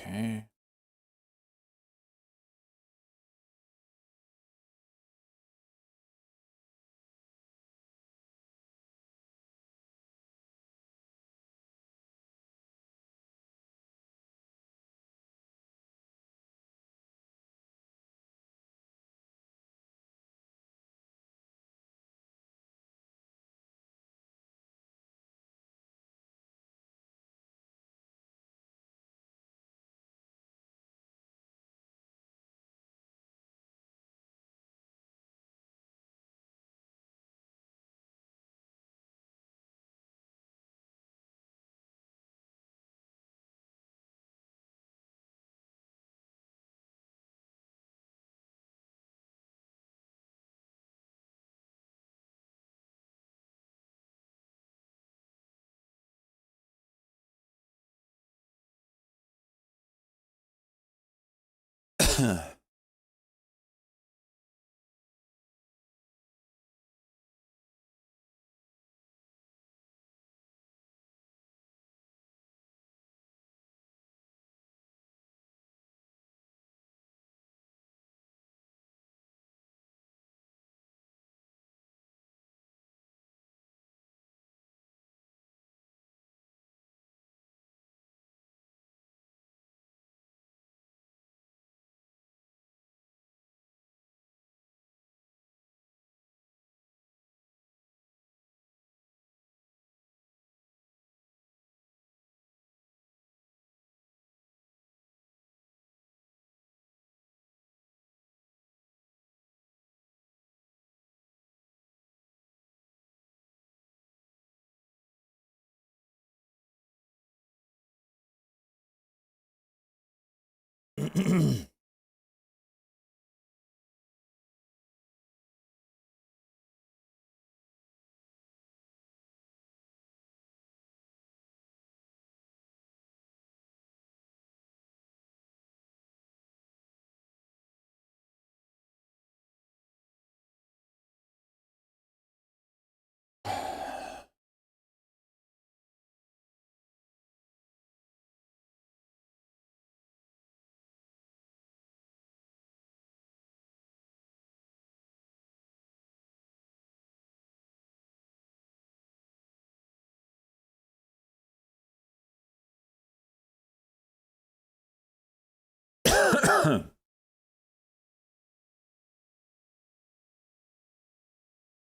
Okay.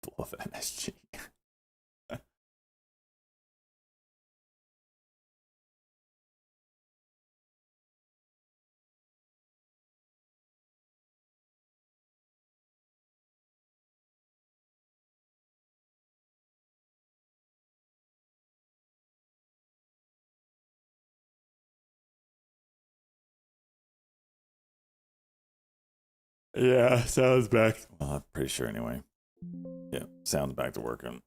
Full of MSG. Yeah, sounds back. Well, I'm pretty sure anyway. Yeah, sounds back to working.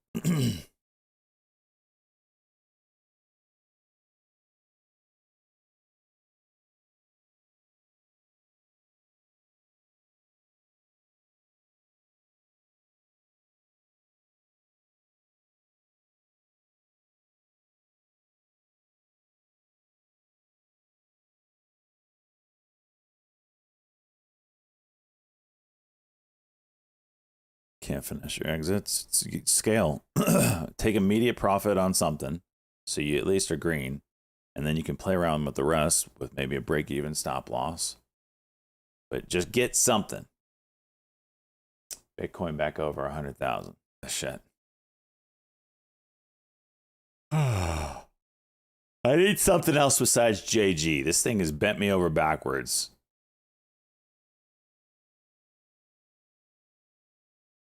Can't finish your exits. Scale. Take immediate profit on something, so you at least are green, and then you can play around with the rest with maybe a break even stop loss. But just get something. Bitcoin back over 100,000. Shit. I need something else besides JG. This thing has bent me over backwards.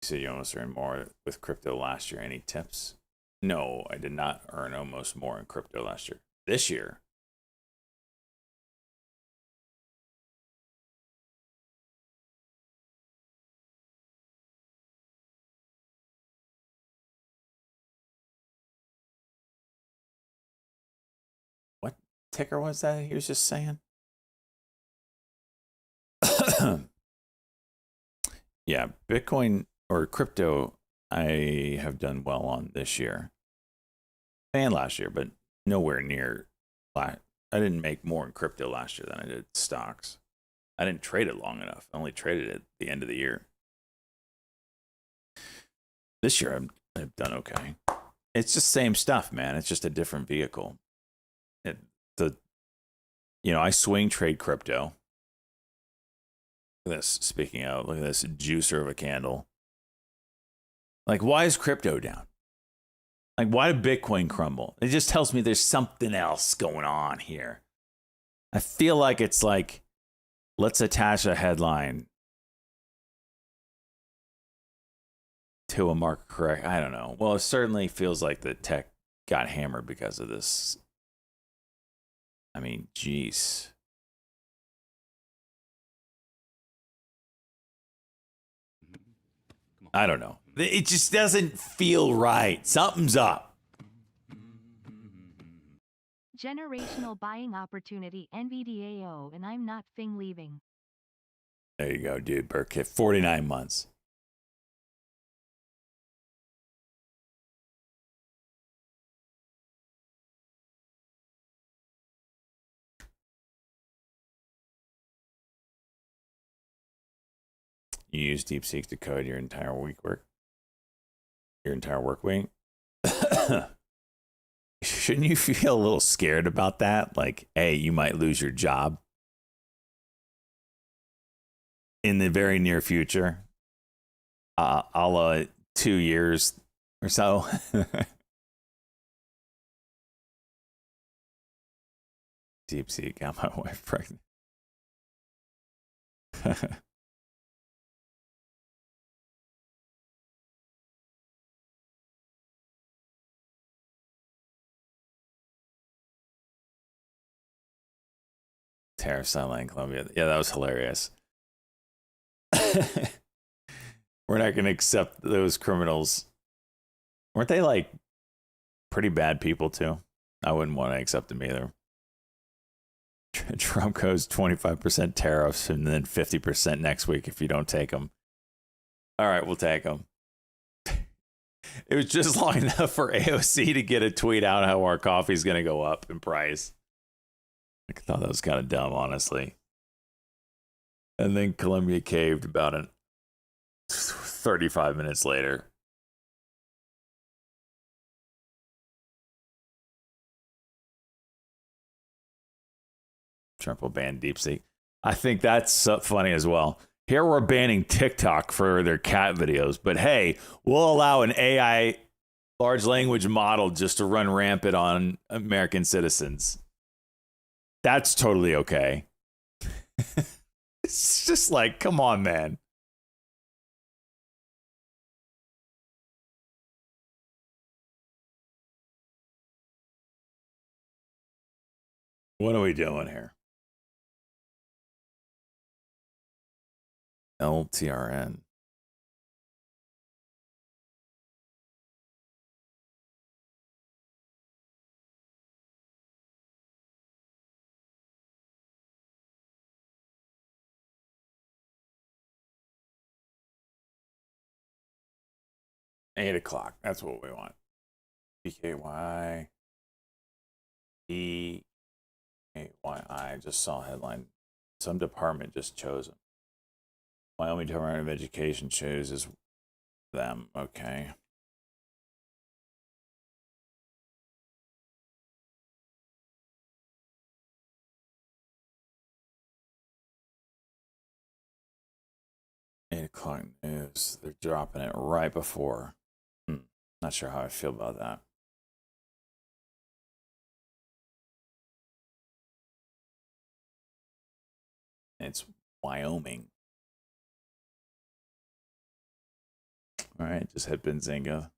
You said you almost earned more with crypto last year. Any tips? No, I did not earn almost more in crypto last year. This year, what ticker was that he was just saying? Yeah, Bitcoin or crypto, I have done well on this year and last year, but nowhere near I didn't make more in crypto last year than I did stocks. I didn't trade it long enough. I only traded it at the end of the year. This year I've done okay. It's just same stuff, man. It's just a different vehicle. I swing trade crypto. Look at this. Speaking out, look at this juicer of a candle. Like, why is crypto down? Like, why did Bitcoin crumble? It just tells me there's something else going on here. I feel like it's like, let's attach a headline to a market correct. I don't know. Well, it certainly feels like the tech got hammered because of this. I mean, geez. I don't know. It just doesn't feel right. Something's up. Generational buying opportunity NVDAO, and I'm not thing leaving. There you go, dude. Burkett, 49 months. You use Deepseek to code your entire work week. Shouldn't you feel a little scared about that? Like, hey, you might lose your job in the very near future, a la 2 years or so. Deepseek got my wife pregnant. Tariff silent in Colombia. Yeah, that was hilarious. We're not going to accept those criminals. Weren't they like pretty bad people too? I wouldn't want to accept them either. Trump goes 25% tariffs and then 50% next week if you don't take them. All right, we'll take them. It was just long enough for AOC to get a tweet out how our coffee's going to go up in price. I thought that was kind of dumb, honestly. And then Colombia caved about 35 minutes later. Trump will ban Deepseek. I think that's funny as well. Here we're banning TikTok for their cat videos, but hey, we'll allow an AI large language model just to run rampant on American citizens. That's totally okay. It's just like, come on, man. What are we doing here? LTRN. $8 That's what we want. PKY. EAYI. I just saw a headline. Some department just chose them. Wyoming Department of Education chooses them. Okay. $8 news. They're dropping it right before. Not sure how I feel about that. It's Wyoming. All right, just hit Benzinga.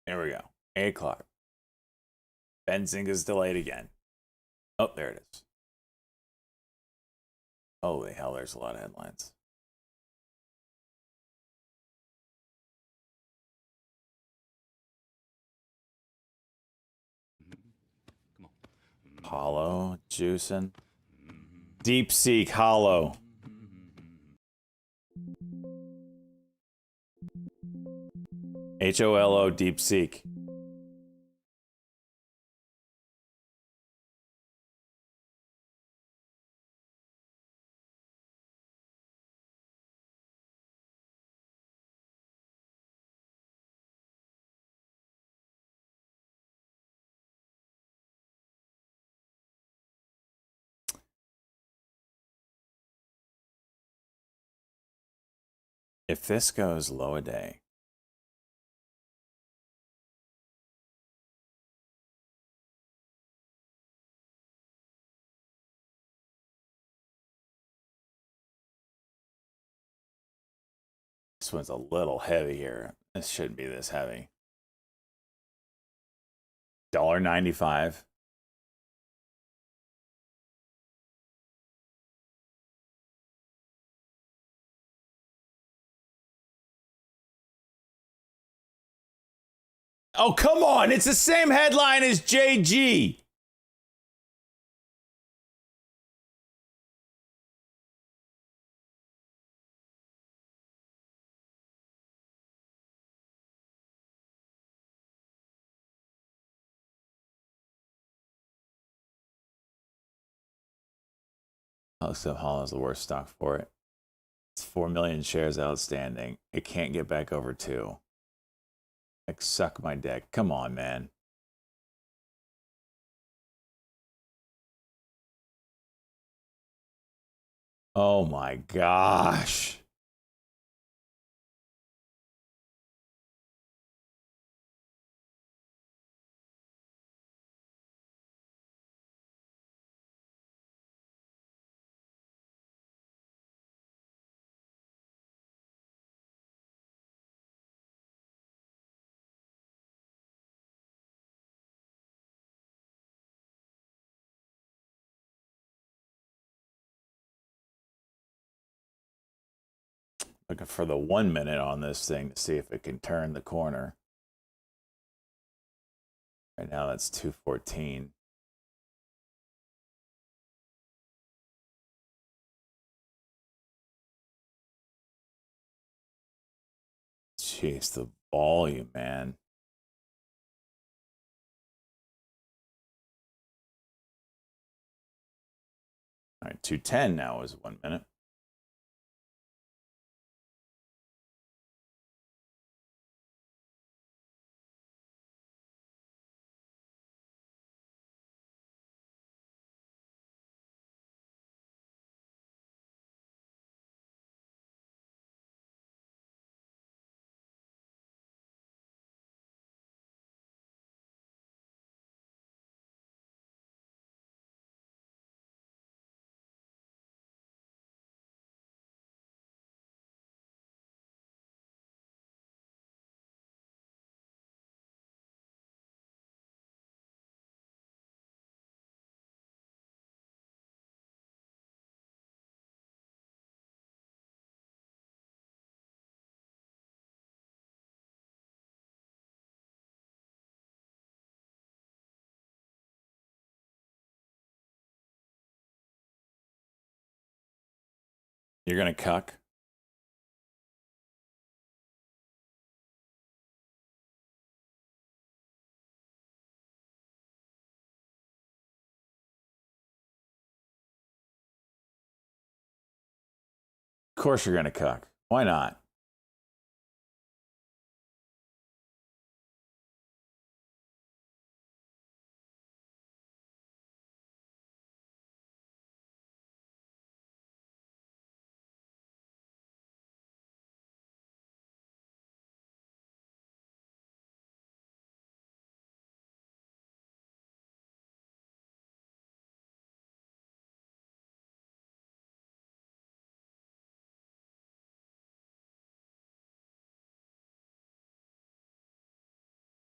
Here we go. $8. Benzinga's delayed again. Oh, there it is. Holy hell, there's a lot of headlines. Hollow, juicing. Deepseek, hollow. HOLO Deepseek. If this goes low a day, this one's a little heavy here. This shouldn't be this heavy. $1.95. Oh, come on. It's the same headline as JG. Except Holland's the worst stock for it. It's 4 million shares outstanding. It can't get back over 2. Like, suck my dick. Come on, man. Oh my gosh. Looking for the 1 minute on this thing to see if it can turn the corner. Right now that's 214. Jeez, the volume, man. All right, 210 now is 1 minute. You're going to cuck? Of course you're going to cuck. Why not?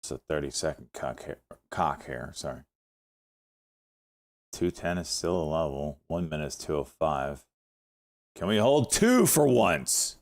It's a 30-second cock here, sorry. 210 is still a level. 1 minute is 205. Can we hold 2 for once?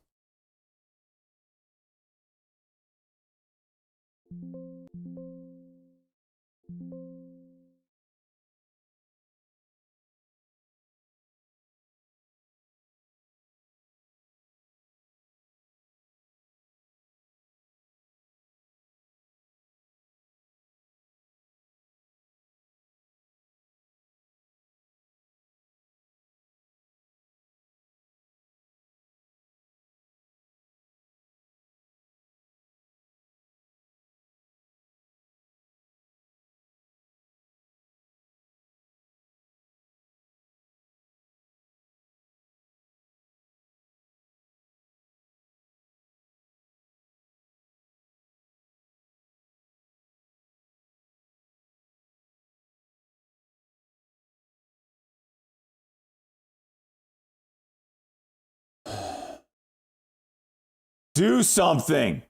Do something.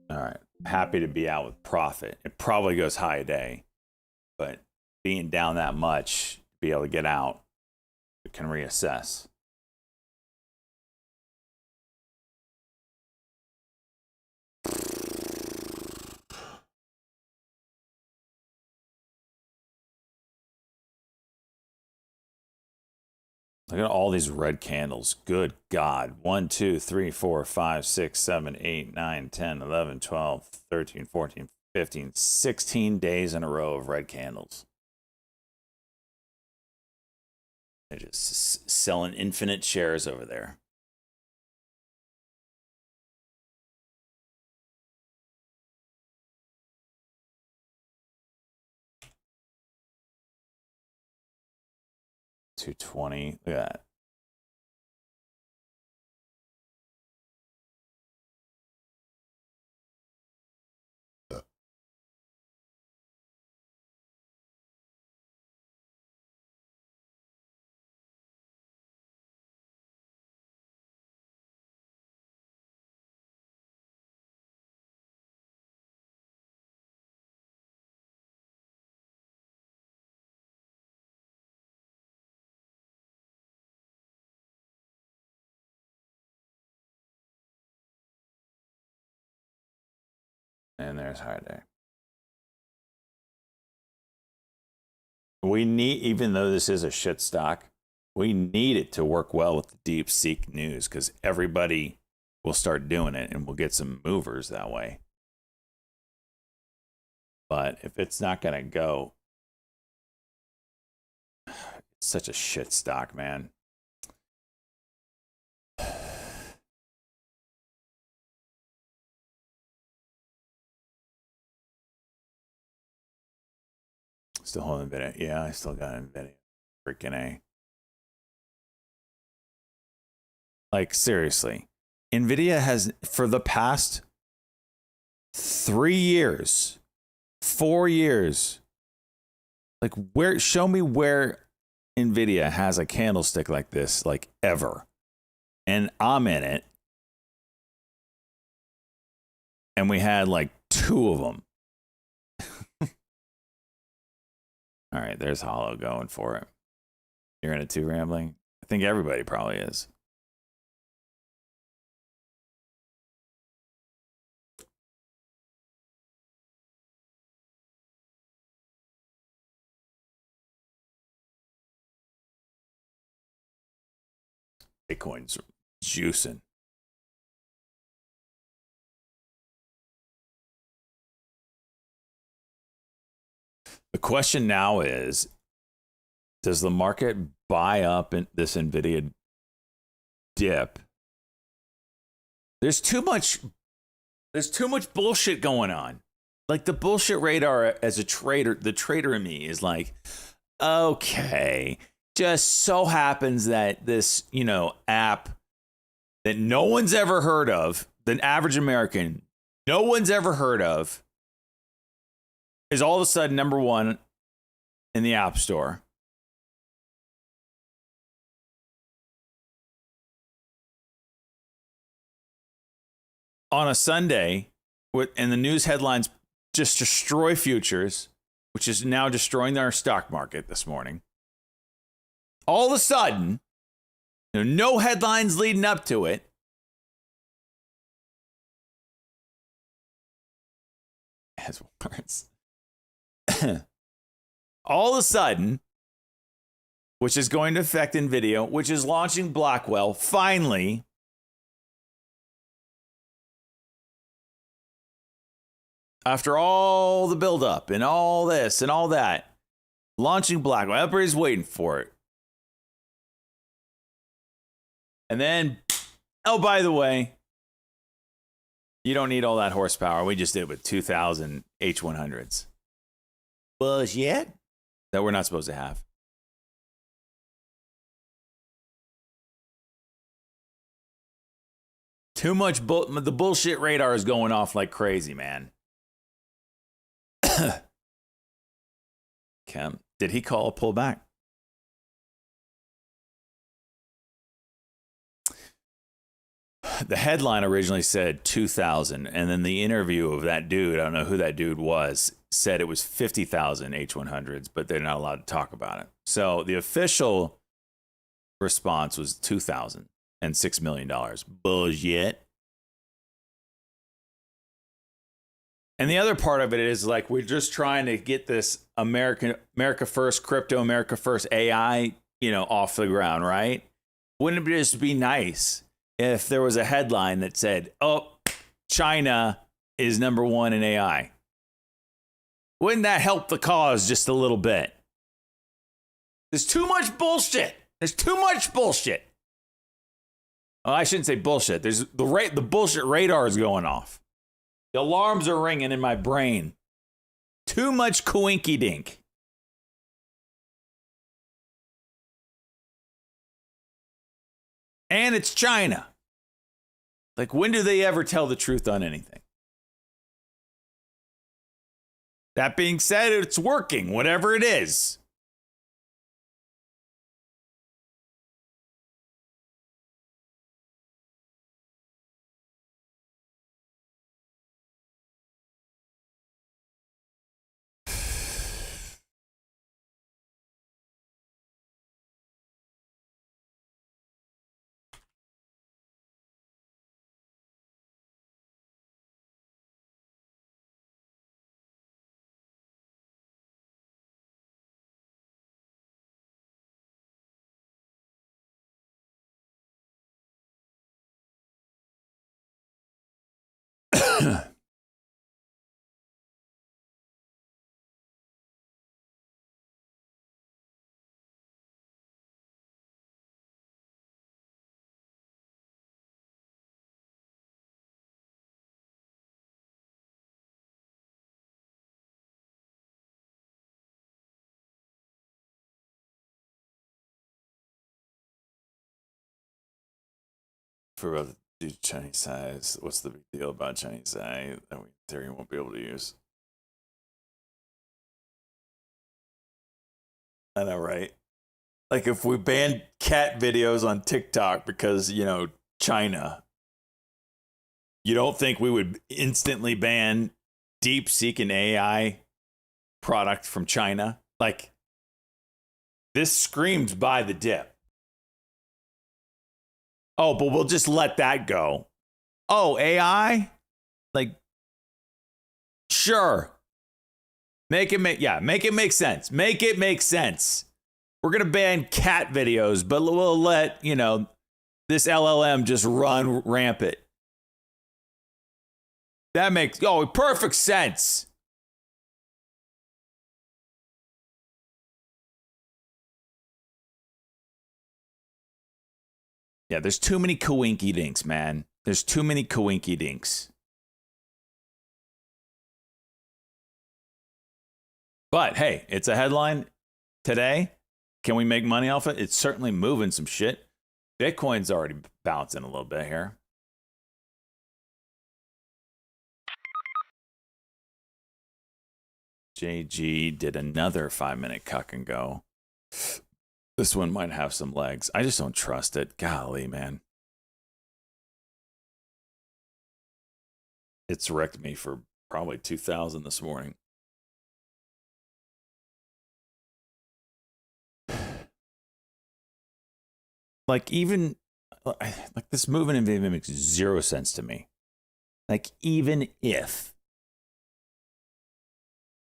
All right. Happy to be out with profit. It probably goes high a day, but being down that much, to be able to get out, it can reassess. Look at all these red candles. Good God. 1, 2, 3, 4, 5, 6, 7, 8, 9, 10, 11, 12, 13, 14, 15, 16 days in a row of red candles. They're just selling infinite shares over there. $220. Look at that. And there's high day. We need, even though this is a shit stock, we need it to work well with the Deepseek news because everybody will start doing it and we'll get some movers that way. But if it's not going to go, it's such a shit stock, man. Still holding NVIDIA. Yeah, I still got NVIDIA. Freaking A. Like, seriously. NVIDIA has, for the past 3 years, 4 years, like, where, show me where NVIDIA has a candlestick like this, like, ever. And I'm in it. And we had, like, 2 of them. All right, there's Hollow going for it. You're in it too, Rambling? I think everybody probably is. Bitcoin's juicing. The question now is, does the market buy up in this NVIDIA dip? There's too much bullshit going on. Like, the bullshit radar as a trader, the trader in me is like, okay, just so happens that this, app that no one's ever heard of, the average American, no one's ever heard of, is all of a sudden number 1 in the App Store. On a Sunday, and the news headlines just destroy futures, which is now destroying our stock market this morning. All of a sudden, no headlines leading up to it. As words. All of a sudden, which is going to affect NVIDIA, which is launching Blackwell, finally. After all the buildup and all this and all that, launching Blackwell, everybody's waiting for it. And then, oh, by the way, you don't need all that horsepower. We just did it with 2,000 H100s. Bullshit that we're not supposed to have. Too much the bullshit radar is going off like crazy, man. Kim, did he call a pullback? The headline originally said 2,000, and then the interview of that dude, I don't know who that dude was, said it was 50,000 H100s, but they're not allowed to talk about it. So the official response was 2,000 and $6 million. Bullshit. And the other part of it is like we're just trying to get this America first crypto, America first AI, off the ground, right? Wouldn't it just be nice if there was a headline that said, "Oh, China is number one in AI"? Wouldn't that help the cause just a little bit? There's too much bullshit. There's too much bullshit. Oh, I shouldn't say bullshit. There's the bullshit radar is going off. The alarms are ringing in my brain. Too much coinky dink. And it's China. Like, when do they ever tell the truth on anything? That being said, it's working, whatever it is. For about the Chinese size, what's the big deal about Chinese size that we Ethereum won't be able to use? I know, right? Like if we banned cat videos on TikTok because, China, you don't think we would instantly ban Deepseek and AI product from China? Like, this screams buy the dip. Oh, but we'll just let that go. Oh, AI? Like, sure. Make it make sense. Make it make sense. We're going to ban cat videos, but we'll let, this LLM just run rampant. That makes perfect sense. Yeah, there's too many coinky dinks, man. There's too many coinky dinks. But hey, it's a headline today. Can we make money off it? It's certainly moving some shit. Bitcoin's already bouncing a little bit here. JG did another 5-minute cuck and go. This one might have some legs. I just don't trust it. Golly, man. It's wrecked me for probably 2,000 this morning. Like, even like this movement in Vivian makes zero sense to me. Like, even if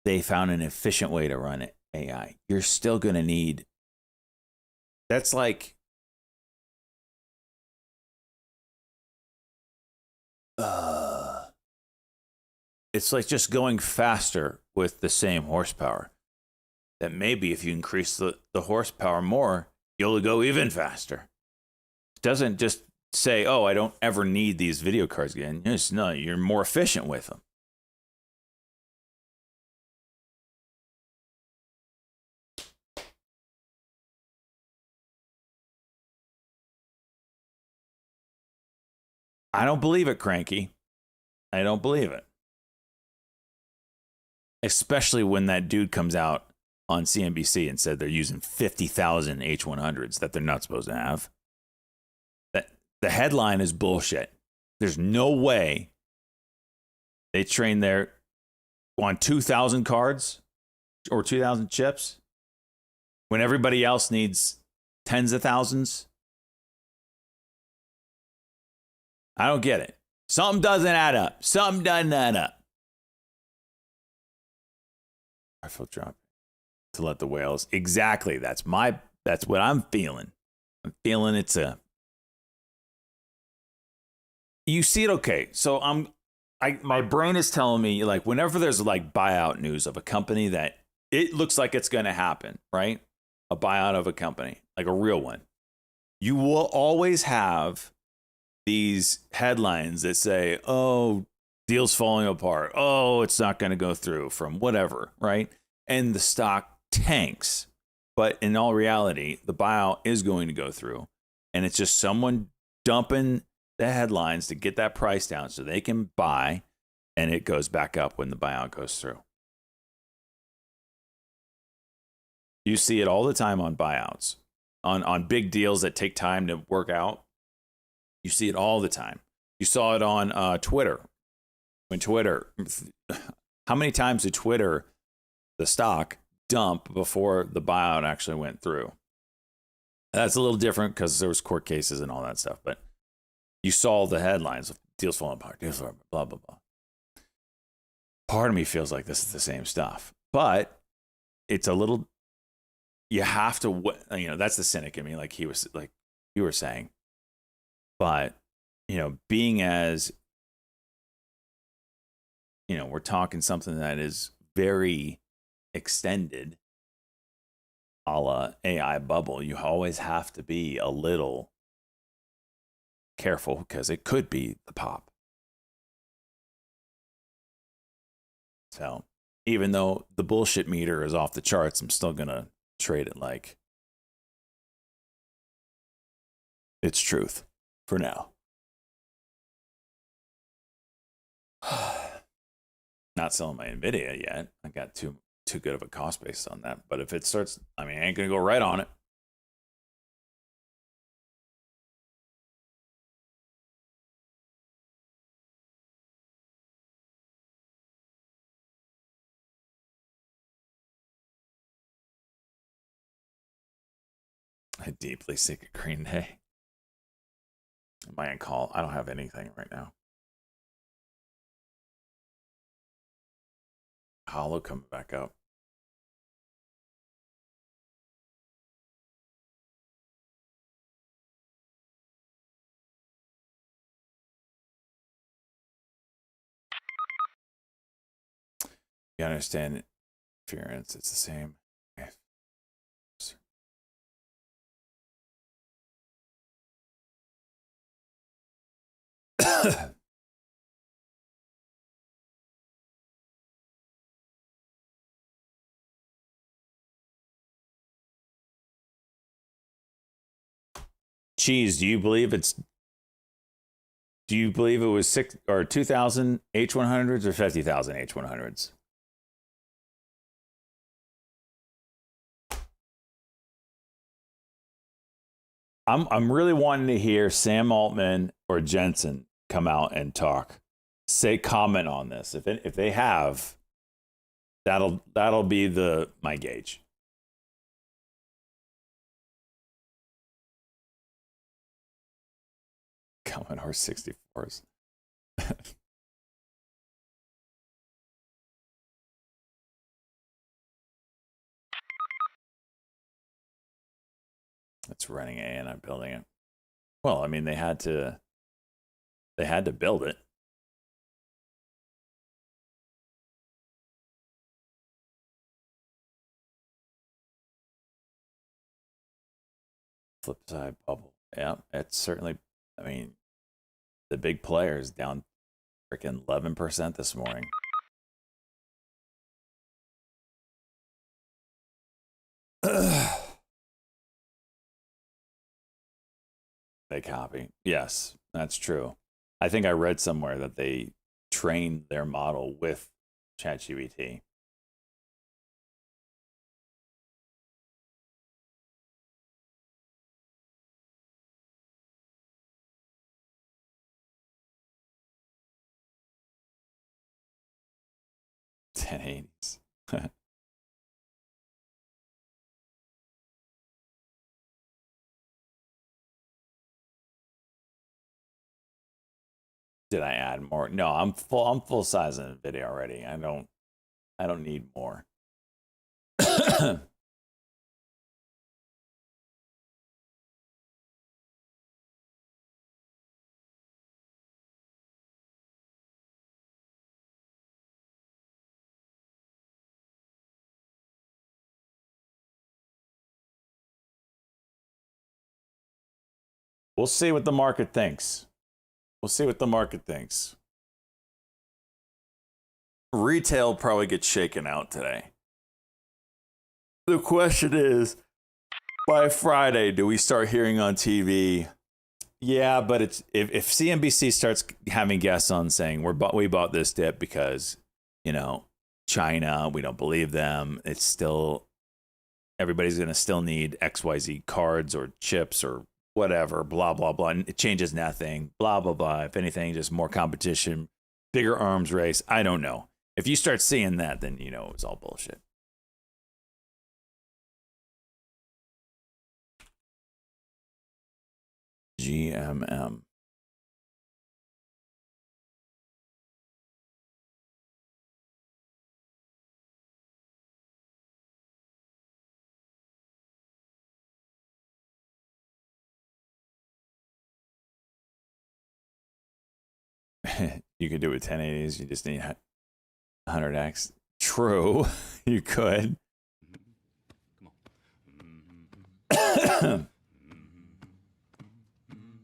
they found an efficient way to run AI, you're still going to need. That's like it's like just going faster with the same horsepower. That maybe if you increase the horsepower more, you'll go even faster. doesn't just say, "Oh, I don't ever need these video cards again." Just, no, you're more efficient with them. I don't believe it, Cranky. I don't believe it. Especially when that dude comes out on CNBC and said they're using 50,000 H100s that they're not supposed to have. That the headline is bullshit. There's no way they train there on 2,000 cards or 2,000 chips when everybody else needs tens of thousands. I don't get it. Something doesn't add up. Something doesn't add up. I feel dropped to let the whales. Exactly. That's what I'm feeling. I'm feeling you see it. Okay. So my brain is telling me, like, whenever there's like buyout news of a company that it looks like it's going to happen, right? A buyout of a company, like a real one. You will always have these headlines that say, "Oh, deal's falling apart. Oh, it's not going to go through," from whatever, right? And the stock tanks. But in all reality, the buyout is going to go through. And it's just someone dumping the headlines to get that price down so they can buy, and it goes back up when the buyout goes through. You see it all the time on buyouts, on big deals that take time to work out. You see it all the time. You saw it on Twitter. When Twitter, how many times did Twitter, the stock, dump before the buyout actually went through? That's a little different because there was court cases and all that stuff. But you saw the headlines of deals falling apart, deals falling apart, blah, blah, blah. Part of me feels like this is the same stuff. But it's a little, you have to, that's the cynic in me, like you were saying. But, being as, we're talking something that is very extended, a la AI bubble, you always have to be a little careful because it could be the pop. So even though the bullshit meter is off the charts, I'm still going to trade it like it's truth for now. Not selling my Nvidia yet. I got too good of a cost basis on that. But if it starts, I ain't gonna go right on it. I deeply seek a green day. Am I on call? I don't have anything right now. Hollow coming back up. You understand interference, it's the same. Cheese, do you believe it was 6 or 2,000 H100s or 50,000 H100s? I'm really wanting to hear Sam Altman or Jensen come out and talk, comment on this. If they have, that'll be my gauge. Commodore 64s. It's running A and I'm building it. Well, they had to build it. Flip side bubble. Yeah, it's certainly, I mean, the big players down freaking 11% this morning. They copy. Yes, that's true. I think I read somewhere that they trained their model with ChatGPT. $10.80s. Did I add more? No, I'm full. I'm full size in the video already. I don't need more. We'll see what the market thinks. We'll see what the market thinks. Retail probably gets shaken out today. The question is, by Friday, do we start hearing on TV? Yeah, but it's if CNBC starts having guests on saying we bought this dip because, you know, China, we don't believe them. It's still everybody's going to still need XYZ cards or chips or whatever, blah blah blah. And it changes nothing, blah blah blah. If anything, just more competition, bigger arms race. I don't know. If you start seeing that, then you know it's all bullshit. GMM. You could do it with 1080s. You just need 100x. True, you could.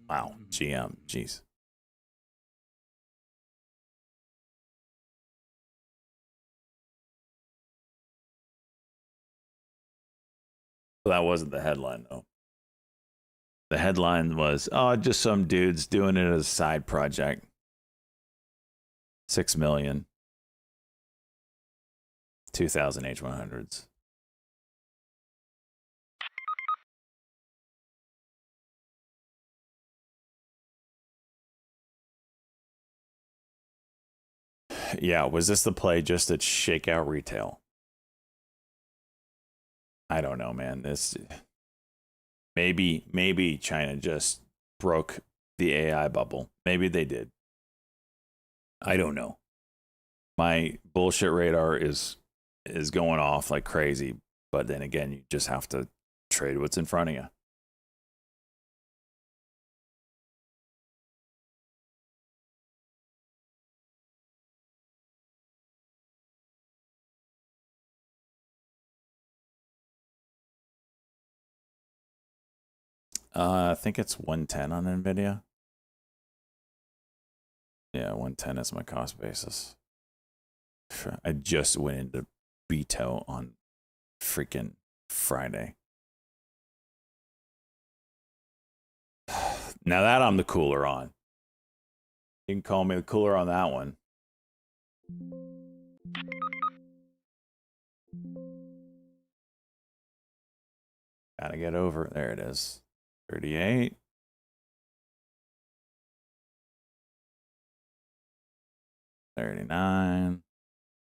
Wow, GM, jeez. Well, that wasn't the headline though. The headline was, "Oh, just some dudes doing it as a side project." 6 million, 2,000 H100s. Yeah, was this the play just to shake out retail? I don't know, man. This maybe China just broke the AI bubble. Maybe they did. I don't know. My bullshit radar is going off like crazy, but then again, you just have to trade what's in front of you. I think it's 110 on Nvidia. Yeah, 110 is my cost basis. I just went into Beto on freaking Friday. Now that I'm the cooler on. You can call me the cooler on that one. Gotta get over. There it is. 38. 39.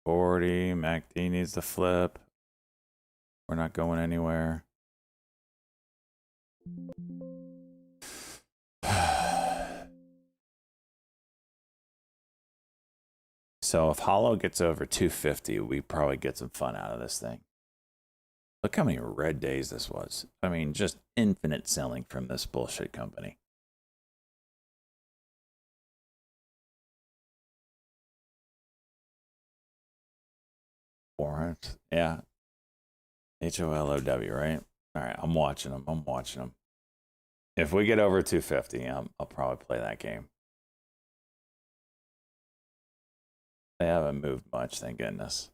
40. MACD needs to flip. We're not going anywhere. So if Hollow gets over 250, we probably get some fun out of this thing. Look how many red days this was. I mean, just infinite selling from this bullshit company. Warrant. Yeah. HOLOW, right? All right, I'm watching them. If we get over 250, I'll probably play that game. They haven't moved much, thank goodness.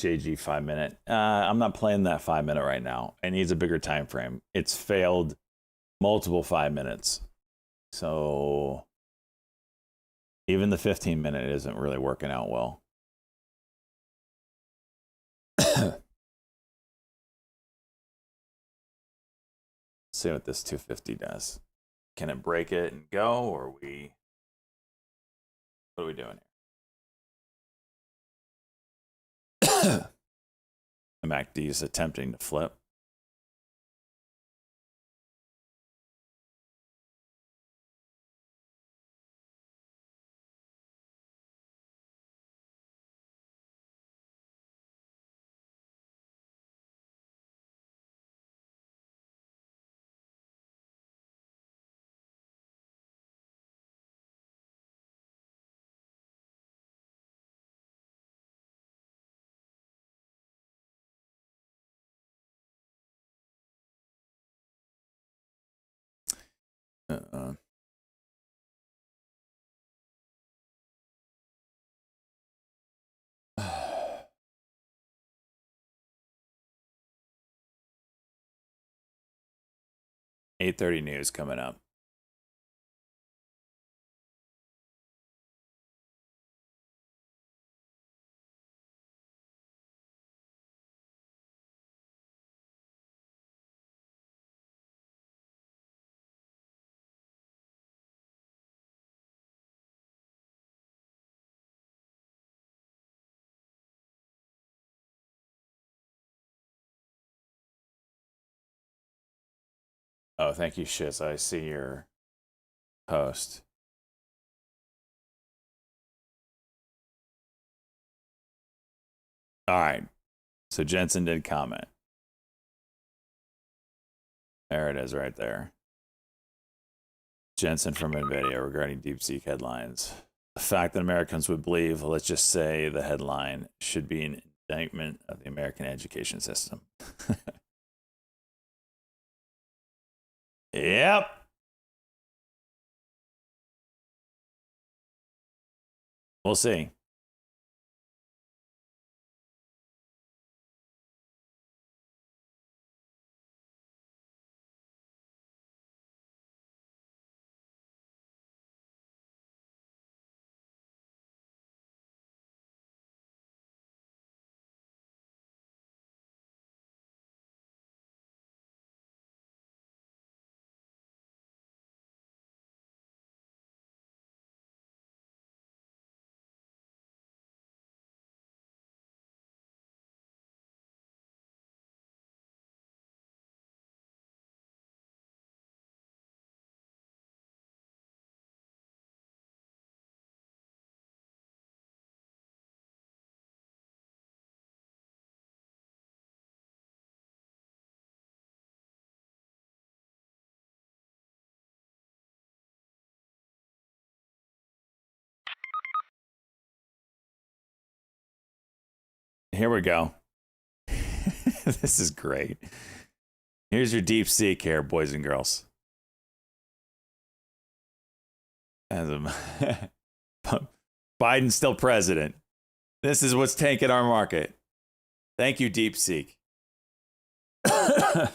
JG 5-minute. I'm not playing that 5-minute right now. It needs a bigger time frame. It's failed multiple 5 minutes. So even the 15-minute isn't really working out well. See what this 250 does. Can it break it and go, or what are we doing here? The MACD is attempting to flip. Uh-uh. $8:30 news coming up. Oh, thank you, Shiz. I see your post. All right. So Jensen did comment. There it is right there. Jensen from NVIDIA regarding Deepseek headlines. The fact that Americans would believe, let's just say the headline, should be an indictment of the American education system. Yep. We'll see. Here we go. This is great. Here's your Deepseek here, boys and girls. As Biden's still president. This is what's tanking our market. Thank you, Deepseek. I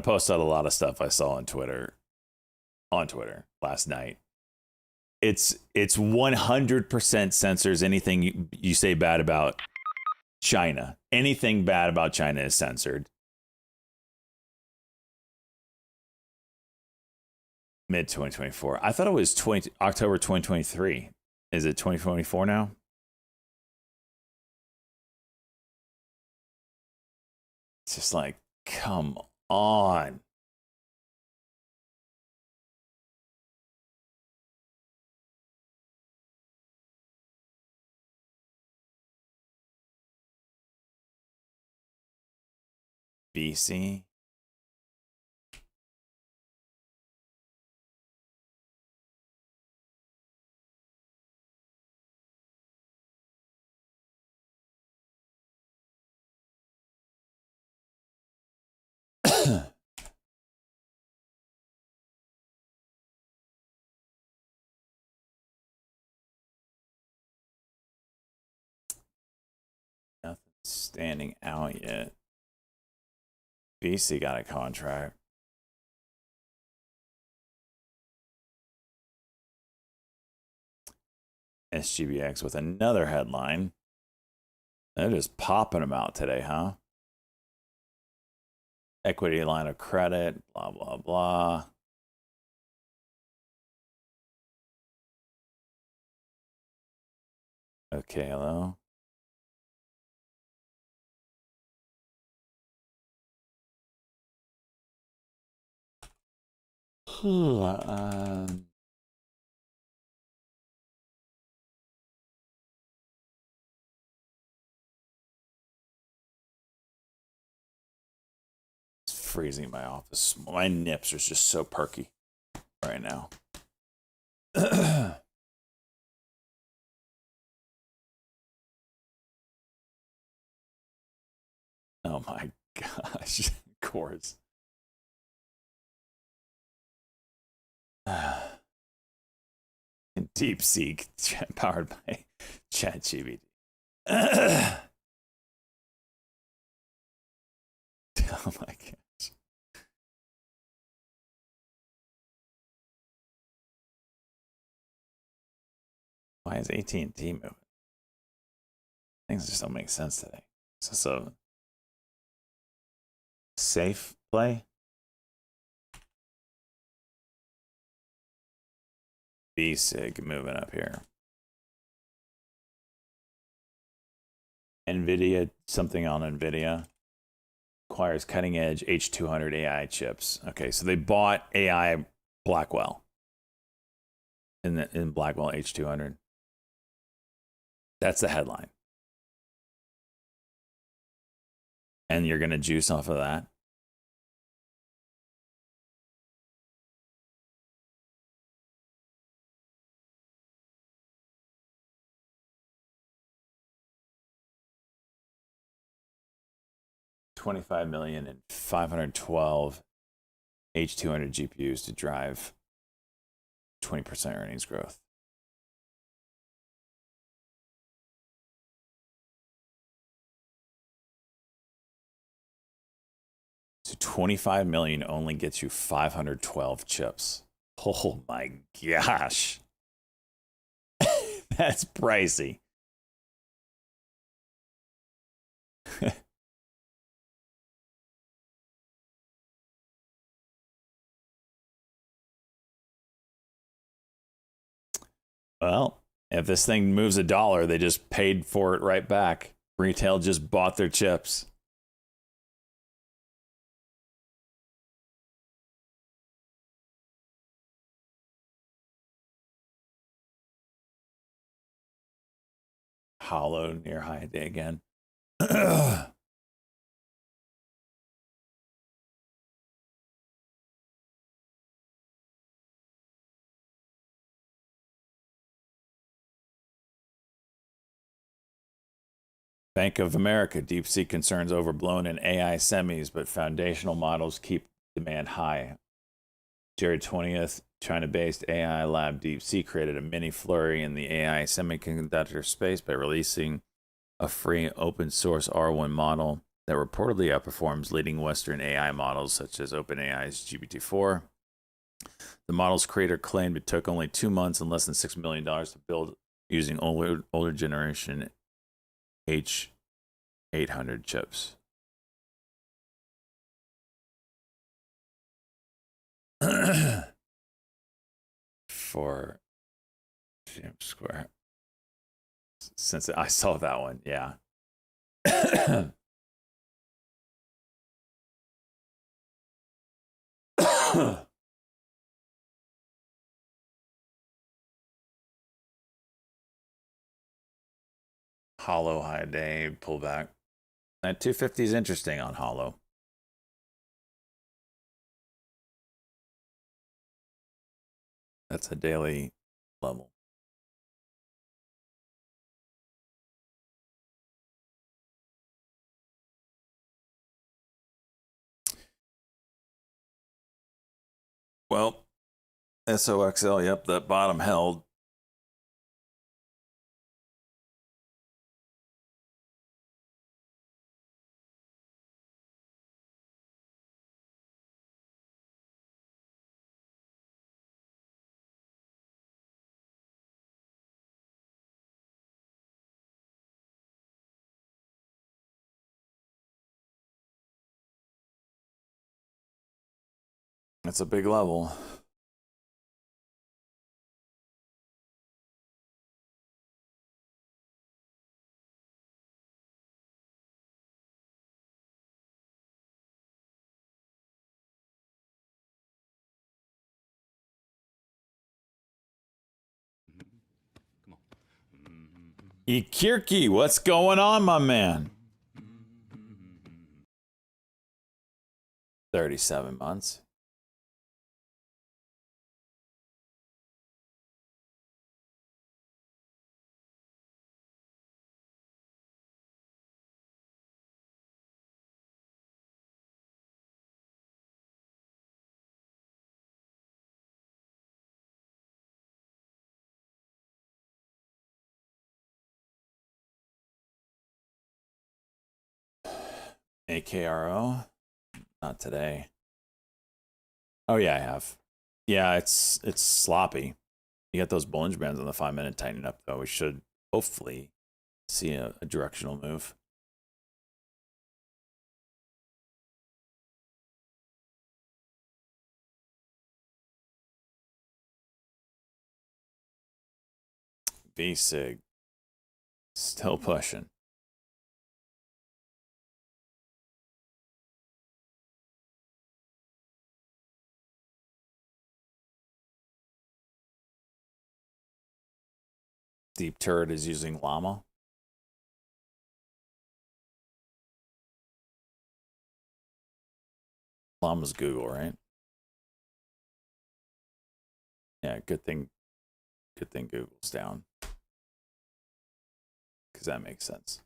posted a lot of stuff I saw on Twitter last night. It's 100% censors anything you say bad about China. Anything bad about China is censored. Mid 2024. I thought it was October 2023. Is it 2024 now? It's just like, come on. BC. standing out yet. BC got a contract. SGBX with another headline. They're just popping them out today, huh? Equity line of credit, blah, blah, blah. Okay, hello. It's freezing in my office. My nips are just so perky right now. Oh my gosh, of course. Deepseek, powered by ChatGPT. Oh my gosh. Why is AT&T moving? Things just don't make sense today. So safe play. Deepseek moving up here. NVIDIA, something on NVIDIA acquires cutting edge H200 AI chips. Okay, so they bought AI Blackwell in Blackwell H200. That's the headline. And you're going to juice off of that? $25 million and 512 H200 GPUs to drive 20% earnings growth. So 25 million only gets you 512 chips. Oh my gosh. That's pricey. Well, if this thing moves $1, they just paid for it right back. Retail just bought their chips. Hollow near high day again. Bank of America, Deepseek concerns overblown in AI semis, but foundational models keep demand high. January 20th, China-based AI lab Deepseek created a mini flurry in the AI semiconductor space by releasing a free open source R1 model that reportedly outperforms leading Western AI models such as OpenAI's GPT-4. The model's creator claimed it took only 2 months and less than $6 million to build using older generation H800 chips. For Square. Since I saw that one, yeah. Hollow high day pullback. That 250 is interesting on Hollow. That's a daily level. Well, SOXL, yep, that bottom held. That's a big level. Ikirki, what's going on, my man? 37 months. AKRO? Not today. Oh yeah, I have. Yeah, it's sloppy. You got those Bollinger Bands on the 5-minute tightening up though. We should hopefully see a directional move. Deepseek still pushing. Deep Turret is using Llama. Llama's Google, right? Yeah, good thing Google's down. Because that makes sense.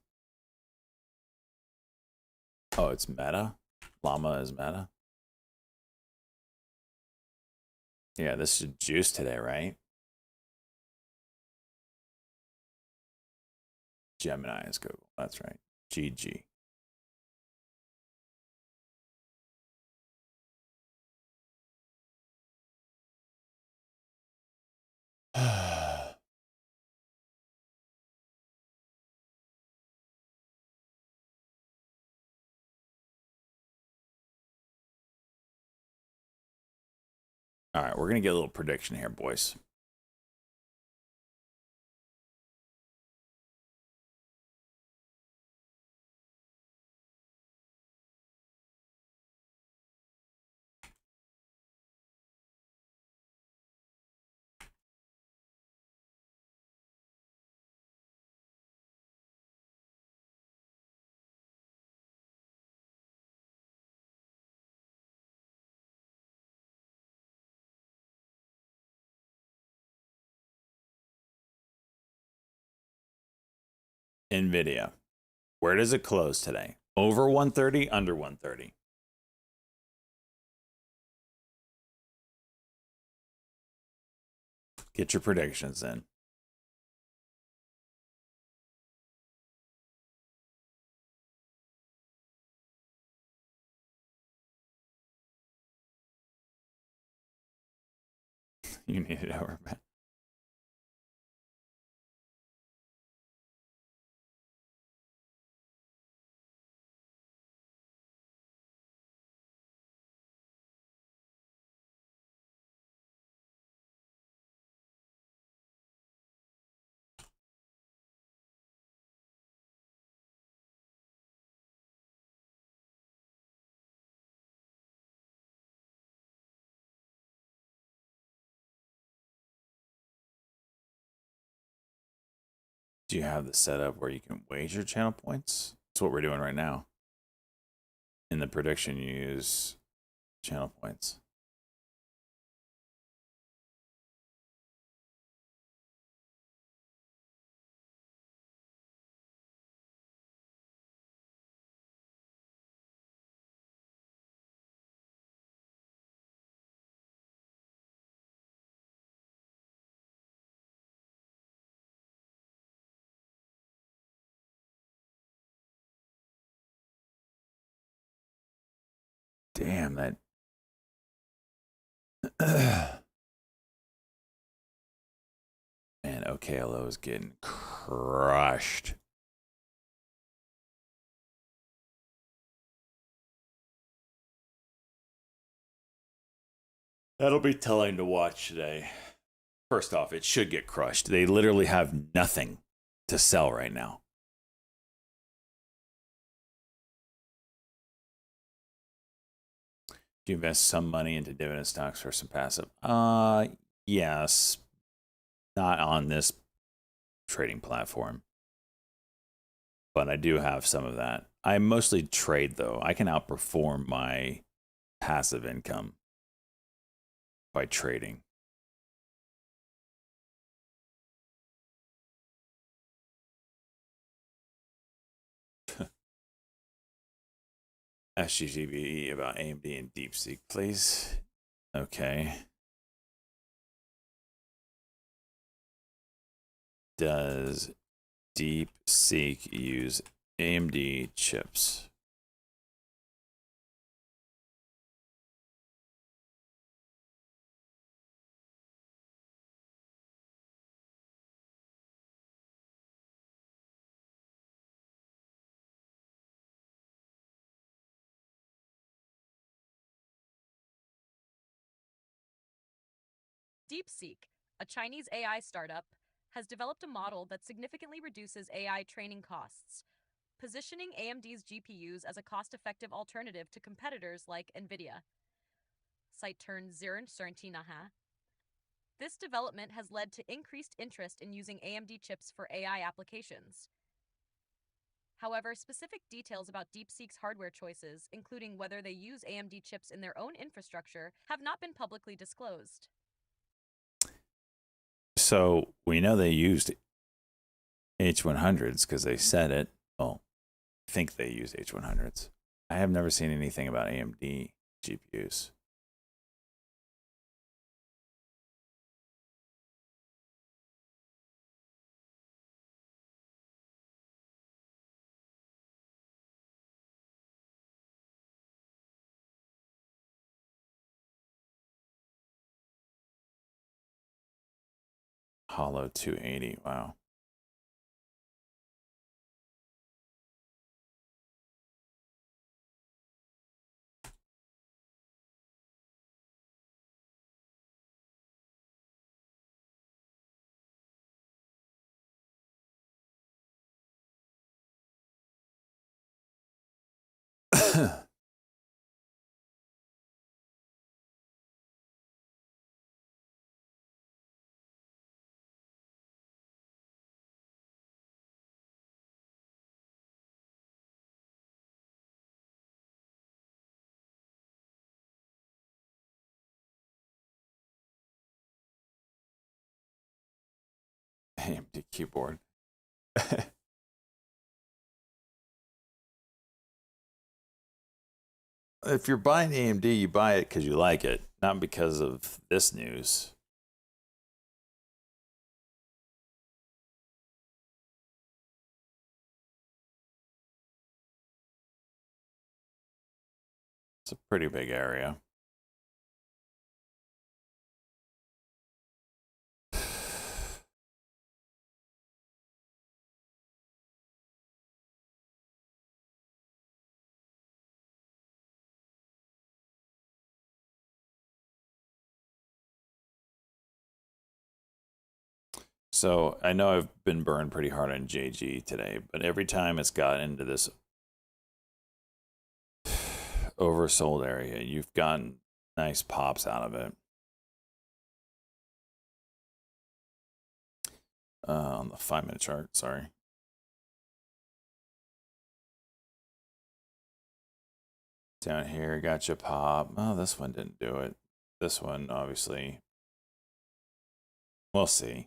Oh, it's Meta? Llama is Meta? Yeah, this should juice today, right? Gemini is Google. That's right. GG. All right, we're going to get a little prediction here, boys. NVIDIA. Where does it close today? Over 130, under 130? Get your predictions in. You need it over, man. Do you have the setup where you can wager channel points? That's what we're doing right now. In the prediction, you use channel points. Damn, that. Man, OKLO is getting crushed. That'll be telling to watch today. First off, it should get crushed. They literally have nothing to sell right now. Do you invest some money into dividend stocks for some passive? Yes. Not on this trading platform. But I do have some of that. I mostly trade though. I can outperform my passive income by trading. SGGBE about AMD and Deepseek, please. Okay. Does Deepseek use AMD chips? Deepseek, a Chinese AI startup, has developed a model that significantly reduces AI training costs, positioning AMD's GPUs as a cost-effective alternative to competitors like NVIDIA. Site turn Zirin Serentinaha. This development has led to increased interest in using AMD chips for AI applications. However, specific details about Deepseek's hardware choices, including whether they use AMD chips in their own infrastructure, have not been publicly disclosed. So we know they used H100s because they said it. Well, I think they use H100s. I have never seen anything about AMD GPUs. Hollow 280. Wow. AMD keyboard. If you're buying AMD, you buy it because you like it, not because of this news. It's a pretty big area. So I know I've been burned pretty hard on JG today, but every time it's got into this oversold area, you've gotten nice pops out of it. On the 5-minute chart, sorry. Down here, got you pop. Oh, this one didn't do it. This one, obviously. We'll see.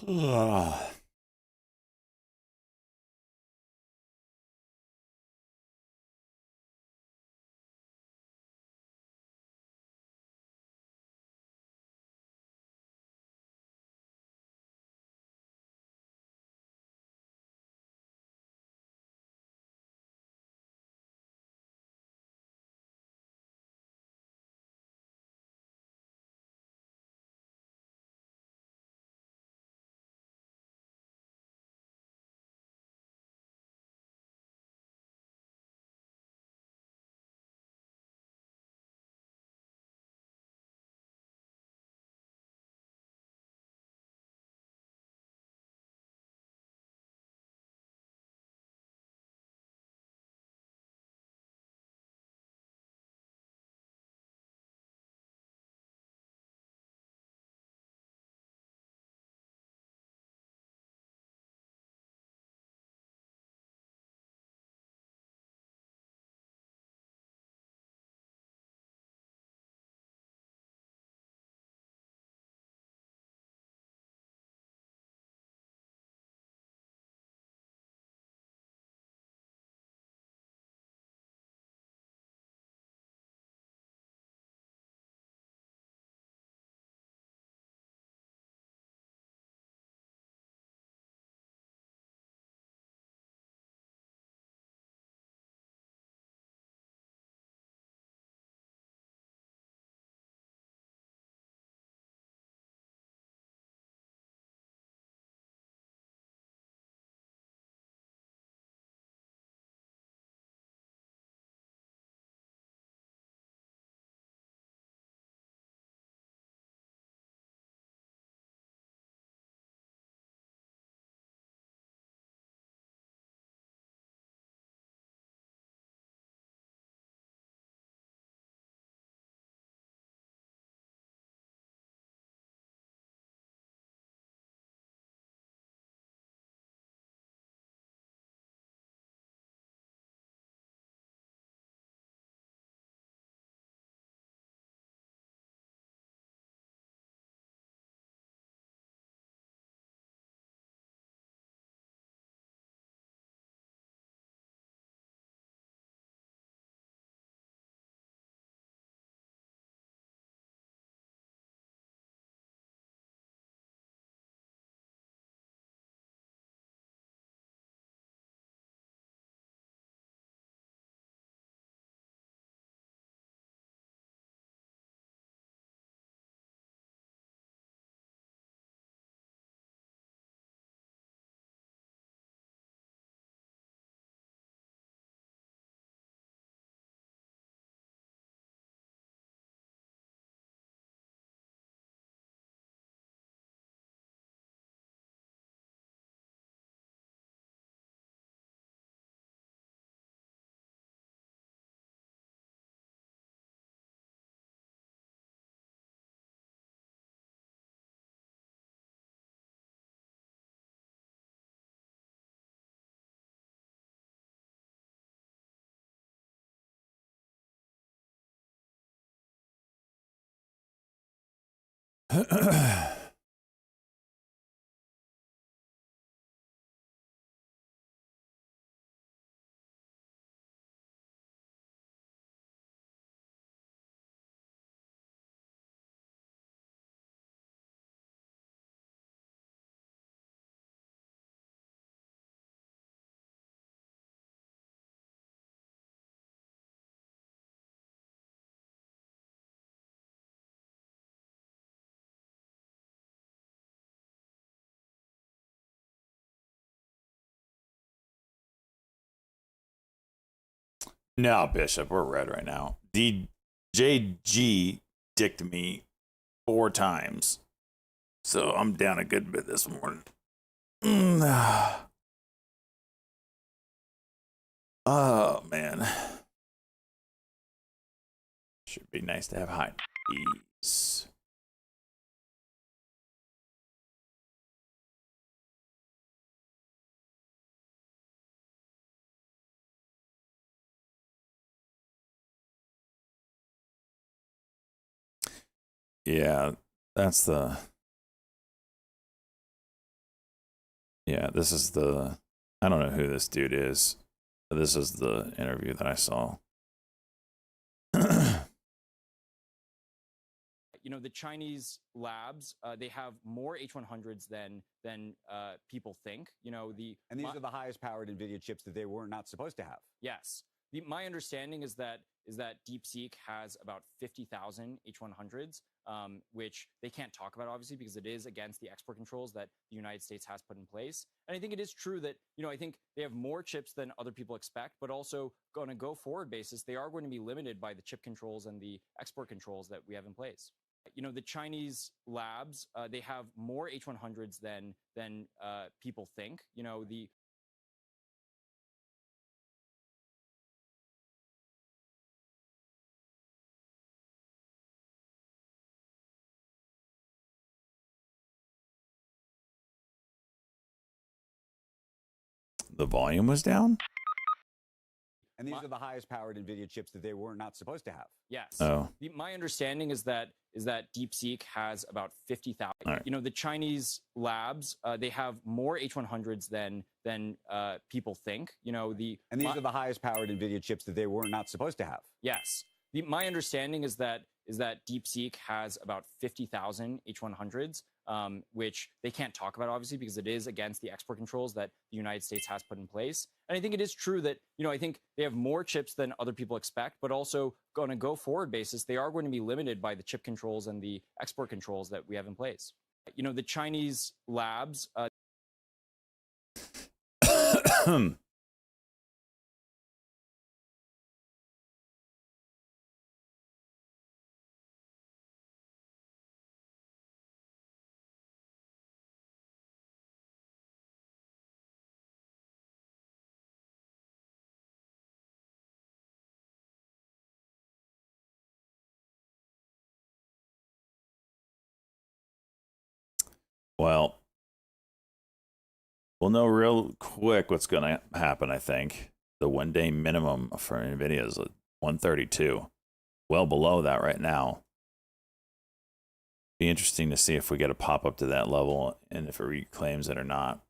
No, Bishop, we're red right now. DJG dicked me 4 times. So I'm down a good bit this morning. Oh, man. Should be nice to have high peace. Yeah, that's the Yeah, this is the, I don't know who this dude is, but this is the interview that I saw. You know, the Chinese labs, they have more H100s than people think. You know, and these are the highest powered NVIDIA chips that they were not supposed to have. Yes. My understanding is that Deepseek has about 50,000 H100s, which they can't talk about, obviously, because it is against the export controls that the United States has put in place. And I think it is true that, you know, I think they have more chips than other people expect, but also on a go-forward basis, they are going to be limited by the chip controls and the export controls that we have in place. You know, the Chinese labs, they have more H100s than people think. You know, The volume was down? And these are the highest powered NVIDIA chips that they were not supposed to have. Yes. Oh. My understanding is that Deepseek has about 50,000. Right. You know, the Chinese labs, they have more H100s than people think. You know, and these are the highest powered NVIDIA chips that they were not supposed to have. Yes. My understanding is that Deepseek has about 50,000 H100s, which they can't talk about, obviously, because it is against the export controls that the United States has put in place. And I think it is true that, you know, I think they have more chips than other people expect, but also on a go-forward basis, they are going to be limited by the chip controls and the export controls that we have in place. You know, the Chinese labs... Well, we'll know real quick what's going to happen, I think. The 1 day minimum for NVIDIA is 132. Well below that right now. Be interesting to see if we get a pop up to that level and if it reclaims it or not.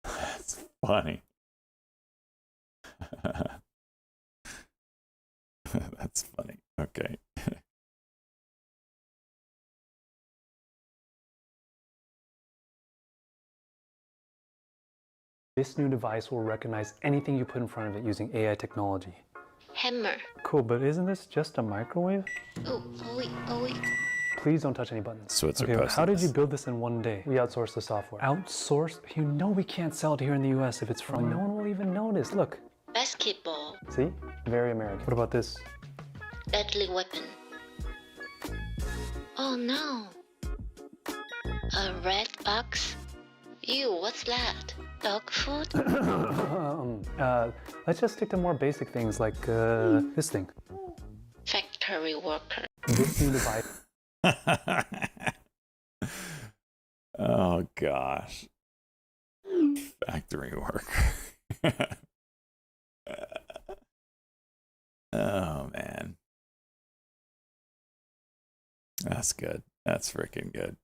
That's funny. That's funny. Okay. This new device will recognize anything you put in front of it using AI technology. Hammer. Cool, but isn't this just a microwave? Oh, wait. Please don't touch any buttons. Switzer Okay, posted how did you this. build this in 1 day? We outsourced the software. Outsourced? You know we can't sell it here in the US if it's from... No one will even notice. Look. Basketball. See? Very American. What about this? Deadly weapon. Oh no. A red box? Ew, what's that? Dog food? Let's just stick to more basic things like this thing. Factory worker. This new device. Oh gosh. Factory worker. Oh man. That's good. That's freaking good.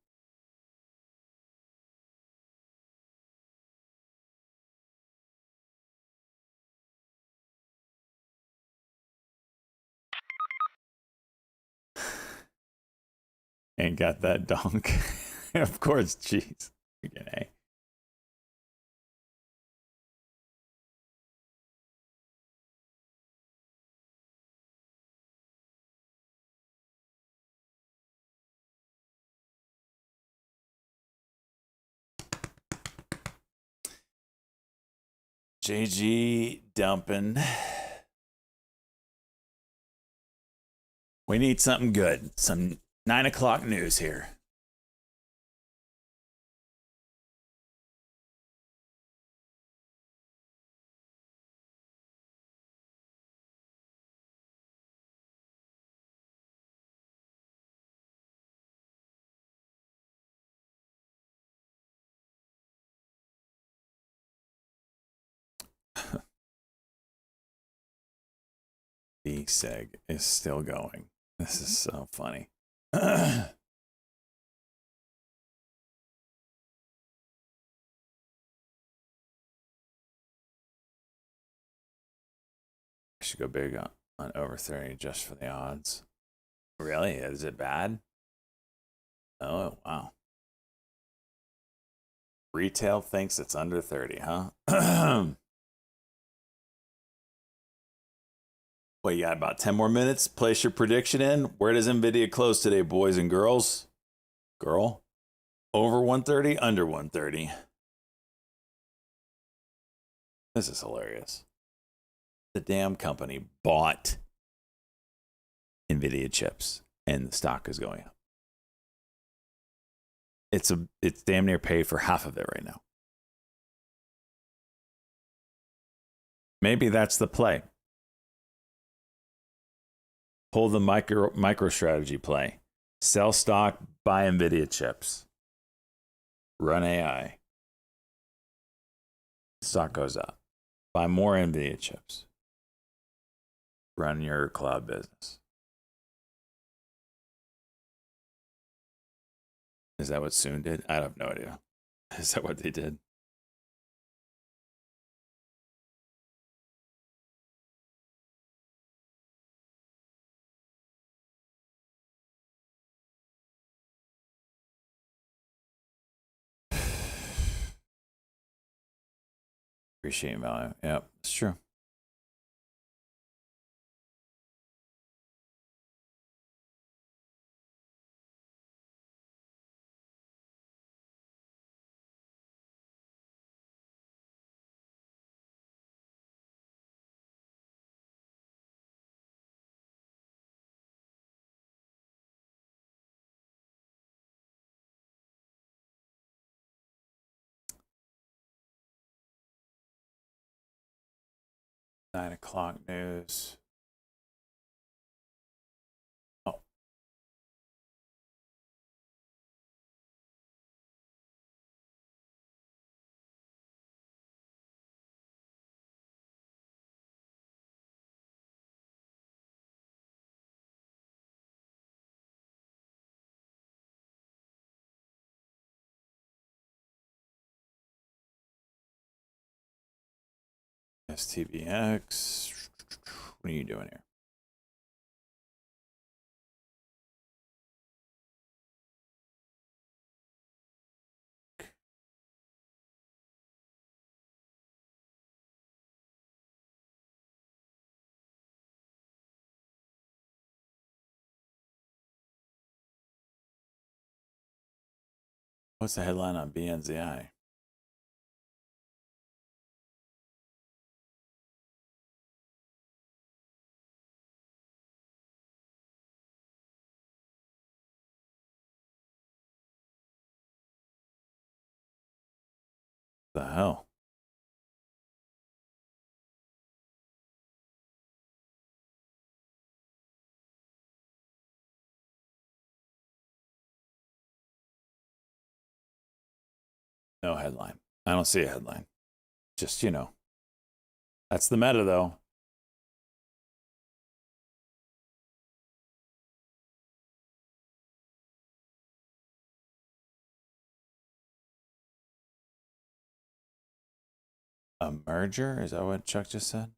Ain't got that donk. Of course, jeez. Freaking A. JG dumping. We need something good. Some 9 o'clock news here. The seg is still going. This is so funny. I should go big on over 30 just for the odds. Really? Is it bad? Oh, wow. Retail thinks it's under 30, huh? Well, you got about 10 more minutes. Place your prediction in. Where does NVIDIA close today, boys and girls? Girl? Over 130, under 130. This is hilarious. The damn company bought NVIDIA chips, and the stock is going up. It's damn near paid for half of it right now. Maybe that's the play. Pull the micro strategy play. Sell stock, buy NVIDIA chips. Run AI. Stock goes up. Buy more NVIDIA chips. Run your cloud business. Is that what Soon did? I have no idea. Is that what they did? Appreciate value. Yep, it's true. Nine o'clock news. Oh. STVX. What are you doing here? What's the headline on BNZI? The hell? No headline. I don't see a headline. Just, you know. That's the meta, though. A merger? Is that what Chuck just said?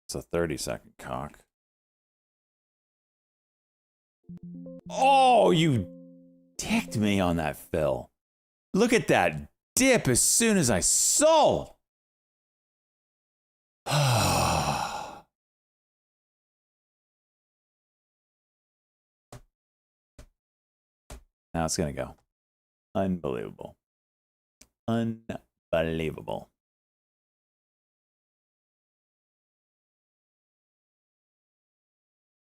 It's a 30-second cock. Oh, you ticked me on that, Phil. Look at that dip as soon as I sold. Now it's going to go. Unbelievable. Unbelievable.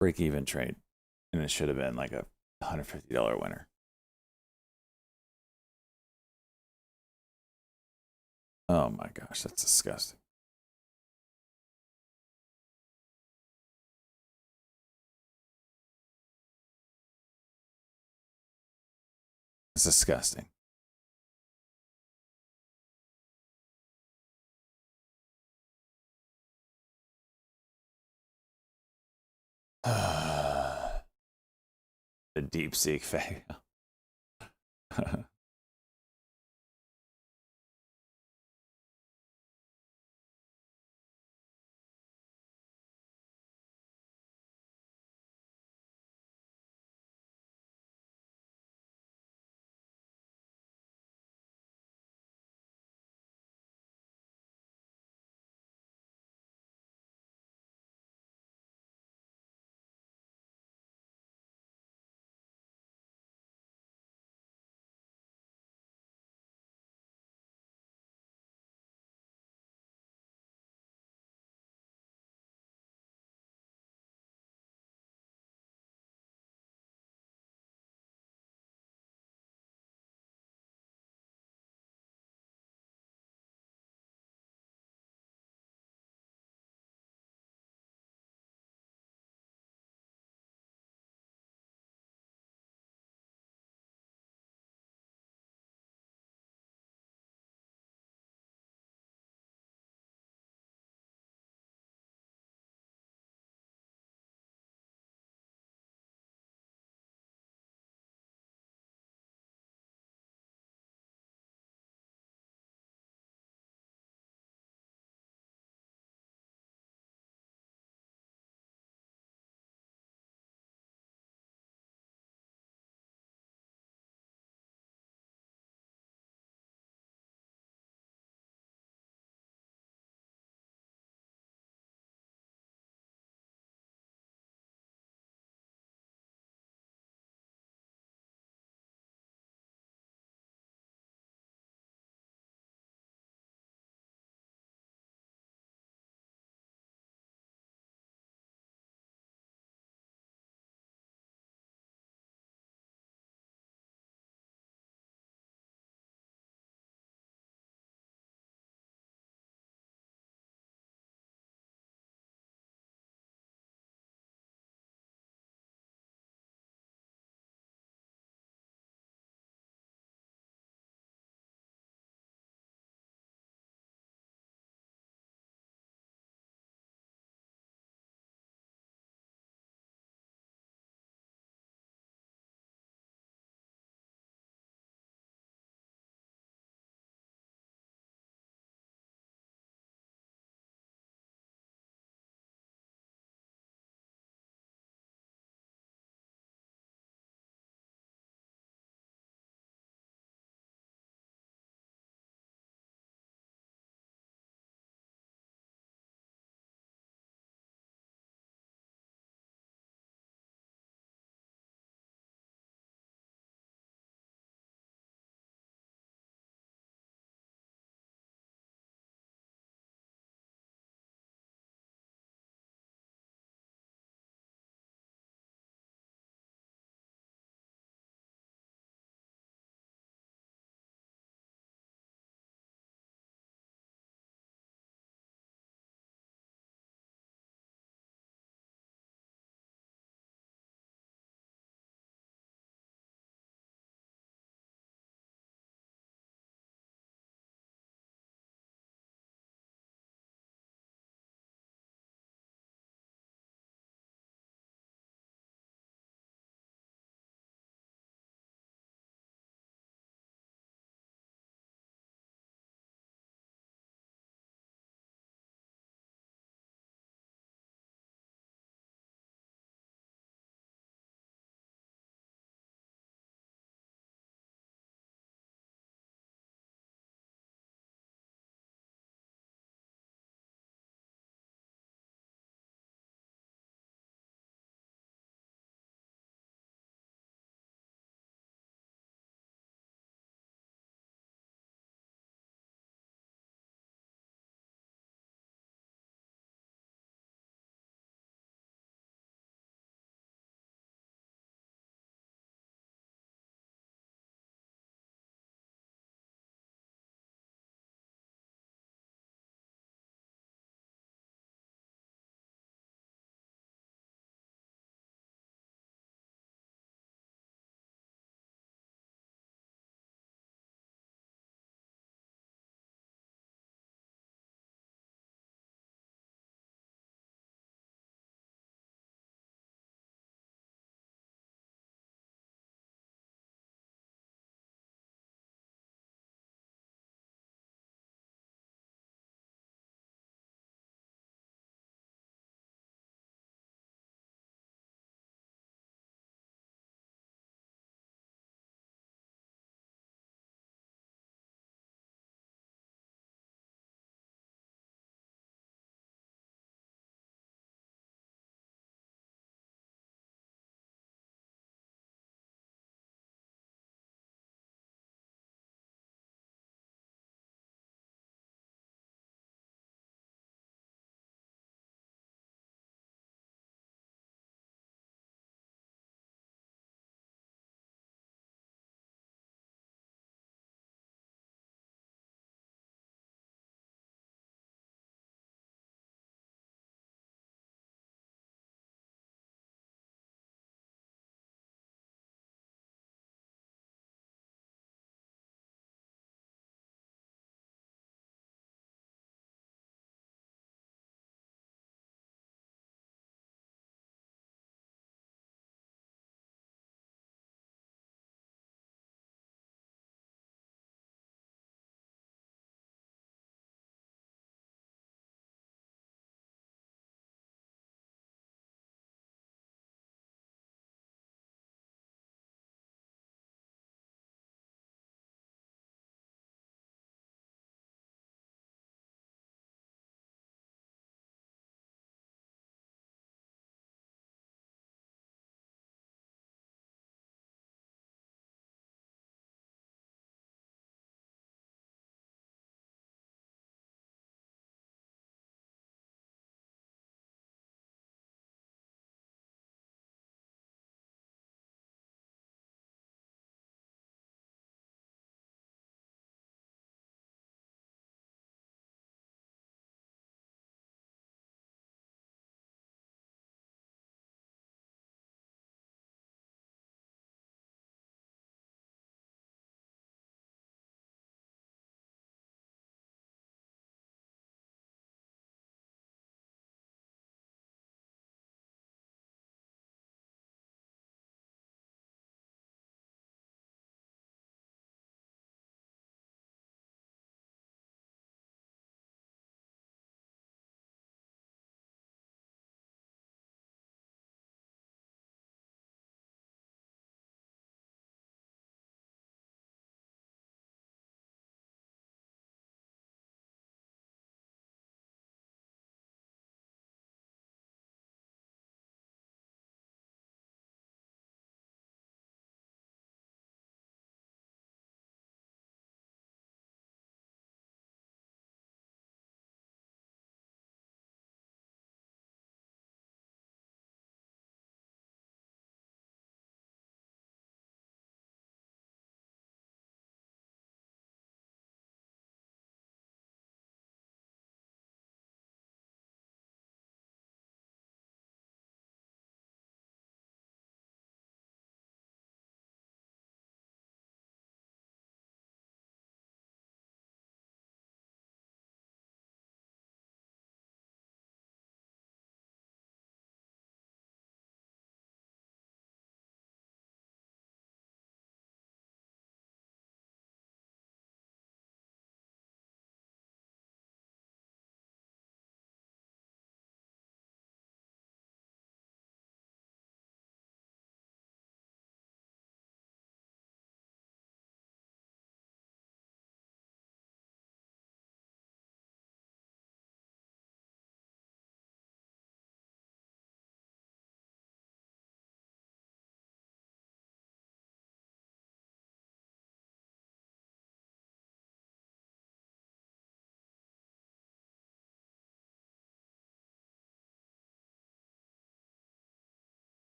Break even trade. And it should have been like a $150 winner. Oh my gosh, that's disgusting. It's disgusting. The Deepseek fail.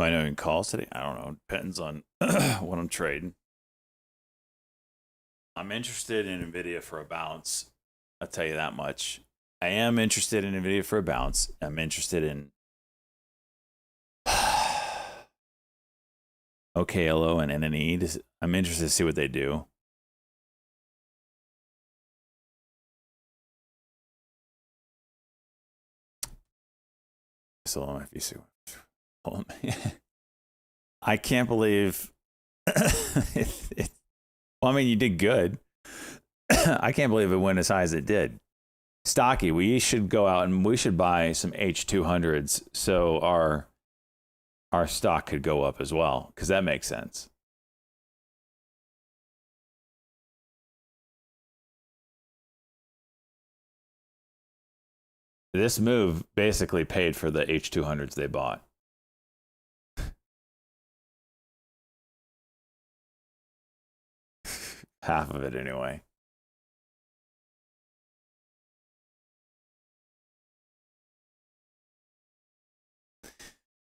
Am I doing calls today? I don't know. Depends on what I'm trading. I'm interested in NVIDIA for a bounce. I'll tell you that much. I am interested in NVIDIA for a bounce. I'm interested in OKLO and NNE. I'm interested to see what they do. So if you see, I can't believe. Well, I mean, you did good. I can't believe it went as high as it did. Stocky, we should go out and we should buy some H200s so our stock could go up as well, because that makes sense. This move basically paid for the H200s they bought. Half of it anyway.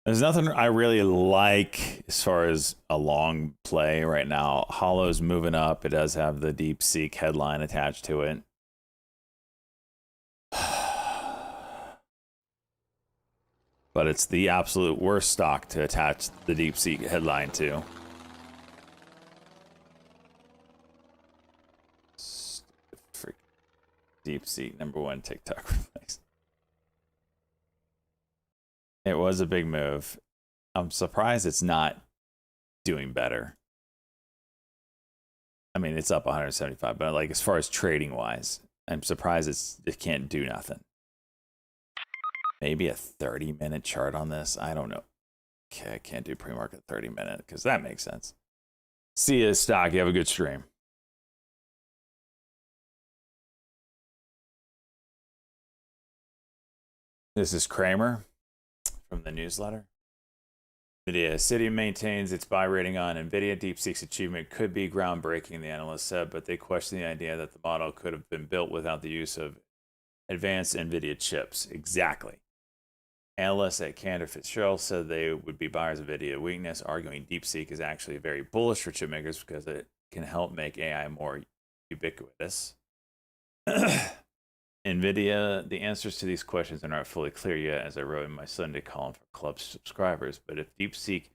There's nothing I really like as far as a long play right now. Hollow's moving up. It does have the Deepseek headline attached to it. But it's the absolute worst stock to attach the Deepseek headline to. Freak. Deepseek, #1 TikTok replace. It was a big move. I'm surprised it's not doing better. I mean, it's up 175, but like as far as trading wise, I'm surprised it can't do nothing. Maybe a 30-minute chart on this. I don't know. Okay, I can't do pre-market 30-minute because that makes sense. See you, stock. You have a good stream. This is Kramer from the newsletter. NVIDIA City maintains its buy rating on NVIDIA. DeepSeek's achievement could be groundbreaking, the analyst said, but they question the idea that the model could have been built without the use of advanced NVIDIA chips. Exactly. Analysts at Cantor Fitzgerald said they would be buyers of NVIDIA weakness, arguing DeepSeek is actually very bullish for chip makers because it can help make AI more ubiquitous. NVIDIA, the answers to these questions are not fully clear yet, as I wrote in my Sunday column for club subscribers. But if DeepSeek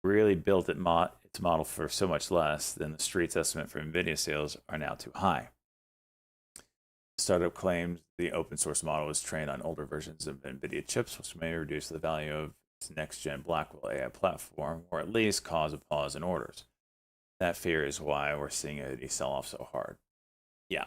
really built its model for so much less, then the street's estimate for NVIDIA sales are now too high. The startup claims the open source model was trained on older versions of NVIDIA chips, which may reduce the value of its next-gen Blackwell AI platform, or at least cause a pause in orders. That fear is why we're seeing a sell-off so hard. Yeah.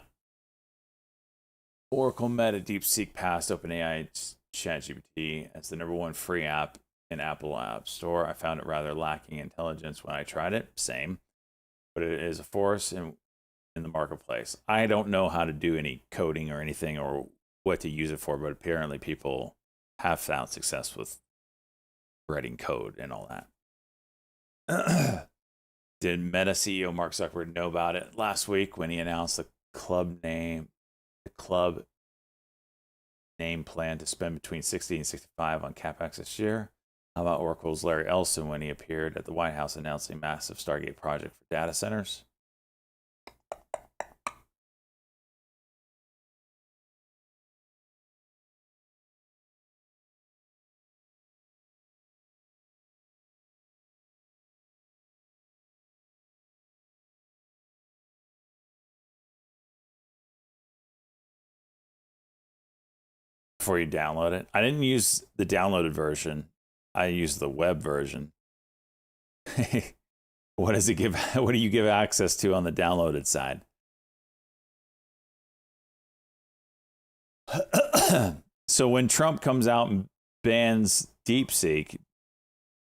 Oracle Meta DeepSeek passed OpenAI ChatGPT as the #1 free app in Apple App Store. I found it rather lacking intelligence when I tried it. Same. But it is a force in the marketplace. I don't know how to do any coding or anything or what to use it for, but apparently people have found success with writing code and all that. Did Meta CEO Mark Zuckerberg know about it last week when he announced the club name plan to spend between 60 and 65 on CapEx this year? How about Oracle's Larry Ellison when he appeared at the White House announcing a massive Stargate project for data centers? Before you download it. I didn't use the downloaded version. I used the web version. What does it give? What do you give access to on the downloaded side? So when Trump comes out and bans DeepSeek,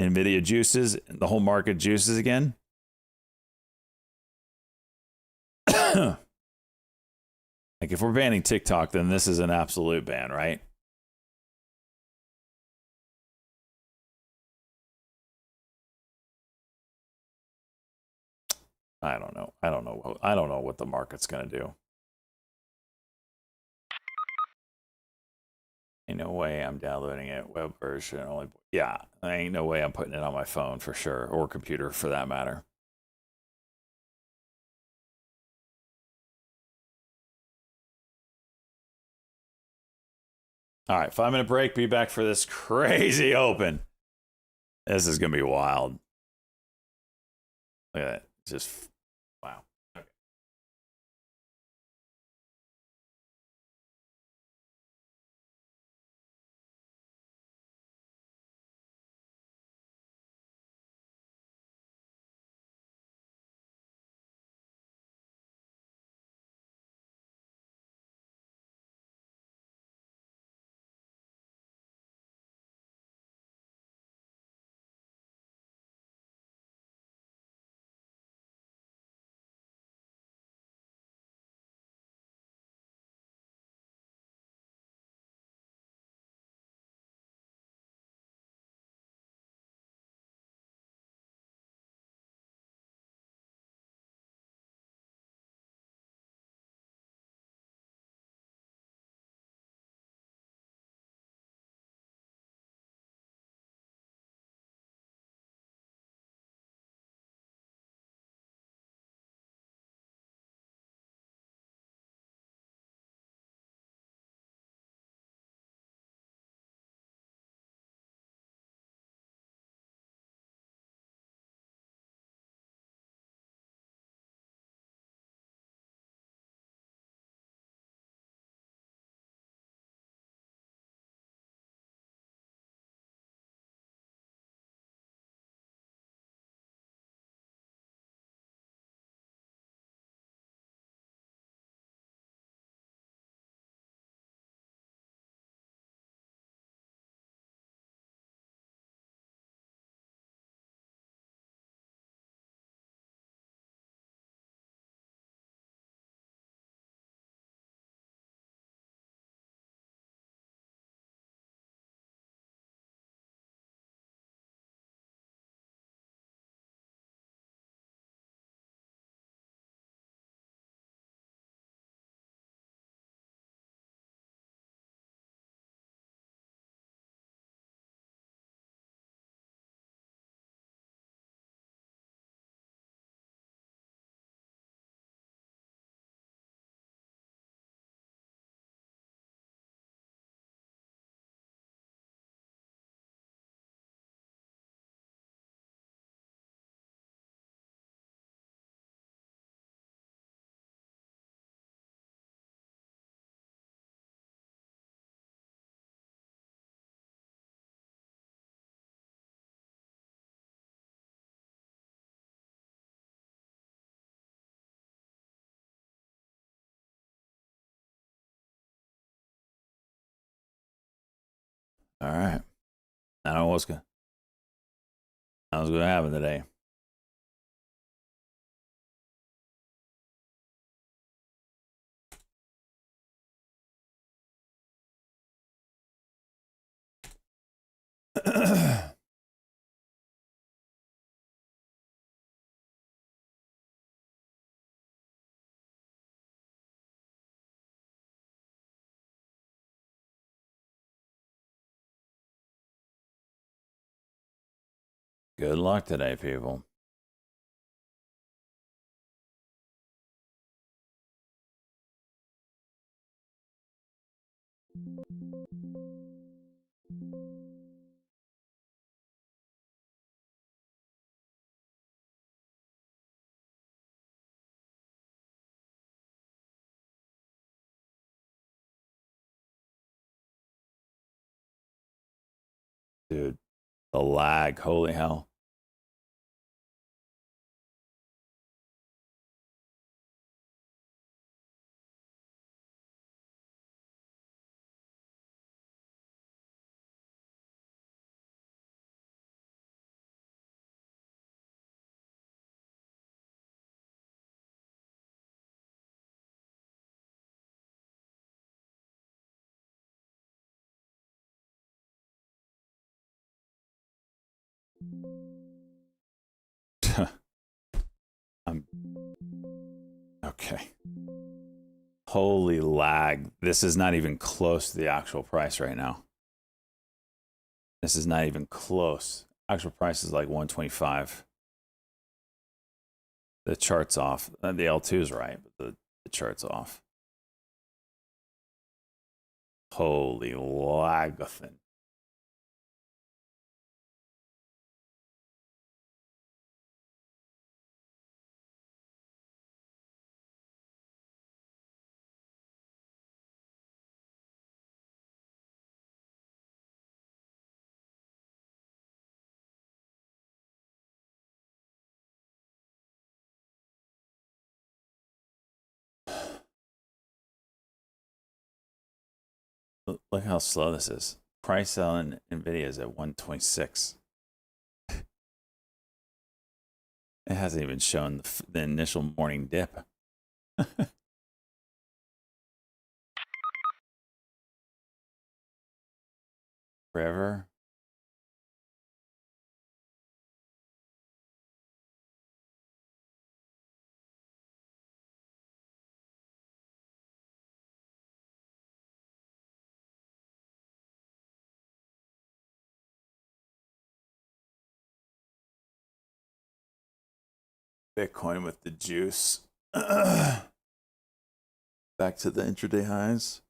NVIDIA juices, the whole market juices again. Like if we're banning TikTok, then this is an absolute ban, right? I don't know. I don't know what the market's going to do. Ain't no way I'm downloading it. Web version only. Yeah, ain't no way I'm putting it on my phone for sure, or computer for that matter. All right, 5-minute break. Be back for this crazy open. This is gonna be wild. Look at that. Just wow. Okay. All right. I don't know what's gonna happen today. Good luck today, people. Dude, the lag, holy hell. I'm okay. Holy lag. This is not even close to the actual price right now. This is not even close. Actual price is like 125. The chart's off. The L2 is right, but the chart's off. Holy lagathan. Look how slow this is. Price on Nvidia is at 126. It hasn't even shown the initial morning dip. Forever. Bitcoin with the juice. Back to the intraday highs.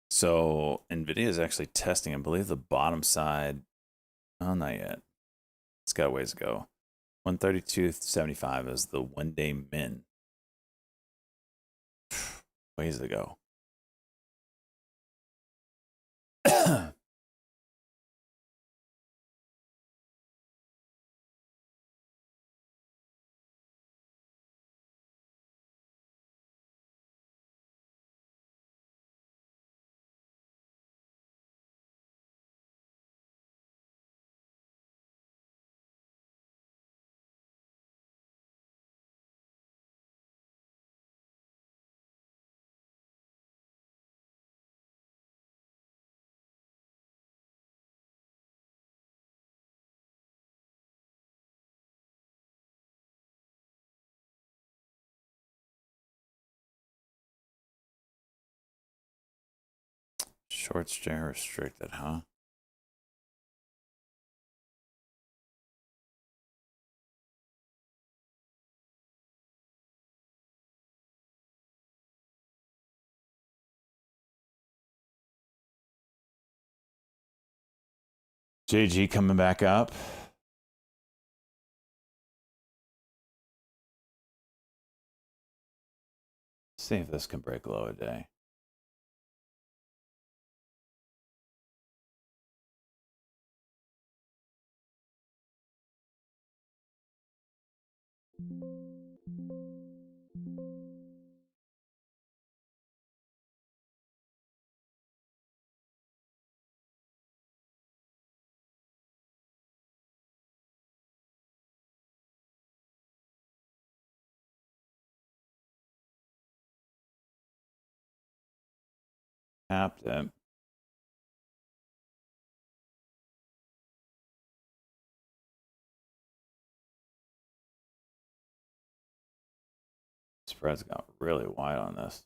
So Nvidia is actually testing, I believe, the bottom side. Oh, not yet. It's got a ways to go. 132.75 is the 1-day min. Ways to go. Short string restricted, huh? JG coming back up. See if this can break low a day. Tapped it. Spreads got really wide on this.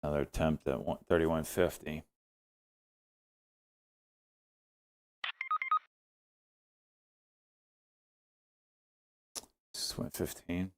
Another attempt at 31.50. Just went 15.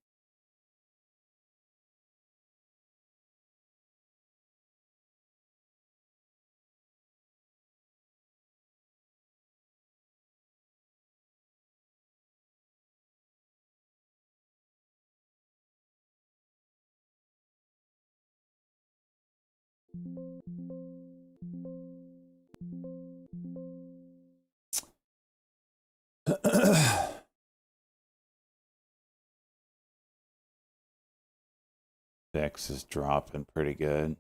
VIX is dropping pretty good.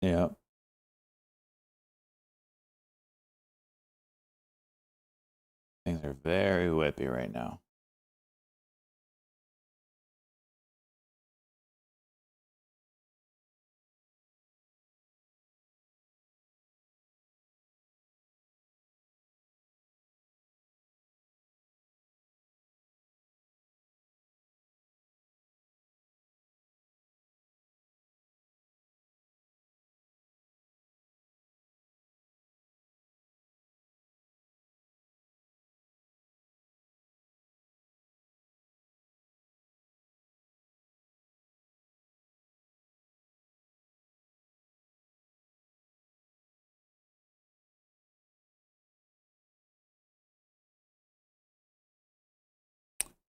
Yep. Things are very whippy right now.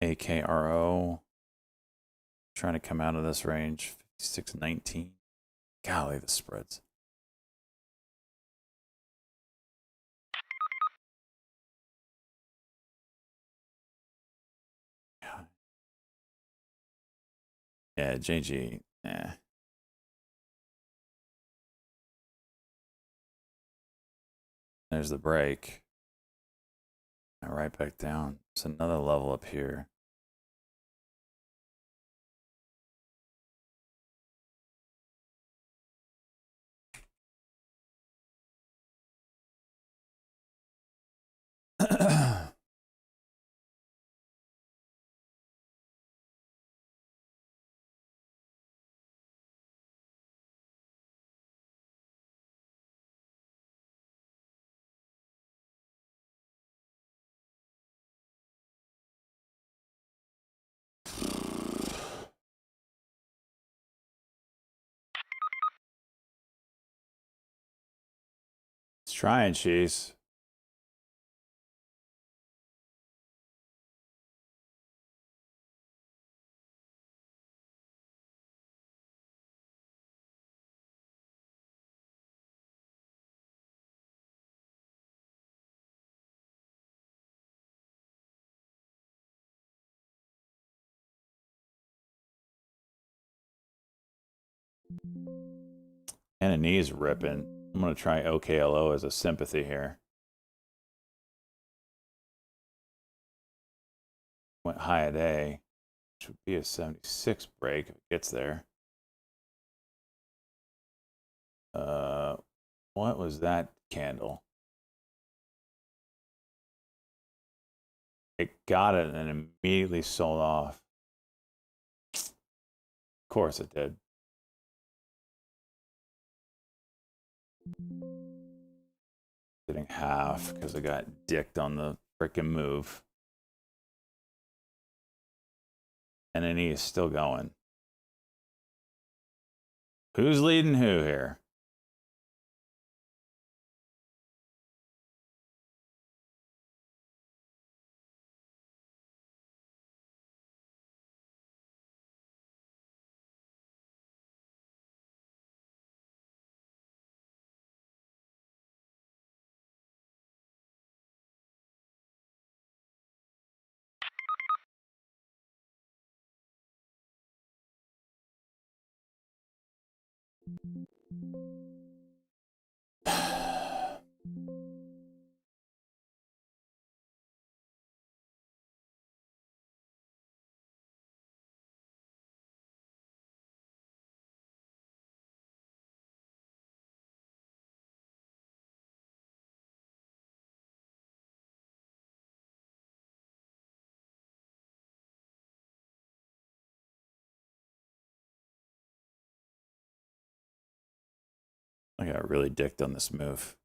AKRO trying to come out of this range. 56.19. Golly, the spreads. Yeah, JG. There's the break. Right back down. It's another level up here. It's trying, cheese. And a knee's ripping. I'm going to try OKLO as a sympathy here. Went high a day, which would be a 76 break if it gets there. What was that candle? It got it and immediately sold off. Of course it did. Getting half because I got dicked on the frickin' move. And then he is still going. Who's leading who here? I got really dicked on this move.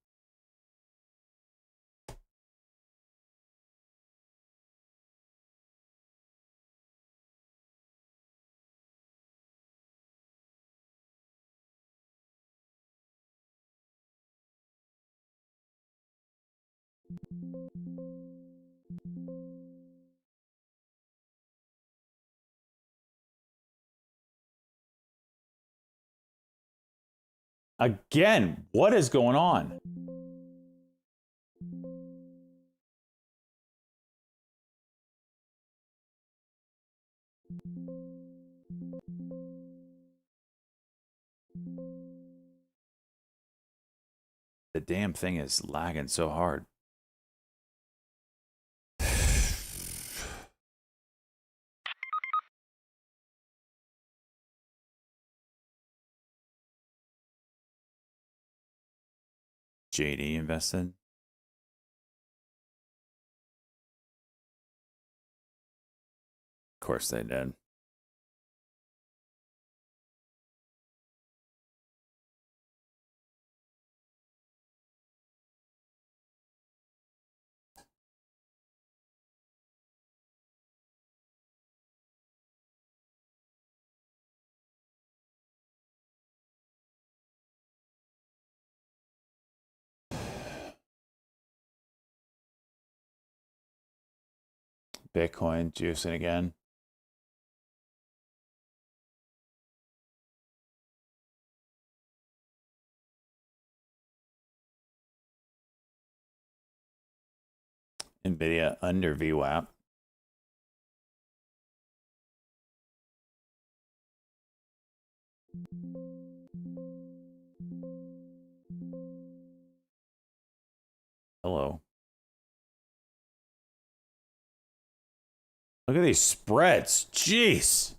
Again, what is going on? The damn thing is lagging so hard. JD invested. Of course they did. Bitcoin juicing again. Nvidia under VWAP. Hello. Look at these spreads. Jeez.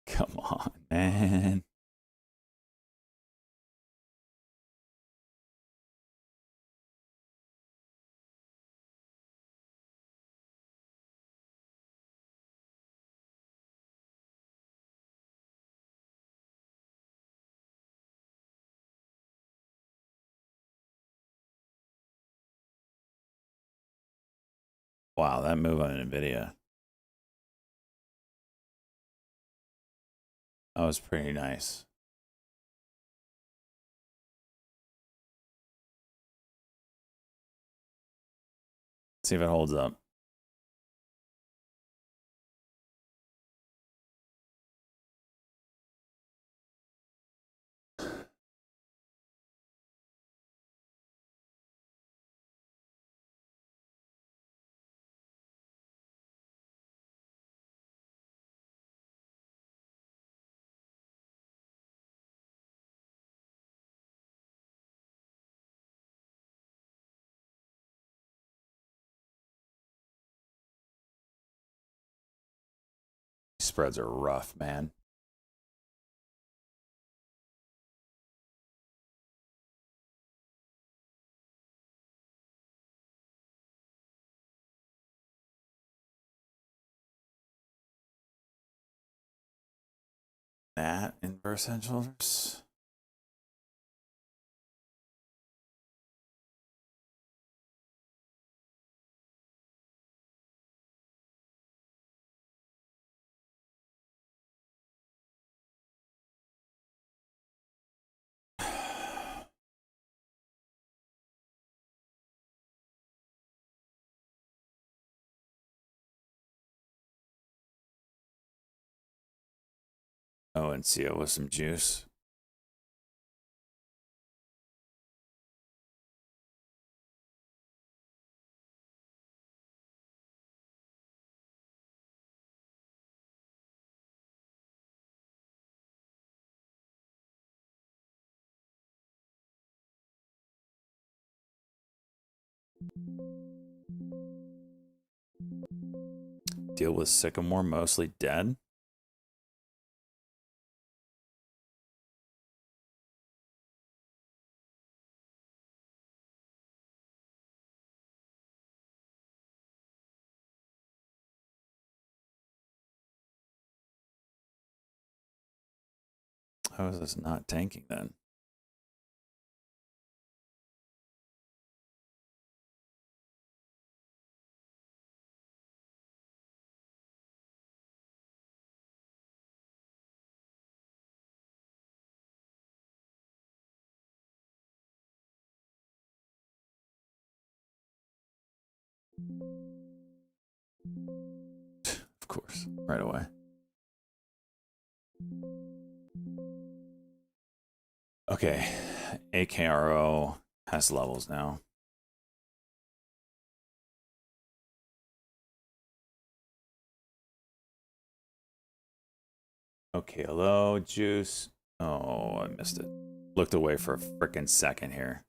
Come on, man. Wow, that move on Nvidia. That was pretty nice. See if it holds up. Spreads are rough, man. That inverse head shoulders. Oh, and CO with some juice. Deal with Sycamore mostly dead. How is this not tanking then? Of course, right away. Okay, AKRO has levels now. Okay, hello, juice. Oh, I missed it. Looked away for a freaking second here.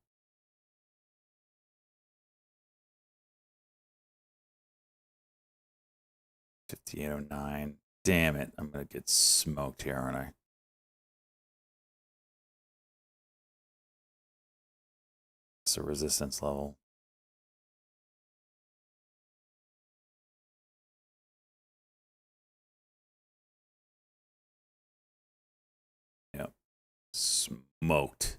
$58.09. Damn it. I'm going to get smoked here, aren't I? It's a resistance level. Yep. Smoked.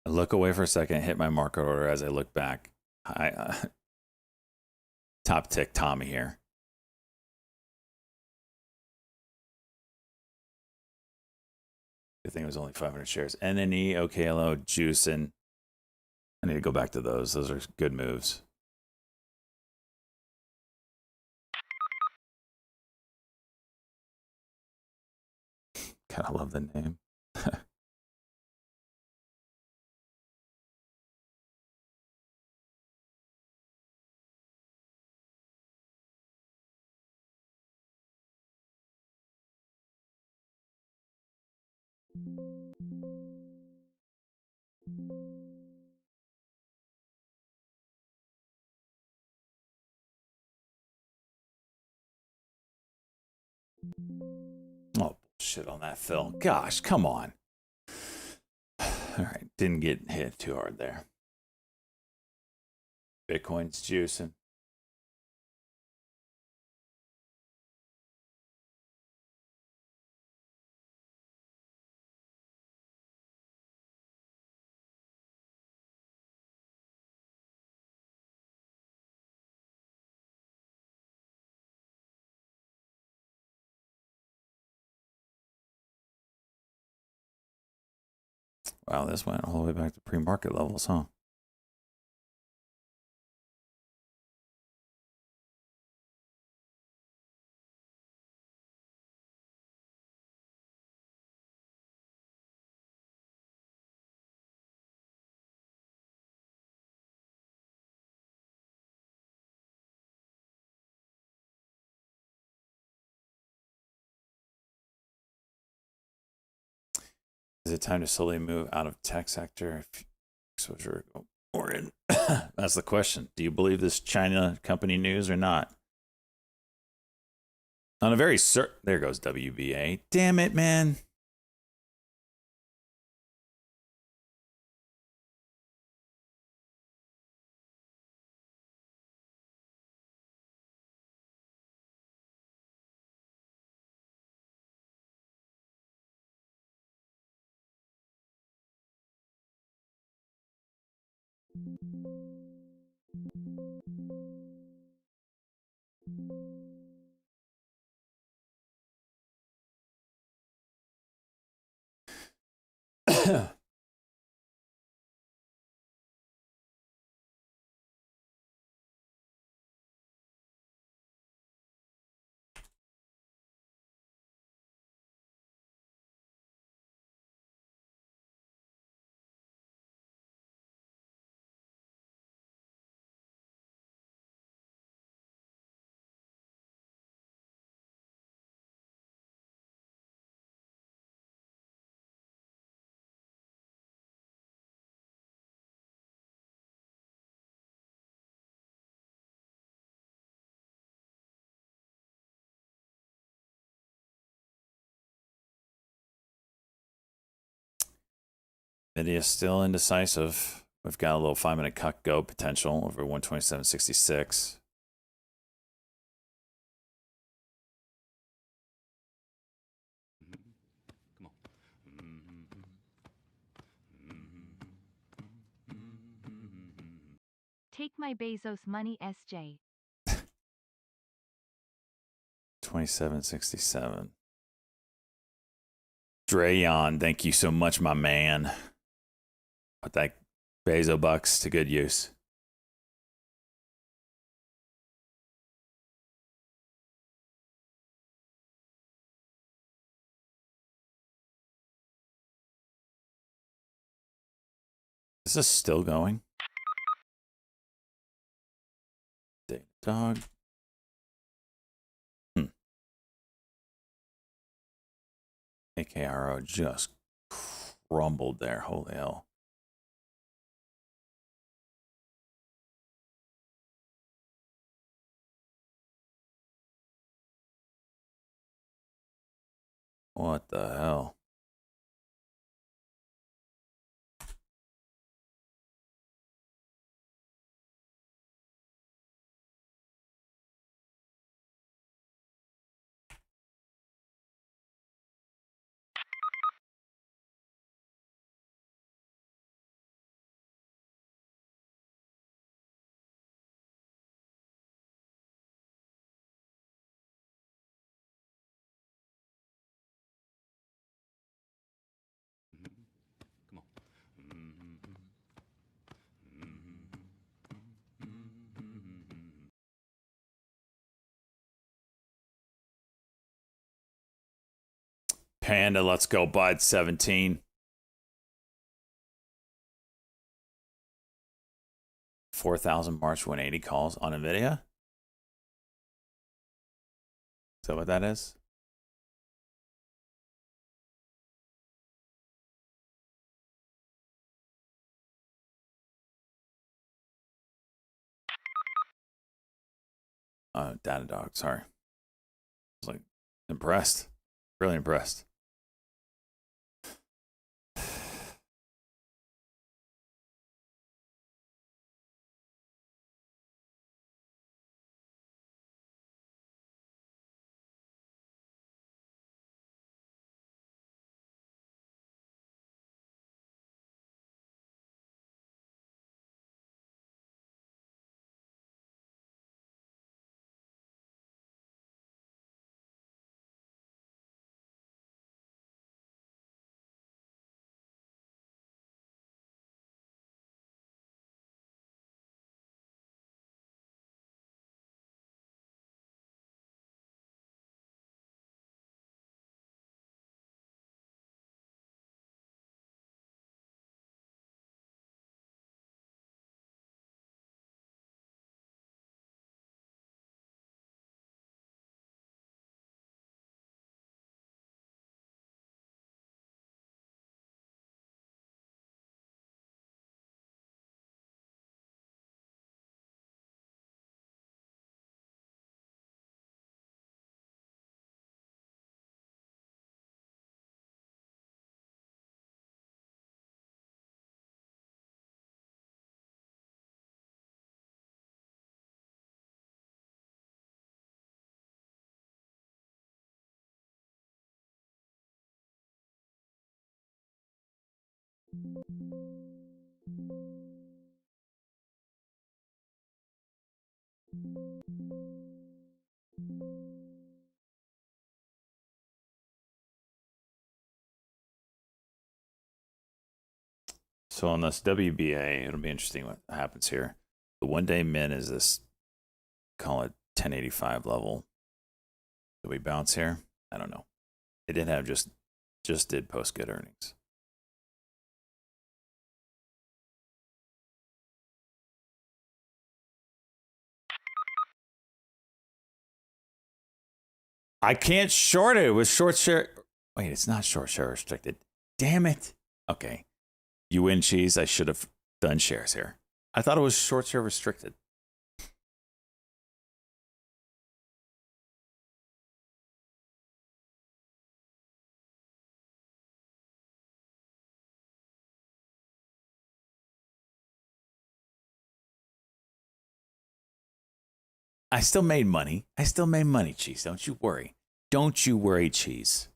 I look away for a second, hit my market order as I look back. Top tick Tommy here. Good thing it was only 500 shares. NNE, OKLO, Juice, and I need to go back to those. Those are good moves. Kind of love the name. Oh, shit on that fill. Gosh, come on. All right, didn't get hit too hard there. Bitcoin's juicing. Wow, this went all the way back to pre-market levels, huh? Is it time to slowly move out of tech sector? Exposure or in? That's the question. Do you believe this China company news or not? On a very certain, there goes WBA. Damn it, man. Nvidia still indecisive. We've got a little 5-minute cut go potential over 127.66. Take my Bezos money, SJ. 27.67. Drayon, thank you so much, my man. Put that Bezo bucks to good use. Is this still going? Dog. AKRO just crumbled there. Holy hell. What the hell? Panda, let's go, bud. 17. 4,000 March 180 calls on NVIDIA. Is that what that is? Datadog, sorry. I was like impressed. Really impressed. So on this WBA, it'll be interesting what happens here. The 1-day min is this, call it 1085 level. Do we bounce here? I don't know. It did have just did post good earnings. I can't short it with short share. Wait, it's not short share restricted. Damn it. Okay. You win, cheese. I should have done shares here. I thought it was short share restricted. I still made money. I still made money, Cheese. Don't you worry. Don't you worry, Cheese.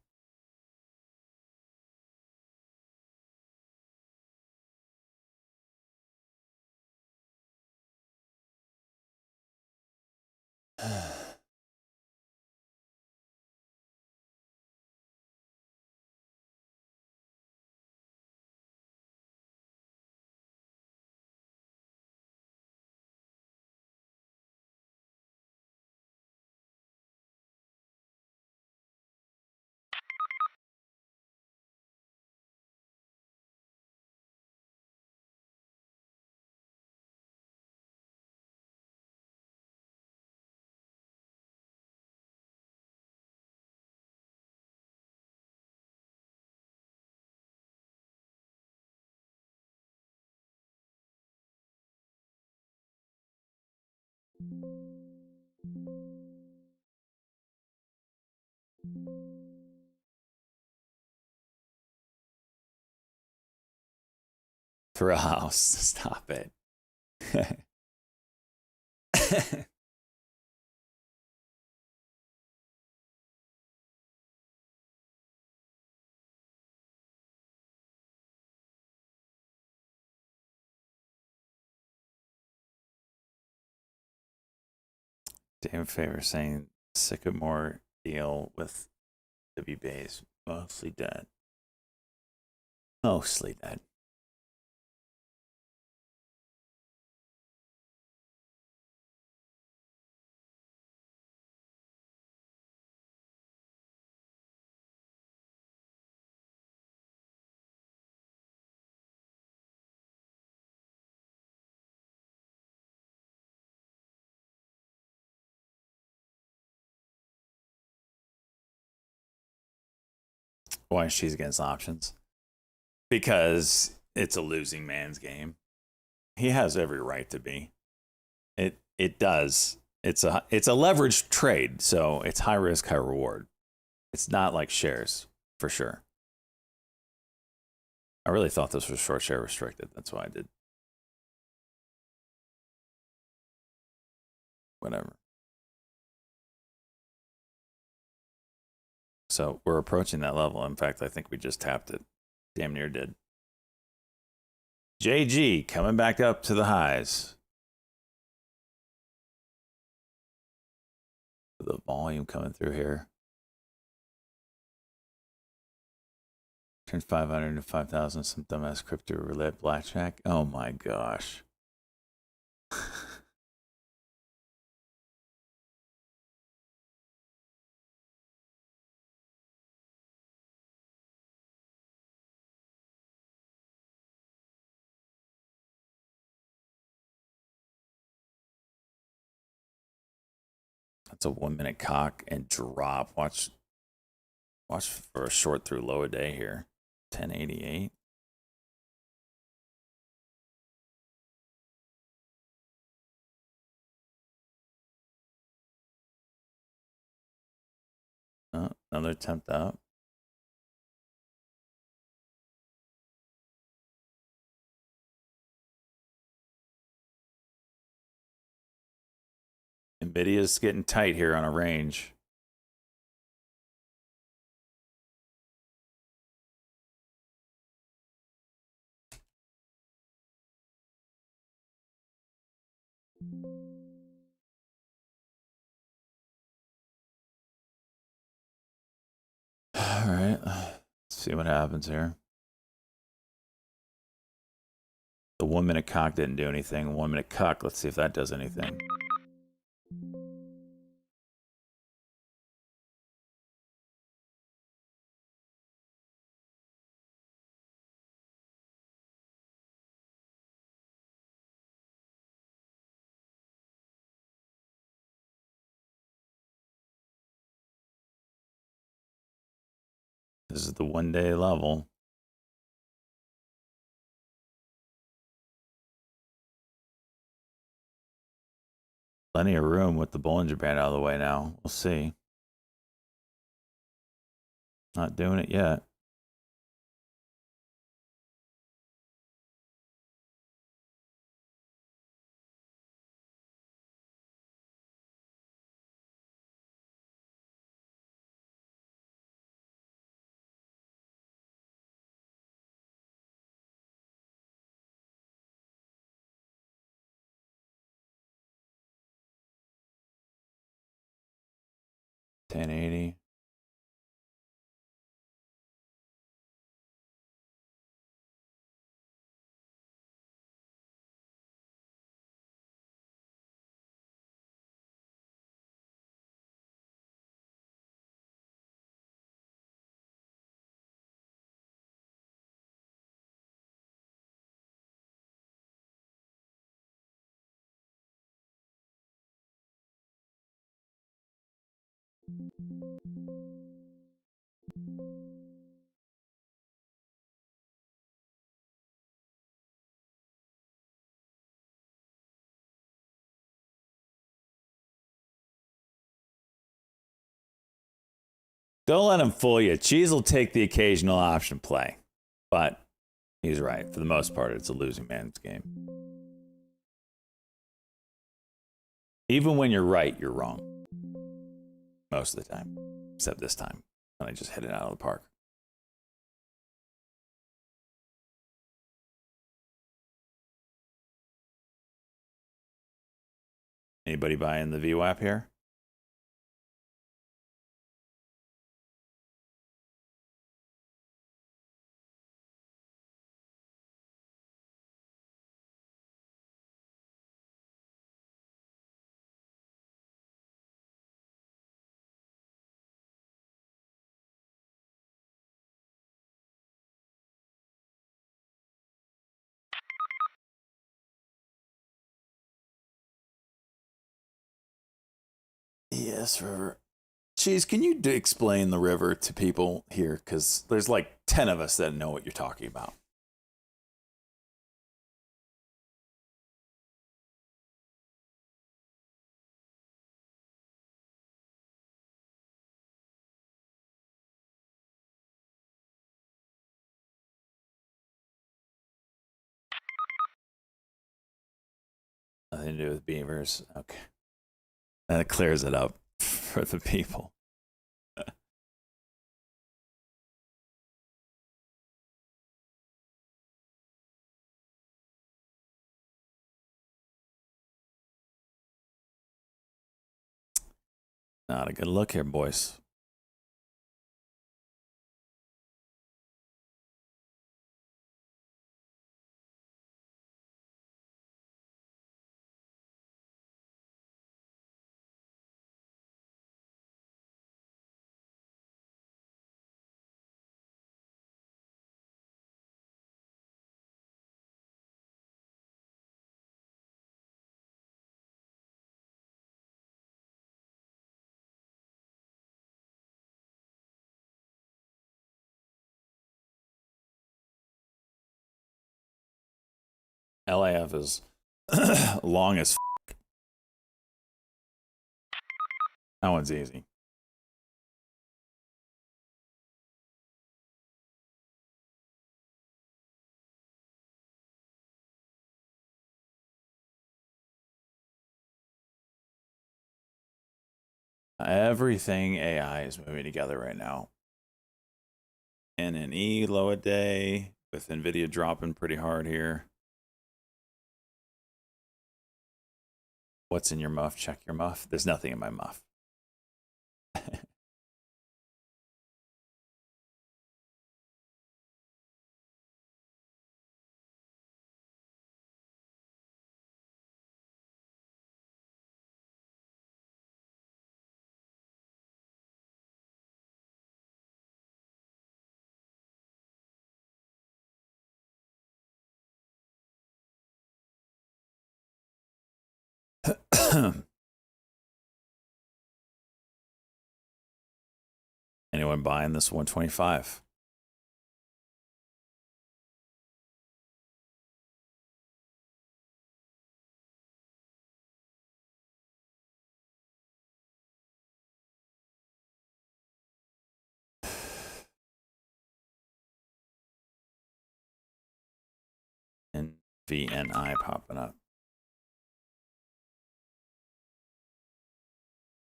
For a house. Stop it. Damn favor saying Sycamore deal with WBA's mostly dead. Mostly dead. Why she's against options? Because it's a losing man's game. He has every right to be. It does. It's a leveraged trade, so it's high risk, high reward. It's not like shares, for sure. I really thought this was short share restricted. That's why I did. Whatever. So we're approaching that level. In fact, I think we just tapped it. Damn near did. JG coming back up to the highs. The volume coming through here. Turned 500 into 5,000. Some dumbass crypto roulette blackjack. Oh my gosh. That's a 1 minute cock and drop. Watch for a short through low a day here. 1088. Oh, another attempt up. Nvidia's getting tight here on a range. All right, let's see what happens here. The 1 minute cock didn't do anything. 1 minute cuck, let's see if that does anything. This is the 1 day level. Plenty of room with the Bollinger Band out of the way now. We'll see. Not doing it yet. 1080. Don't let him fool you. Cheese will take the occasional option play. But he's right. For the most part, it's a losing man's game. Even when you're right, you're wrong. Most of the time. Except this time. When I just hit it out of the park. Anybody buying the VWAP here? Yes, River. Cheese, can you explain the river to people here? Because there's like 10 of us that know what you're talking about. Nothing to do with beavers. Okay. That clears it up for the people. Not a good look here, boys. LAF is long as f. That one's easy. Everything AI is moving together right now. NNE low a day with NVIDIA dropping pretty hard here. What's in your muff? Check your muff. There's nothing in my muff. Anyone buying this 125? And VNI popping up.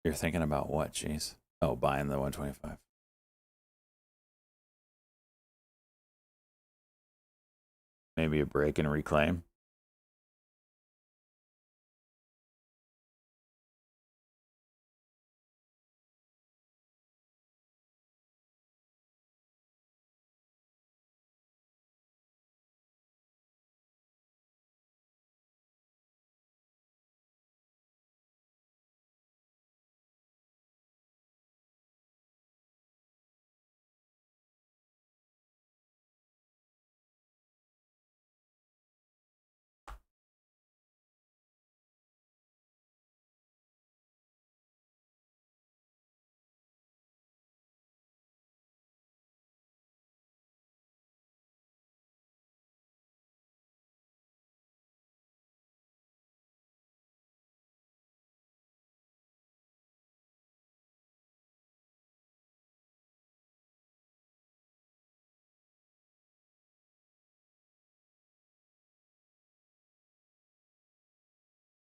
You're thinking about what, jeez? Oh, buying the 125. Maybe a break and reclaim.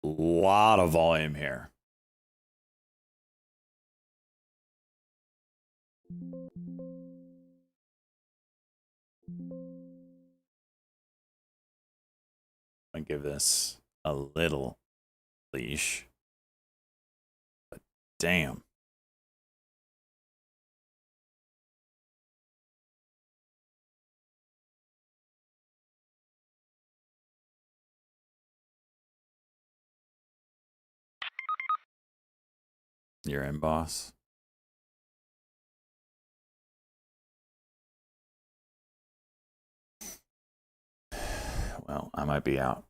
lot of volume here. I give this a little leash, but damn. You're in, boss. Well, I might be out.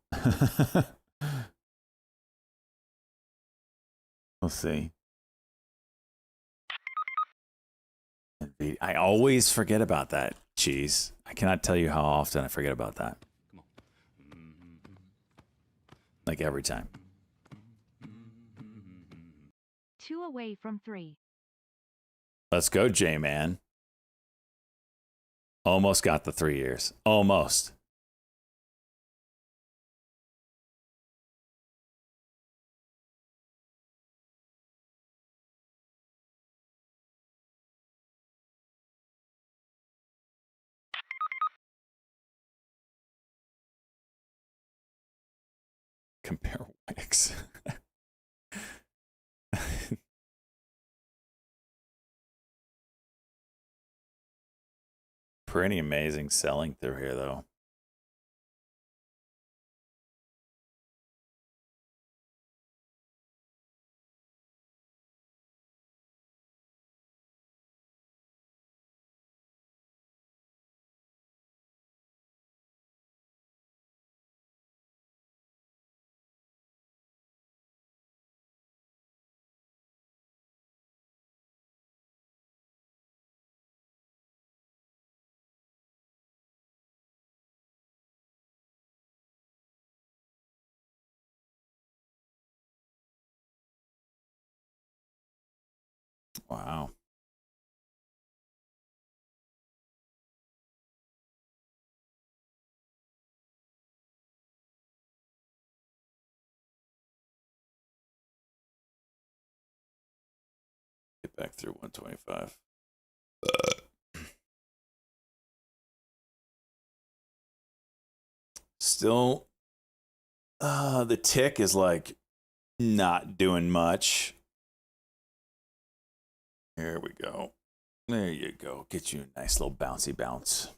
We'll see. I always forget about that, Cheese. I cannot tell you how often I forget about that. Like every time. 2 away from 3. Let's go, J-Man. Almost got the 3 years. Almost. Compare Wix. Pretty amazing selling through here, though. Wow. Get back through 125. Still, the tick is like not doing much. Here we go. There you go. Get you a nice little bouncy bounce.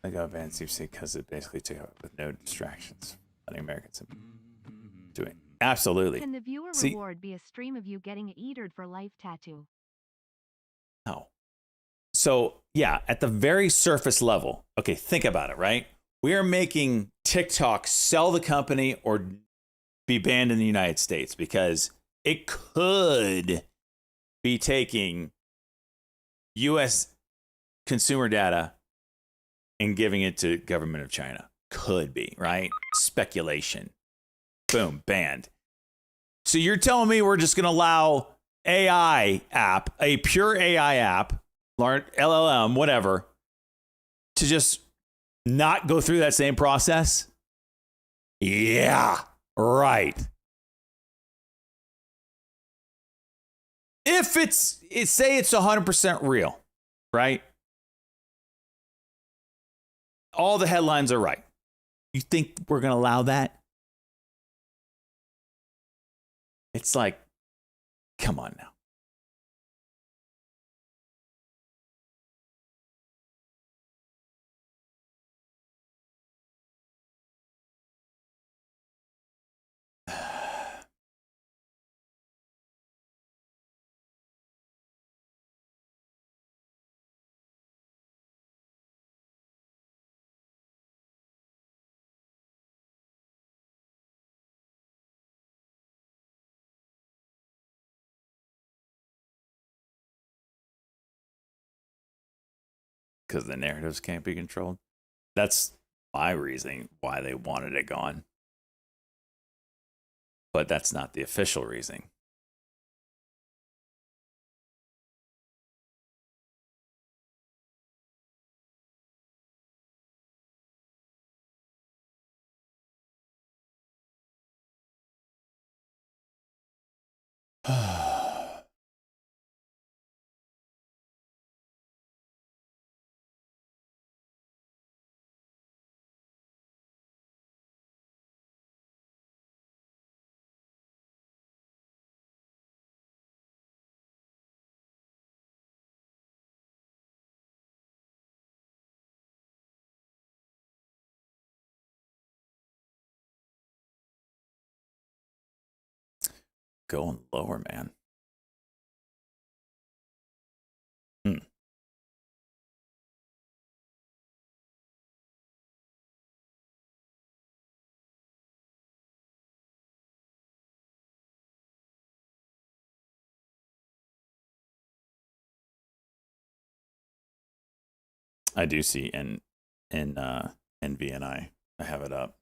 I got banned Deepseek because it basically took out with no distractions. Letting Americans do it. Absolutely. Can the viewer reward be a stream of you getting eatered for life tattoo? No. So, yeah, at the very surface level, okay, think about it, right? We are making TikTok sell the company or be banned in the United States because it could be taking U.S. consumer data and giving it to government of China. Could be, right? Speculation. Boom, banned. So you're telling me we're just going to allow AI app, a pure AI app, LLM, whatever, to just not go through that same process? Yeah, right. If say it's 100% real, right? All the headlines are right. You think we're going to allow that? It's like, come on now. Because the narratives can't be controlled. That's my reasoning why they wanted it gone. But that's not the official reasoning. going lower, man. Hmm. I do see NVNI. I have it up.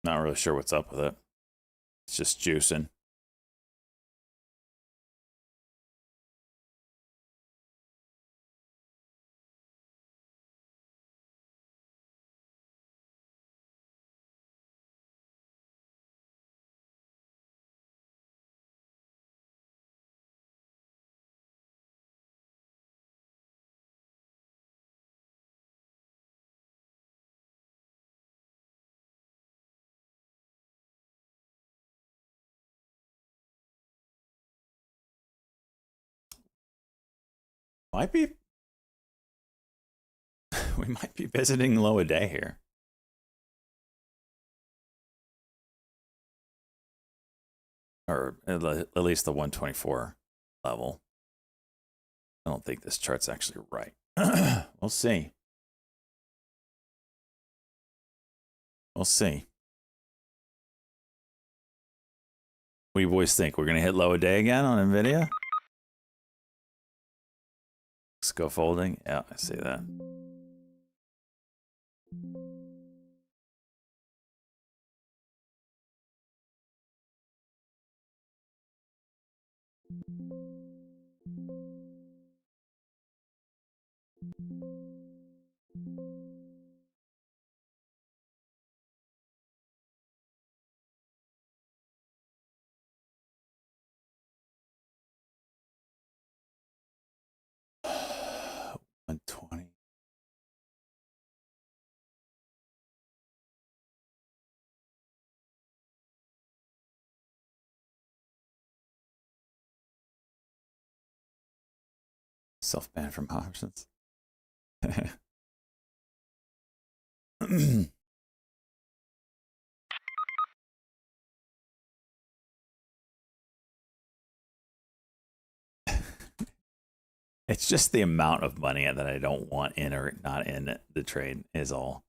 Not really sure what's up with it. It's just juicing. Might be. We might be visiting low a day here. Or at least the 124 level. I don't think this chart's actually right. We'll see. We'll see. What do you boys think? We're going to hit low a day again on NVIDIA? Let's go folding. Yeah, I see that. $120. Self-banned from options. It's just the amount of money that I don't want in or not in the trade is all.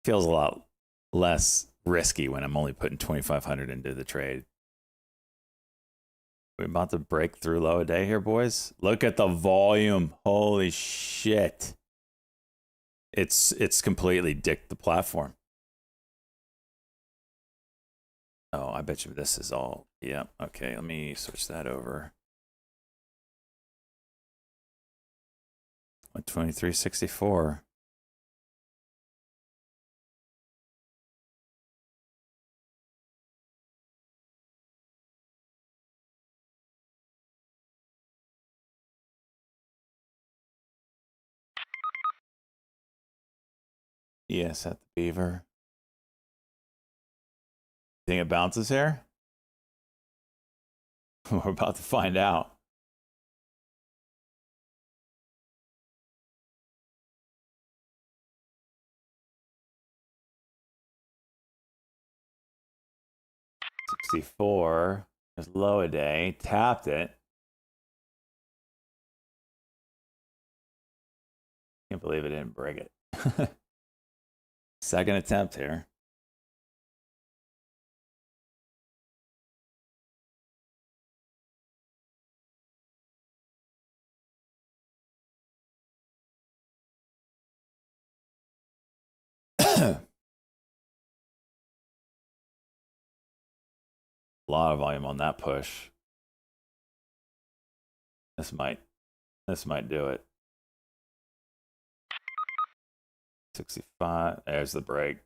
Feels a lot less risky when I'm only putting 2,500 into the trade. We're about to break through low a day here, boys. Look at the volume. Holy shit. It's completely dicked the platform. Oh, I bet you this is all. Yeah, okay, let me switch that over. 123.64. Yes, at the beaver. Think it bounces here? We're about to find out. $64. There's low a day. Tapped it. Can't believe it didn't break it. Second attempt here. A lot of volume on that push. This might do it. 65. There's the break.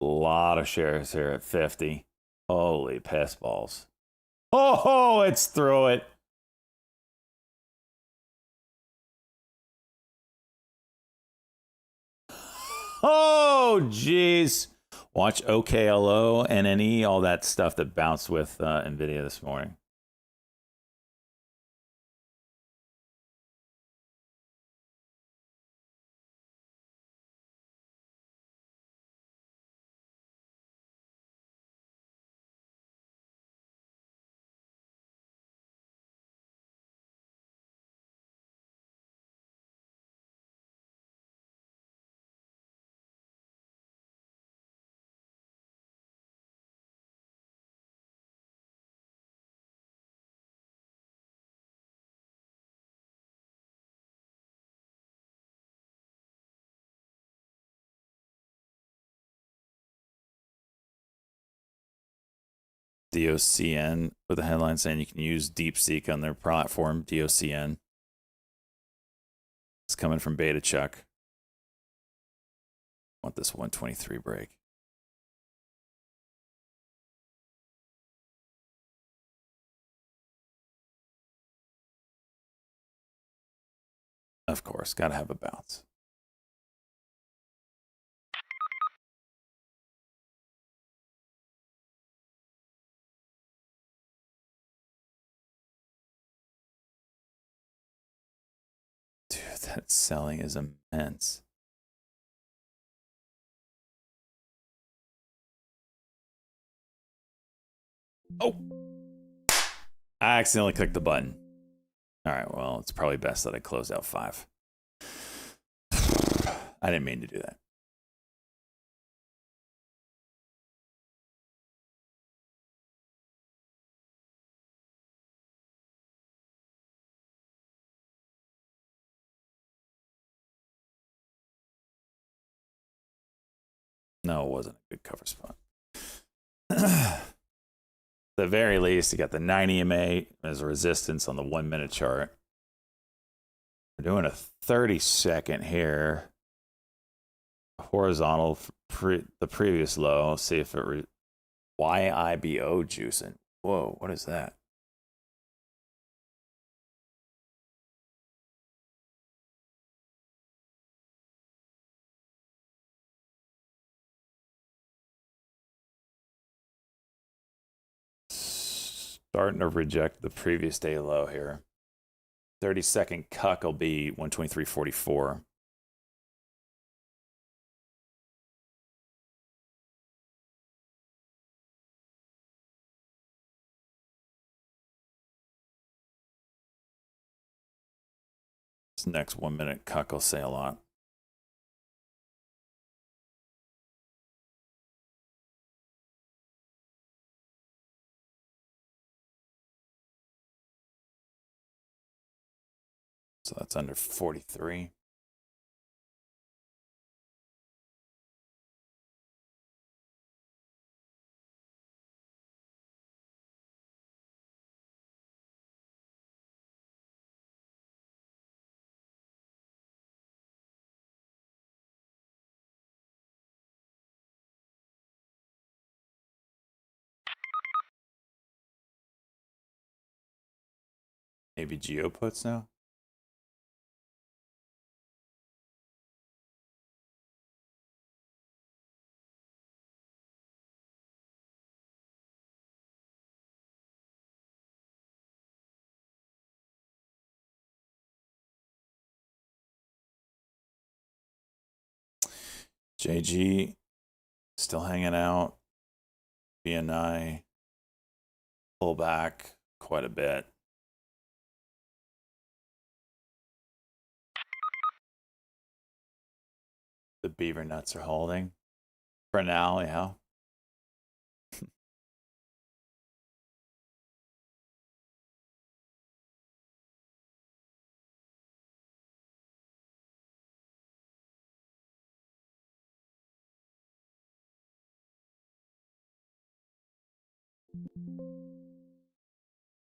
A lot of shares here at 50. Holy piss balls. Oh, it's through it. Oh, jeez. Watch OKLO, NNE, all that stuff that bounced with NVIDIA this morning. DOCN with a headline saying you can use Deepseek on their platform, DOCN. It's coming from Beta Chuck. Want this 123 break. Of course, gotta have a bounce. Dude, that selling is immense. Oh! I accidentally clicked the button. All right, well, it's probably best that I close out 5. I didn't mean to do that. No, it wasn't a good cover spot. At the very least, you got the 90 MA as a resistance on the 1 minute chart. We're doing a 30-second here. Horizontal, the previous low. See if it YIBO juicing. Whoa, what is that? Starting to reject the previous day low here. 30-second cuck will be 123.44. This next 1 minute cuck will say a lot. So that's under 43. Maybe Geo puts now. JG still hanging out. BNI pull back quite a bit. The beaver nuts are holding for now, yeah.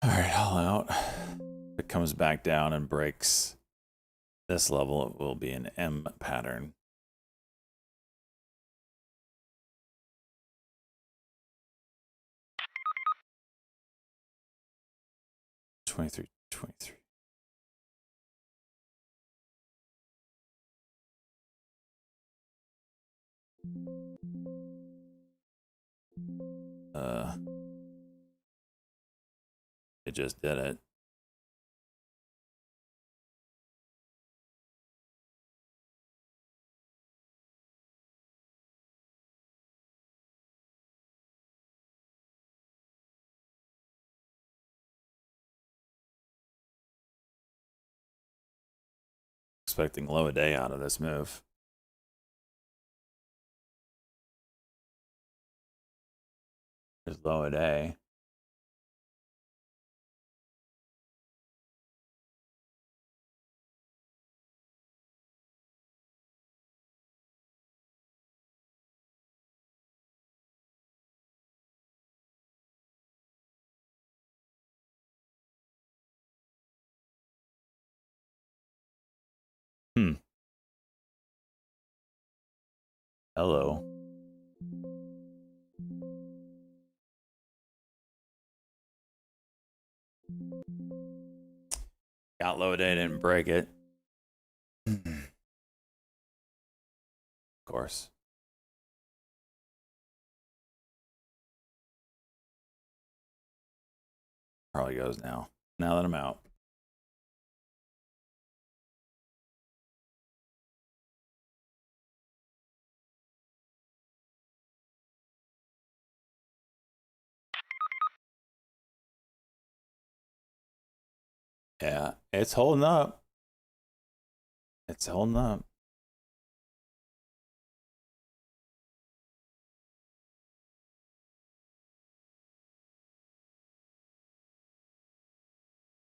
All right, all out. If it comes back down and breaks this level, it will be an M pattern. $23.23. It just did it. Expecting low a day out of this move. There's low a day. Hello. Got low a day, didn't break it. Of course. Probably goes now. Now that I'm out. Yeah, it's holding up. It's holding up.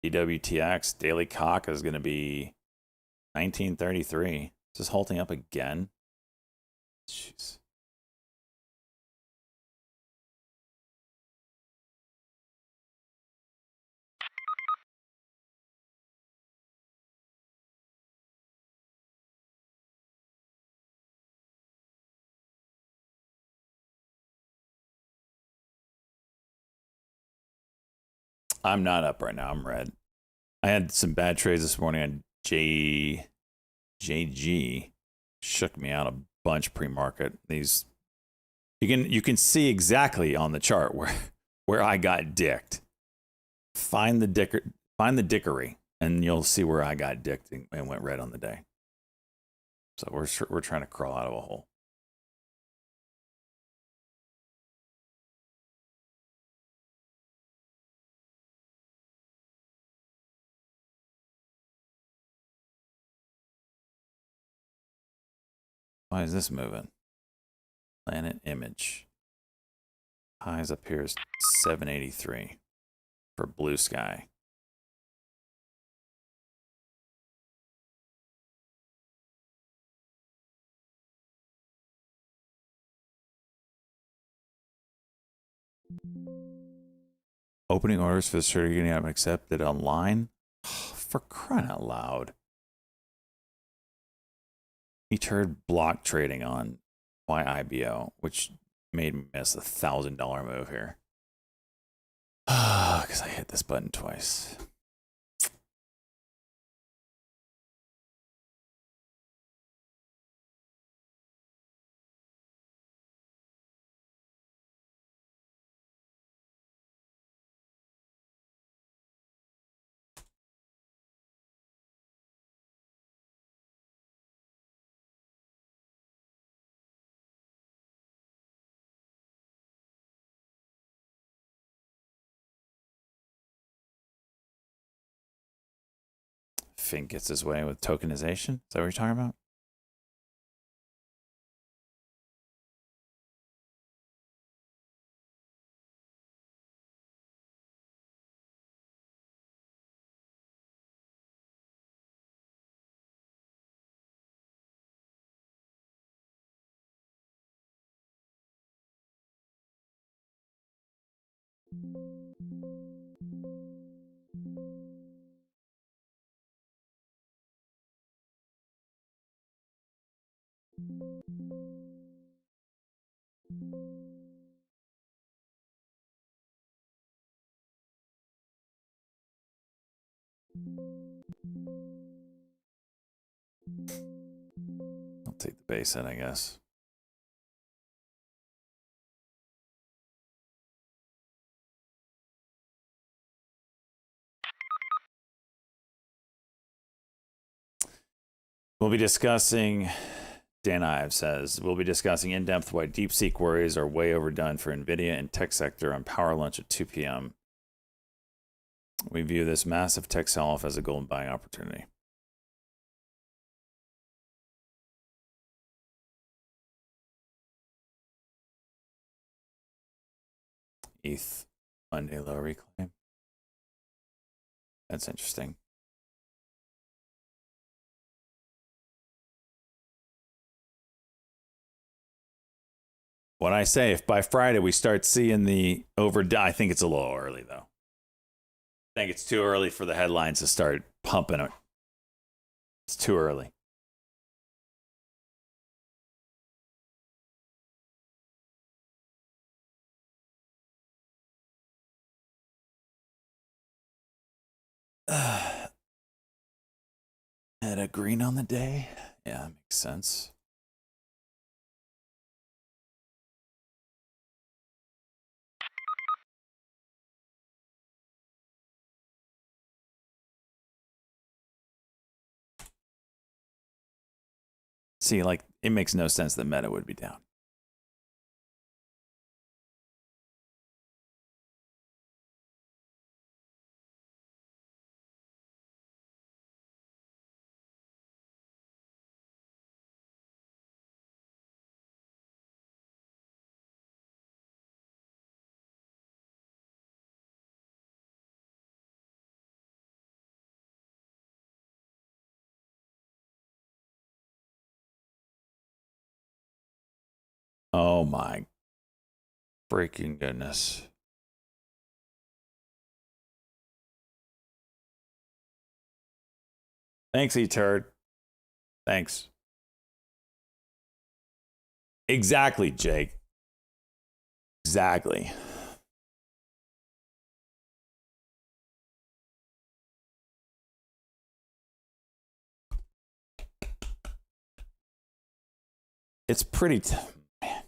DWTX daily cock is going to be 1933. Is this holding up again? Jeez. I'm not up right now. I'm red. I had some bad trades this morning on JG. Shook me out a bunch pre-market. These you can see exactly on the chart where I got dicked. Find the dickery, and you'll see where I got dicked and went red on the day. So we're trying to crawl out of a hole. Why is this moving? Planet image. Highs up here is 783 for blue sky. Opening orders for the security getting accepted online. For crying out loud. He turned block trading on YIBO, which made me miss $1,000 move here. Because I hit this button twice. Fink gets his way with tokenization. Is that what you're talking about? I'll take the base in, I guess. We'll be discussing, Dan Ives says, we'll be discussing in depth why Deepseek worries are way overdone for NVIDIA and tech sector on Power Lunch at 2 p.m. We view this massive tech sell-off as a golden buying opportunity. ETH Monday low reclaim. That's interesting. What I say, if by Friday we start seeing the I think it's a little early though. I think it's too early for the headlines to start pumping it. It's too early. At a green on the day? Yeah, that makes sense. See, like, it makes no sense that Meta would be down. Oh my freaking goodness. Thanks, E-Turd. Thanks. Exactly, Jake. Exactly. It's pretty... Man.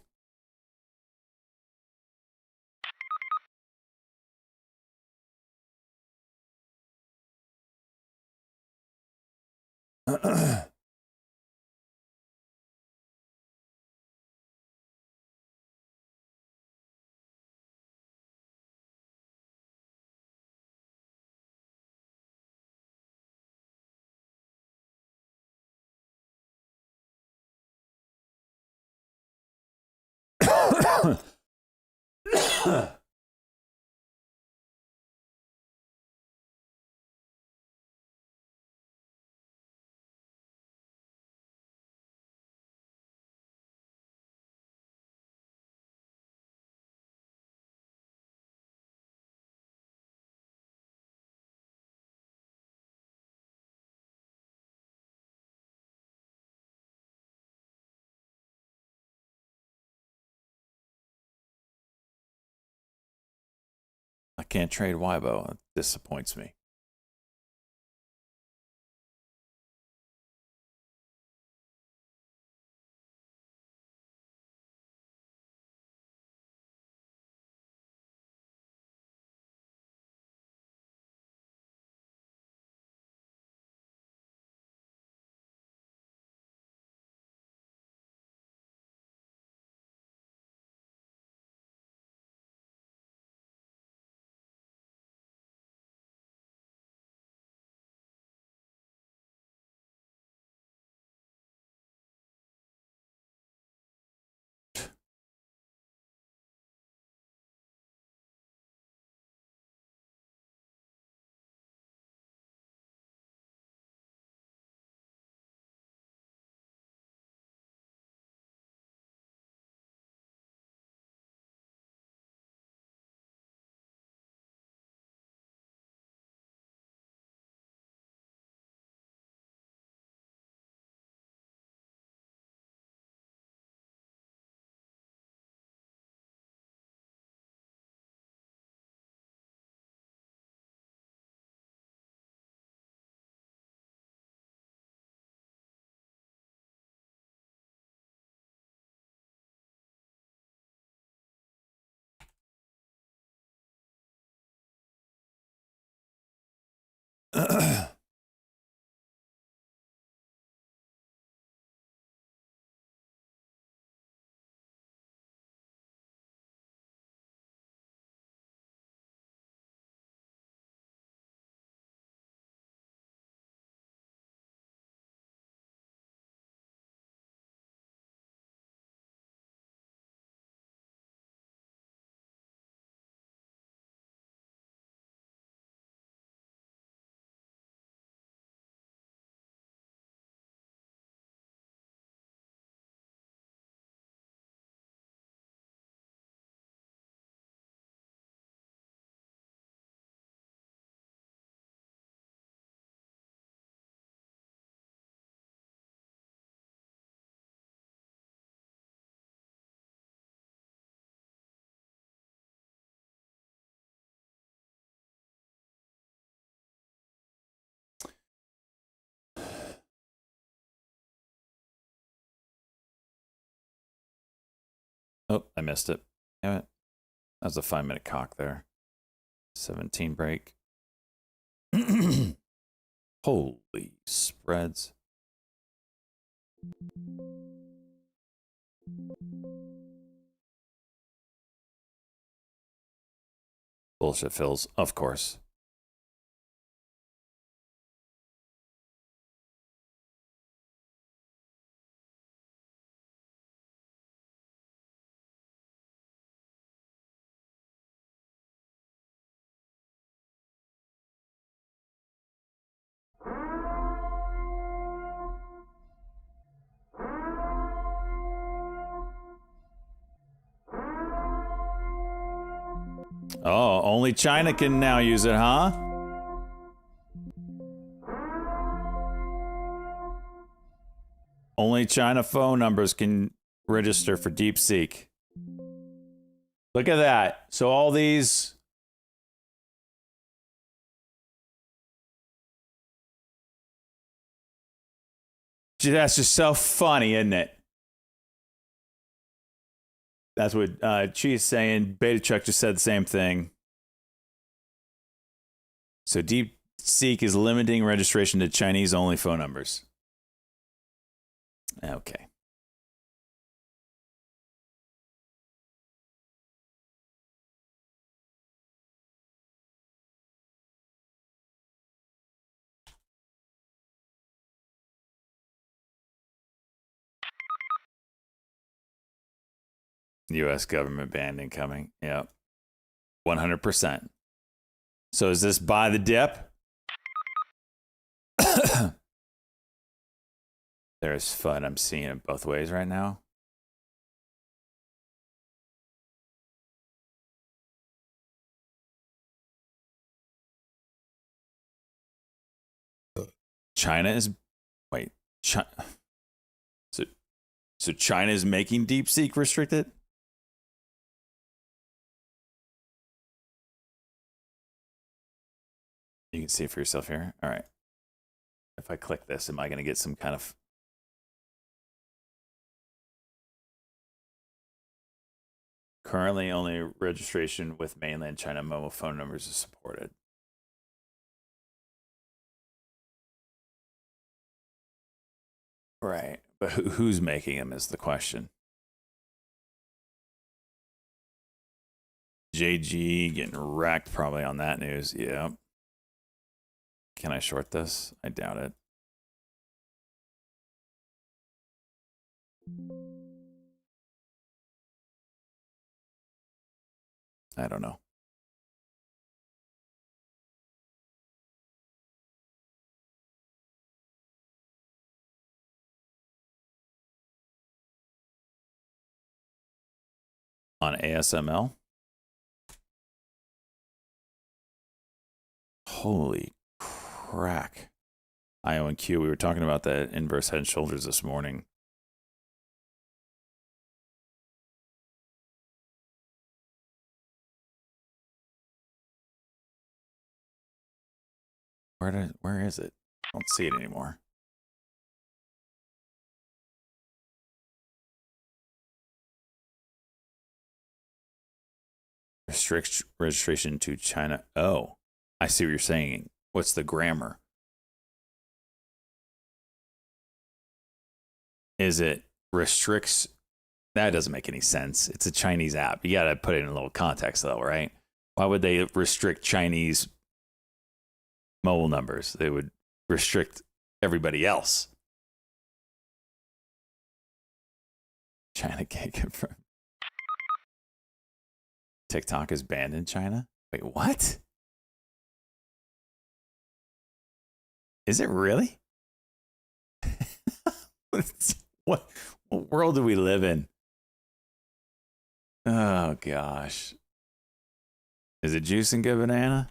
I can't trade Weibo. It disappoints me. Oh, I missed it. Damn it. That was a 5-minute cock there. 17 break. Holy spreads. Bullshit fills, of course. Oh, only China can now use it, huh? Only China phone numbers can register for Deepseek. Look at that. So all these... Gee, that's just so funny, isn't it? That's what Chi is saying. Beta Chuck just said the same thing. So Deepseek is limiting registration to Chinese-only phone numbers. Okay. U.S. government ban incoming. Yep. 100%. So is this buy the dip? There's fun. I'm seeing it both ways right now. China is... Wait. So China is making Deepseek restricted? You can see it for yourself here. All right. If I click this, am I going to get some kind of... Currently, only registration with mainland China mobile phone numbers is supported. Right. But who's making them is the question. JG getting wrecked probably on that news. Yeah. Can I short this? I doubt it. I don't know. On ASML? Holy crack. IO and Q, we were talking about that inverse head and shoulders this morning. Where is it? I don't see it anymore. Restricts registration to China. Oh, I see what you're saying. What's the grammar? Is it restricts? That doesn't make any sense. It's a Chinese app. You got to put it in a little context, though, right? Why would they restrict Chinese mobile numbers? They would restrict everybody else. China can't confirm. TikTok is banned in China? Wait, what? Is it really? What world do we live in? Oh, gosh. Is it juice and good banana?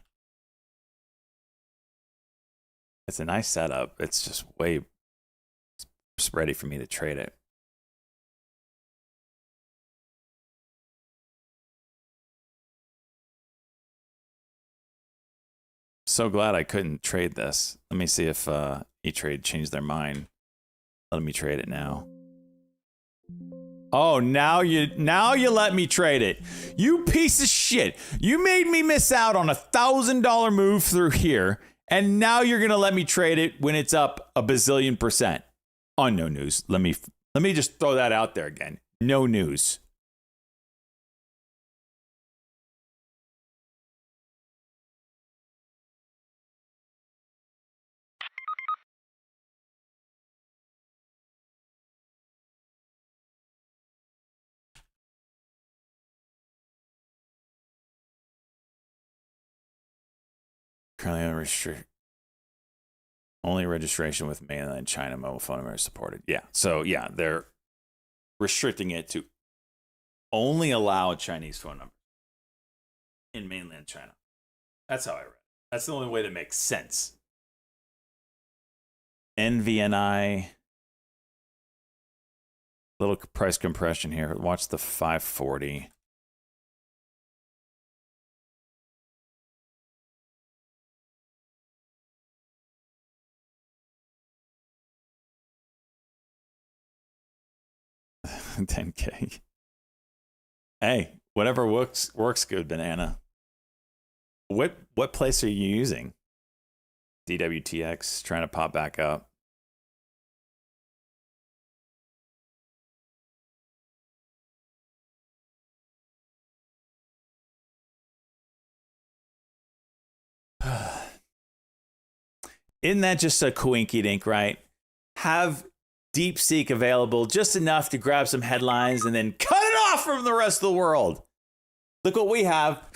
It's a nice setup. It's just way ready for me to trade it. So glad I couldn't trade this. Let me see if E-Trade changed their mind. Let me trade it now. Oh, now you let me trade it. You piece of shit. You made me miss out on $1,000 move through here, and now you're gonna let me trade it when it's up a bazillion %. On no news. Let me just throw that out there again. No news. Currently only registration with mainland China mobile phone number is supported. Yeah. So yeah, they're restricting it to only allow a Chinese phone number in mainland China. That's how I read it. That's the only way that makes sense. NVNI. Little price compression here. Watch the 540. $10K. Hey, whatever works good, banana. What place are you using? DWTX trying to pop back up. Isn't that just a coinky dink, right? Have Deepseek available just enough to grab some headlines and then cut it off from the rest of the world. Look what we have.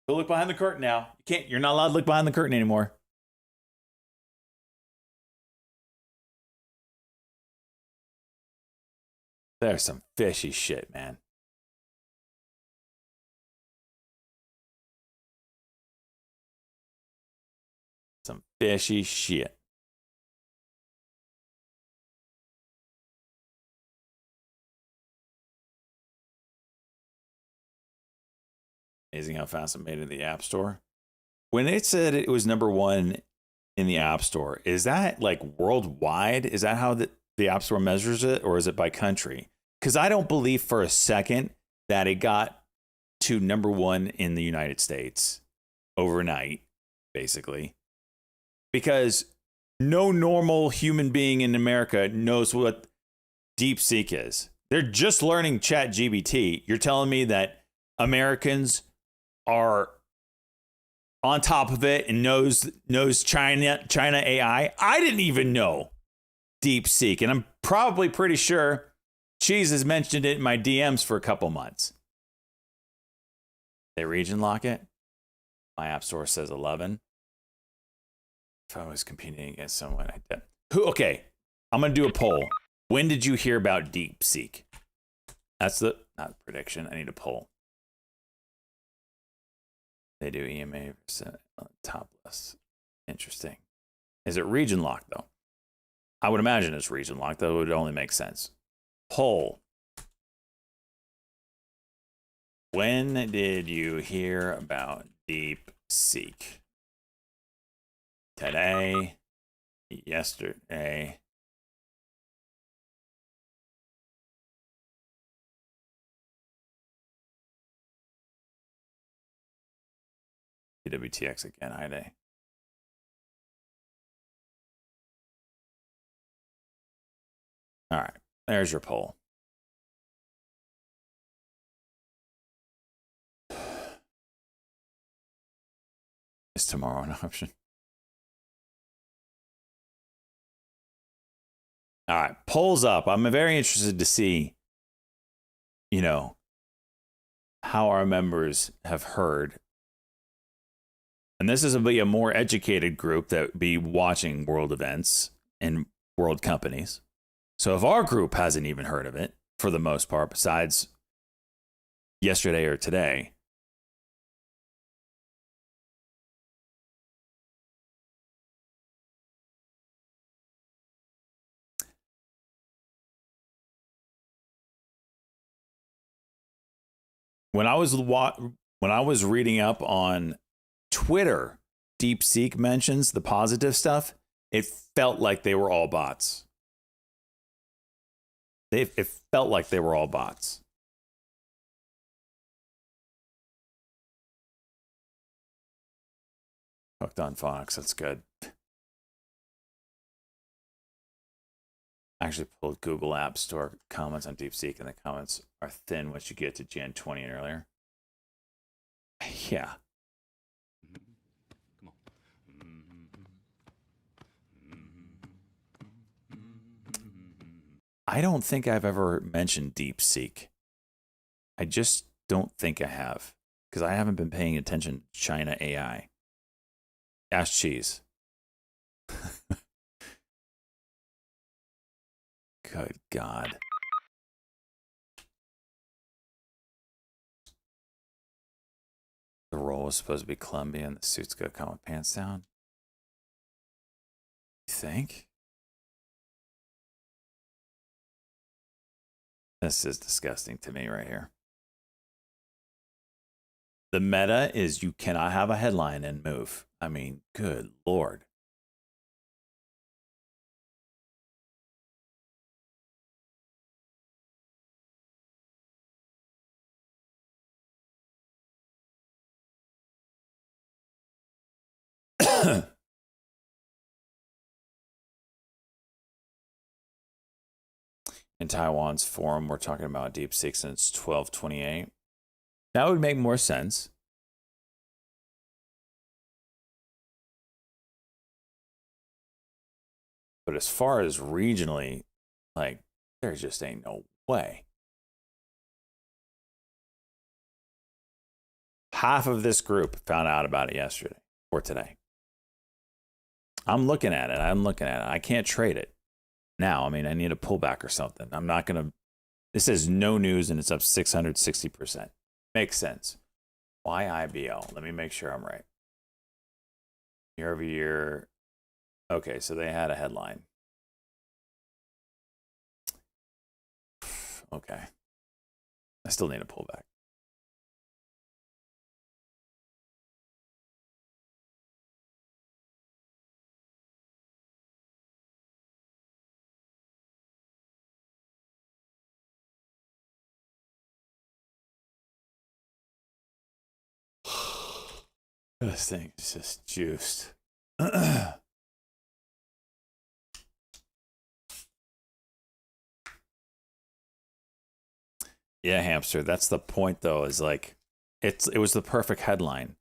Go look behind the curtain now. You're not allowed to look behind the curtain anymore. There's some fishy shit, man. Some fishy shit. Amazing how fast it made it in the App Store. When it said it was #1 in the App Store, is that like worldwide? Is that how the App Store measures it, or is it by country? Because I don't believe for a second that it got to #1 in the United States overnight, basically. Because no normal human being in America knows what Deepseek is. They're just learning ChatGPT. You're telling me that Americans are on top of it and knows China AI. I didn't even know Deepseek, and I'm probably pretty sure Cheese has mentioned it in my DMs for a couple months. They region lock it. My app store says 11. If I was competing against someone, okay, I'm gonna do a poll. When did you hear about Deepseek? That's not prediction. I need a poll. They do EMA topless. Interesting. Is it region locked though? I would imagine it's region locked, though. It would only make sense. Poll. When did you hear about Deepseek? Today? Yesterday? WTX again, hi day. All right, there's your poll. Is tomorrow an option? All right, polls up. I'm very interested to see, how our members have heard. And this is be a more educated group that would be watching world events and world companies. So if our group hasn't even heard of it, for the most part, besides yesterday or today, when I was reading up on Twitter, Deepseek mentions the positive stuff, it felt like they were all bots. It felt like they were all bots. Hooked on phonics. That's good. I actually pulled Google App Store comments on Deepseek, and the comments are thin once you get to Jan 20 and earlier. Yeah. I don't think I've ever mentioned Deepseek. I just don't think I have, because I haven't been paying attention to China AI. Ask Cheese. Good God. The role was supposed to be Columbia, and the suit's gonna come with pants down. You think? This is disgusting to me right here. The meta is you cannot have a headline and move. I mean, good Lord. In Taiwan's forum, we're talking about Deepseek since 1228. That would make more sense. But as far as regionally, like, there just ain't no way. Half of this group found out about it yesterday or today. I'm looking at it. I can't trade it now. I mean, I need a pullback or something. I'm not going to. This is no news and it's up 660%. Makes sense. Why IBL? Let me make sure I'm right. Year over year. Okay, so they had a headline. Okay. I still need a pullback. This thing is just juiced. Yeah, hamster. That's the point, though. Is like, it was the perfect headline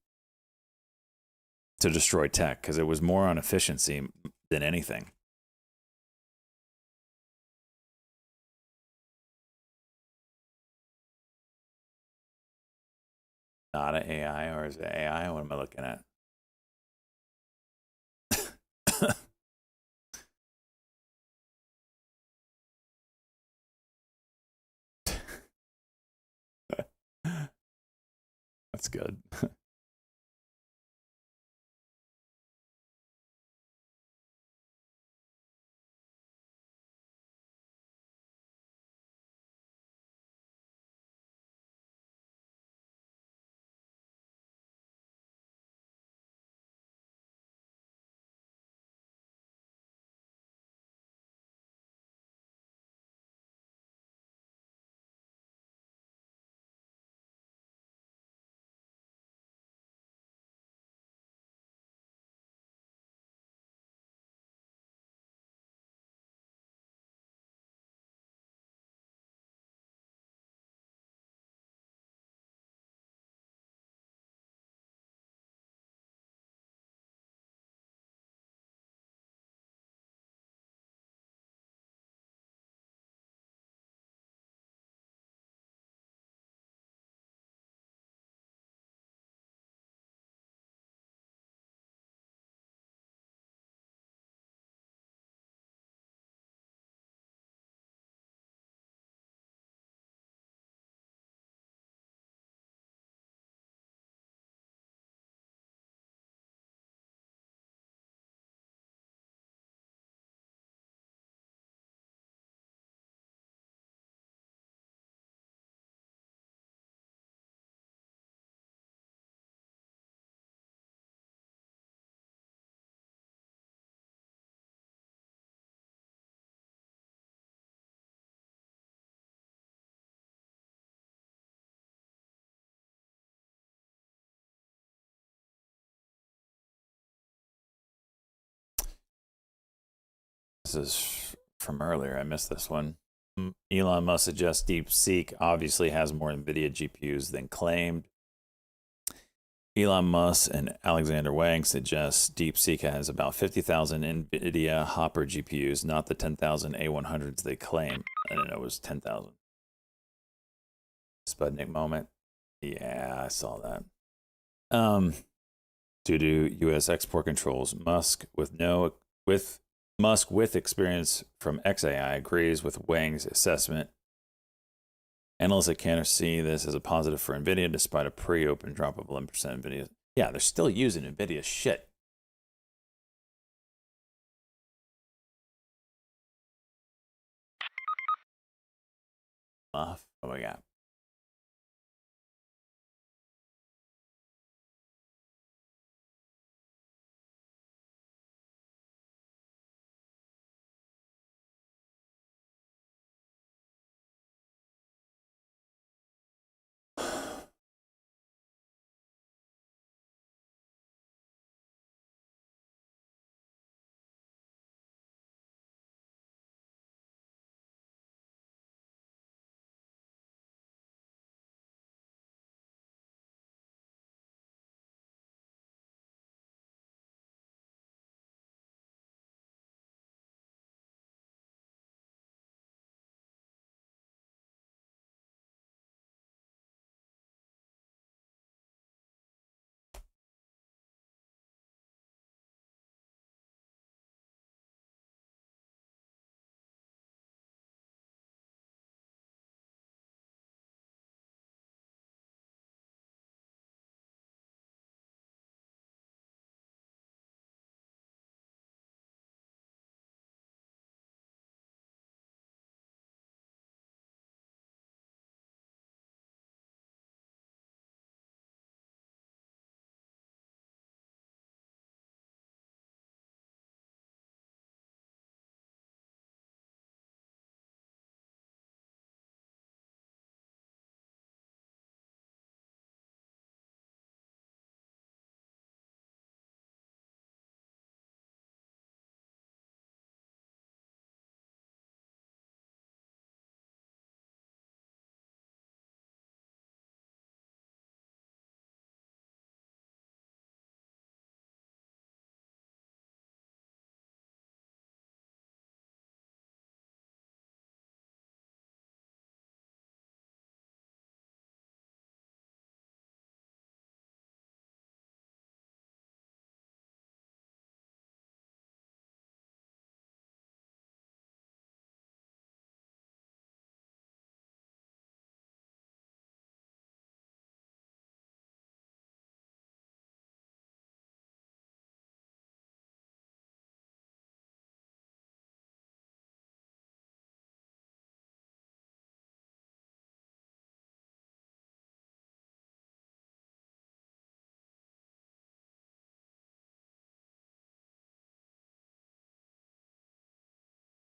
to destroy tech because it was more on efficiency than anything. Not an AI, or is it AI? What am I looking at? That's good. This is from earlier. I missed this one. Elon Musk suggests Deepseek obviously has more NVIDIA GPUs than claimed. Elon Musk and Alexander Wang suggest Deepseek has about 50,000 NVIDIA Hopper GPUs, not the 10,000 A100s they claim. I didn't know it was 10,000. Sputnik moment. Yeah, I saw that. Due to U.S. export controls, Musk with experience from XAI agrees with Wang's assessment. Analysts at Cantor see this as a positive for NVIDIA despite a pre-open drop of 11% NVIDIA. Yeah, they're still using NVIDIA shit. What do we got?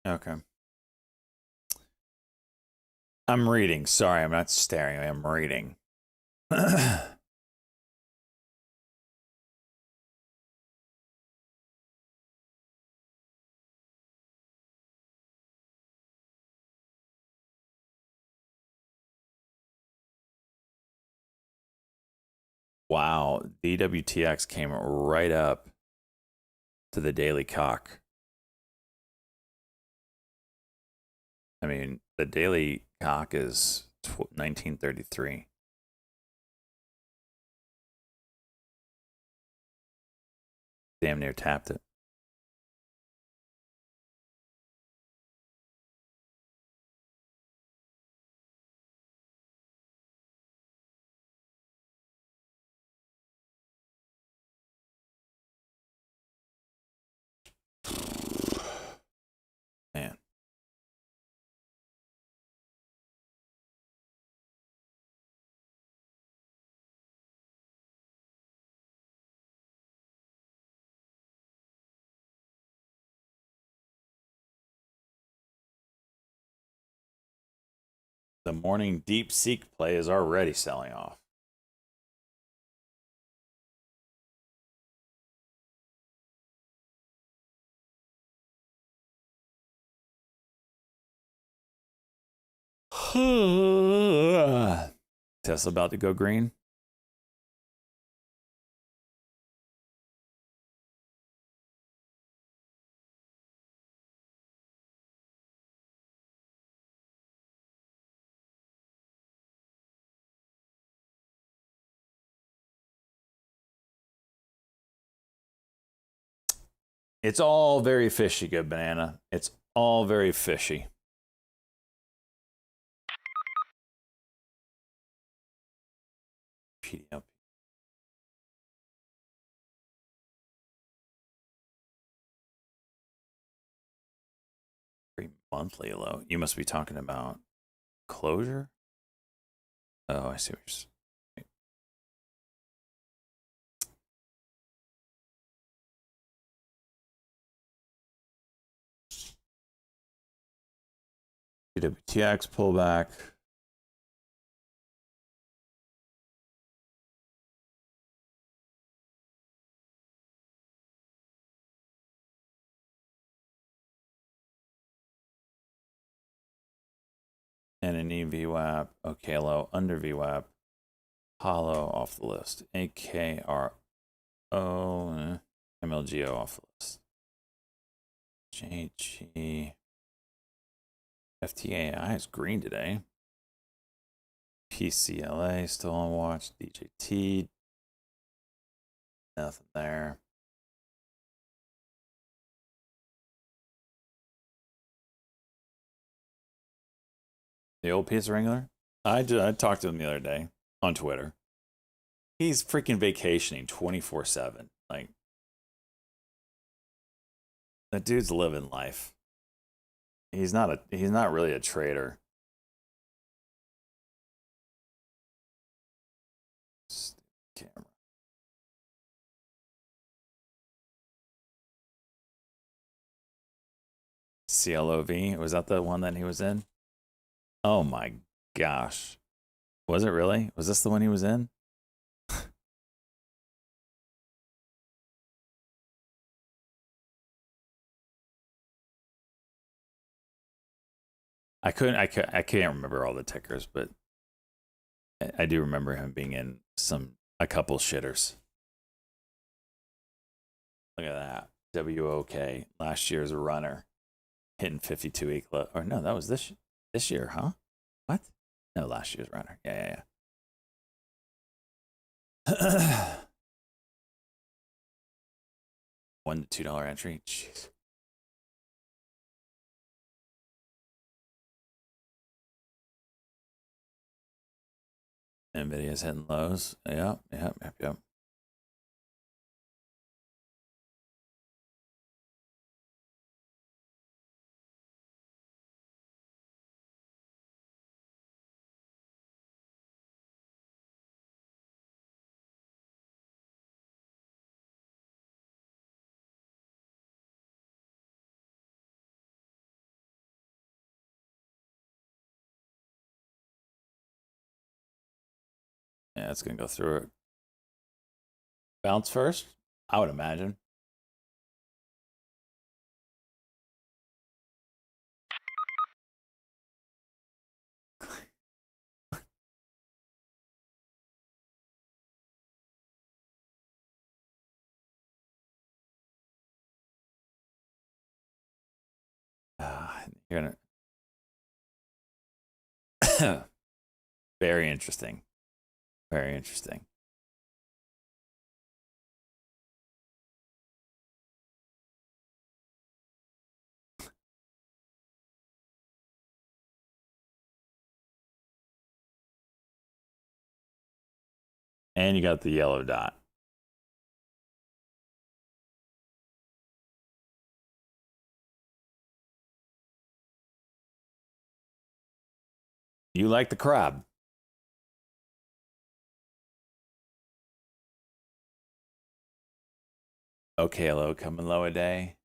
Okay. I'm reading. Sorry, I'm not staring. I'm reading. Wow, DWTX came right up to the daily cock. I mean, the daily cock is 1933. Damn near tapped it. Man. The morning Deepseek play is already selling off. Tesla about to go green. It's all very fishy, good banana. It's all very fishy. PDL. Monthly low. You must be talking about closure. Oh, I see what you're saying. WTX pullback. And an EVWAP. Okay, low. Under VWAP. Hollow off the list. AKRO. MLGO off the list. JG. FTAI is green today. PCLA still on watch. DJT. Nothing there. The old pizza wrangler? I talked to him the other day on Twitter. He's freaking vacationing 24/7. Like, that dude's living life. He's not really a trader. Camera. CLOV, was that the one that he was in? Oh my gosh. Was it really? Was this the one he was in? I can't remember all the tickers, but I do remember him being in a couple shitters. Look at that. WOK, last year's runner, hitting 52 low. Or no, that was this year, huh? What? No, last year's runner. Yeah. $1 to $2 entry. Jeez. Nvidia's hitting lows. Yep. Yeah, it's gonna go through it. Bounce first, I would imagine. You're gonna very interesting. Very interesting. And you got the yellow dot. You like the crab. Okay, hello, coming low a day.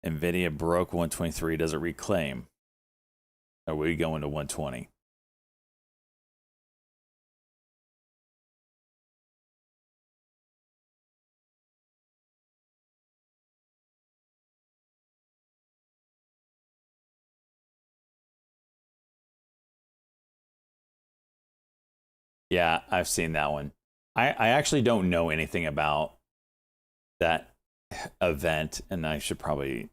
Nvidia broke 123. Does it reclaim? Are we going to 120? Yeah, I've seen that one. I actually don't know anything about that event, and I should probably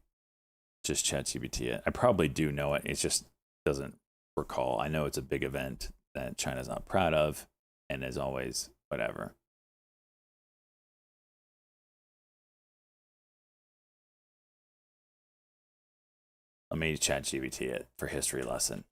just ChatGPT it. I probably do know it. It just doesn't recall. I know it's a big event that China's not proud of, and is always whatever. Let me ChatGPT it for history lesson.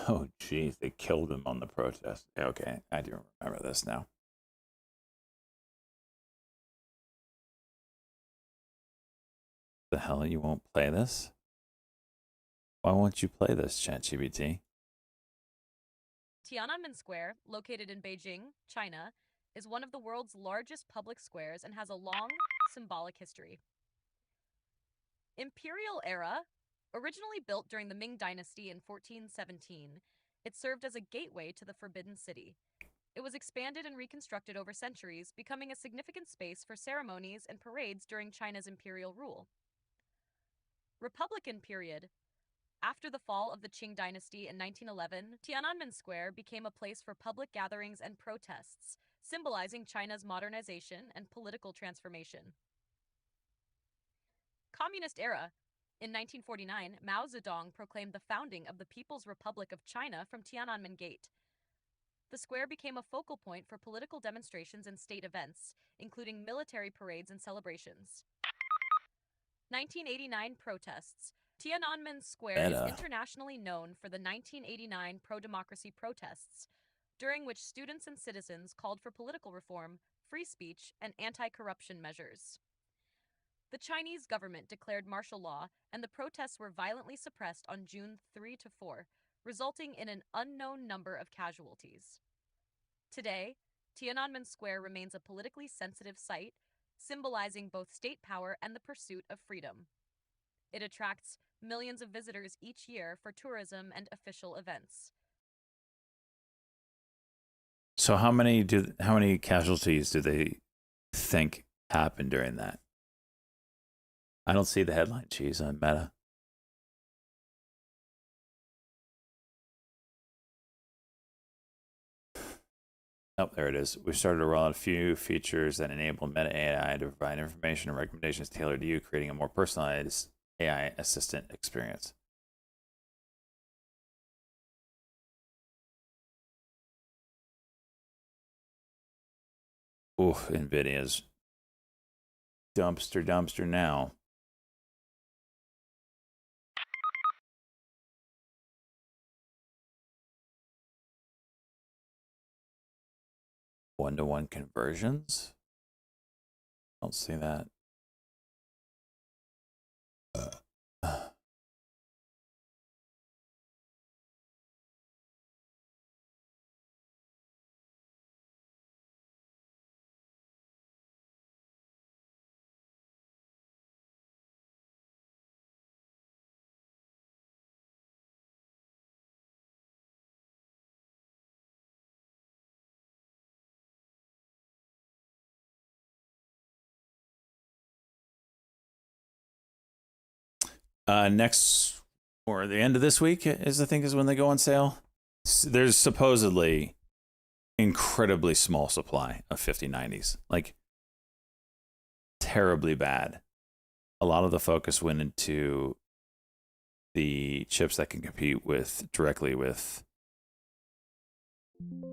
Oh, geez, they killed him on the protest. Okay, I do remember this now. The hell, you won't play this? Why won't you play this, ChatGPT? Tiananmen Square, located in Beijing, China, is one of the world's largest public squares and has a long, symbolic history. Imperial era, originally built during the Ming Dynasty in 1417, it served as a gateway to the Forbidden City. It was expanded and reconstructed over centuries, becoming a significant space for ceremonies and parades during China's imperial rule. Republican period. After the fall of the Qing dynasty in 1911, Tiananmen Square became a place for public gatherings and protests, symbolizing China's modernization and political transformation. Communist era. In 1949, Mao Zedong proclaimed the founding of the People's Republic of China from Tiananmen Gate. The square became a focal point for political demonstrations and state events, including military parades and celebrations. 1989 protests. Tiananmen Square is internationally known for the 1989 pro-democracy protests, during which students and citizens called for political reform, free speech, and anti-corruption measures. The Chinese government declared martial law, and the protests were violently suppressed on June 3 to 4, resulting in an unknown number of casualties. Today, Tiananmen Square remains a politically sensitive site, symbolizing both state power and the pursuit of freedom. It attracts millions of visitors each year for tourism and official events. So how many casualties do they think happened during that? I don't see the headline, cheese, on Meta. Oh, there it is. We've started to roll out a few features that enable Meta AI to provide information and recommendations tailored to you, creating a more personalized AI assistant experience. Oof, NVIDIA's dumpster now. One-to-one conversions? Don't see that. Next, or the end of this week is when they go on sale. There's supposedly incredibly small supply of 5090s, like terribly bad. A lot of the focus went into the chips that can compete directly with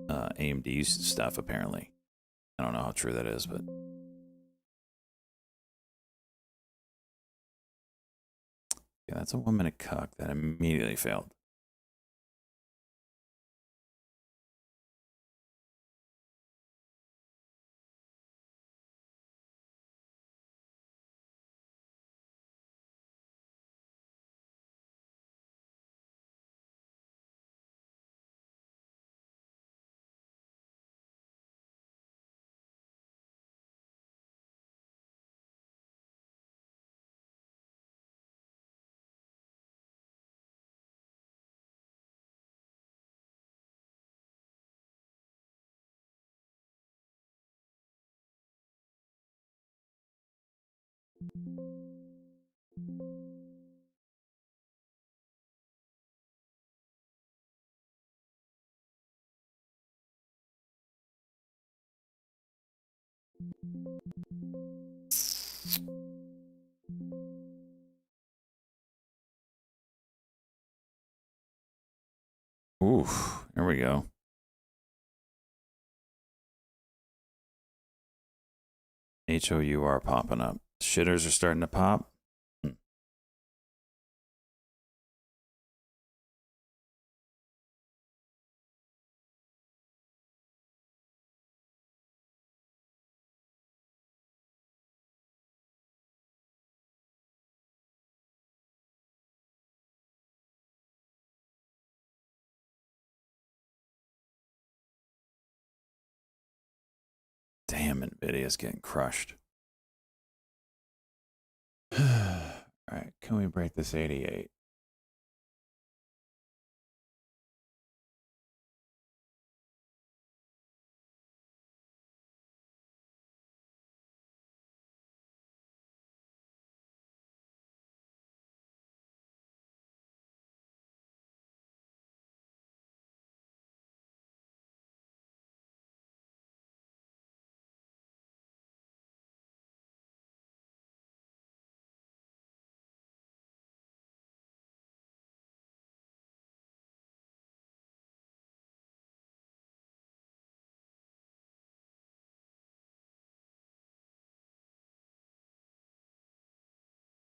AMD's stuff, apparently. I don't know how true that is, but yeah, that's a 1 minute cuck that immediately failed. Oof, here we go. HOUR popping up. Shitters are starting to pop. Damn, Nvidia's getting crushed. All right, can we break this 88?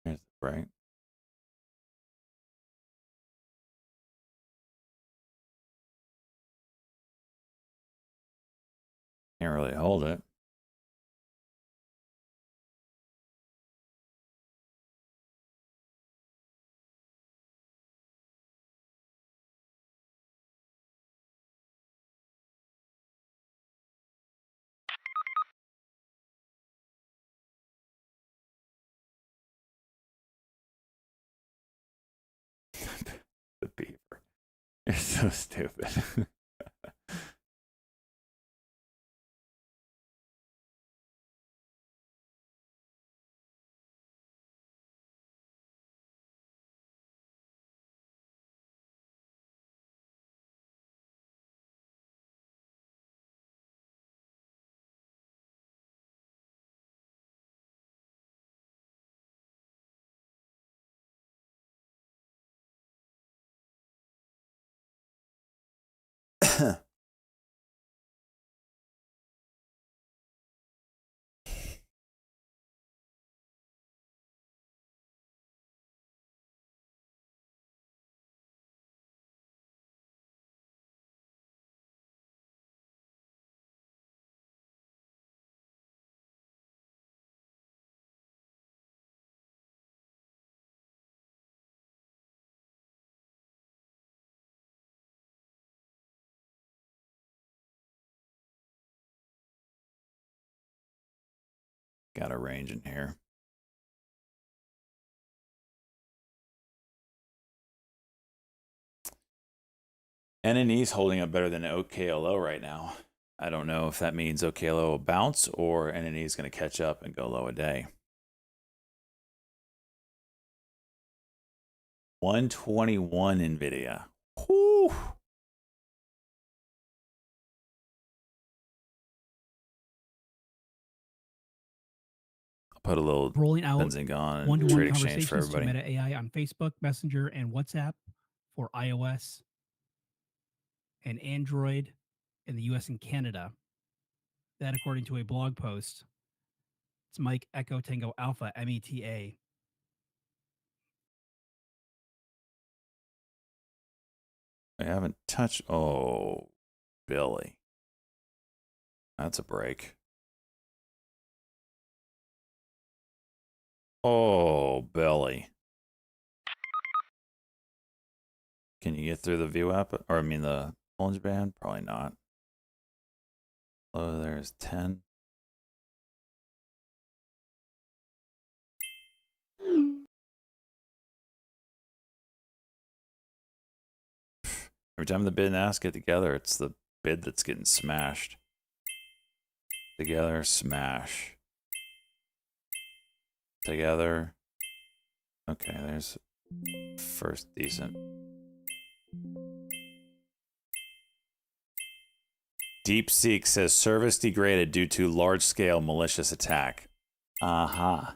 Here's the break. Can't really hold it. The beaver. You're so stupid. Got a range in here. NNE's holding up better than OKLO right now. I don't know if that means OKLO will bounce or NNE is going to catch up and go low a day. 121 Nvidia. Whew. I'll put a little rolling out Benzing on one-to-one trade exchange for conversations to everybody. Meta AI on Facebook, Messenger, and WhatsApp for iOS and Android in the US and Canada. That, according to a blog post, it's Mike Echo Tango Alpha META. I haven't touched. Oh, Billy. That's a break. Oh, Billy. Can you get through the view app? Or, I mean, the Bollinger Band? Probably not. Oh, there's 10. Every time the bid and ask get together, it's the bid that's getting smashed. Together, smash. together. Okay, there's first decent. Deepseek says service degraded due to large-scale malicious attack. Uh-huh.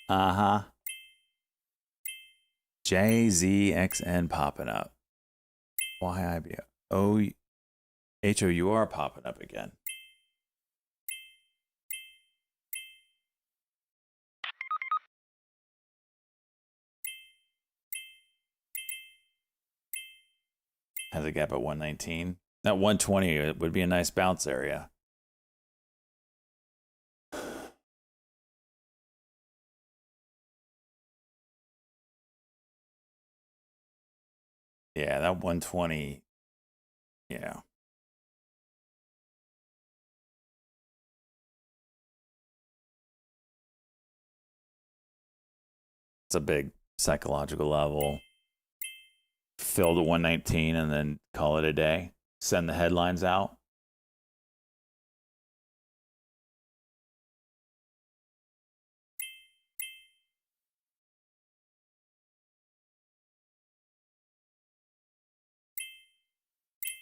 Uh-huh. JZXN popping up. YIB. HOUR popping up again. Has a gap at 119. That 120 would be a nice bounce area. Yeah, that 120. Yeah. It's a big psychological level. Fill to 119 and then call it a day. Send the headlines out.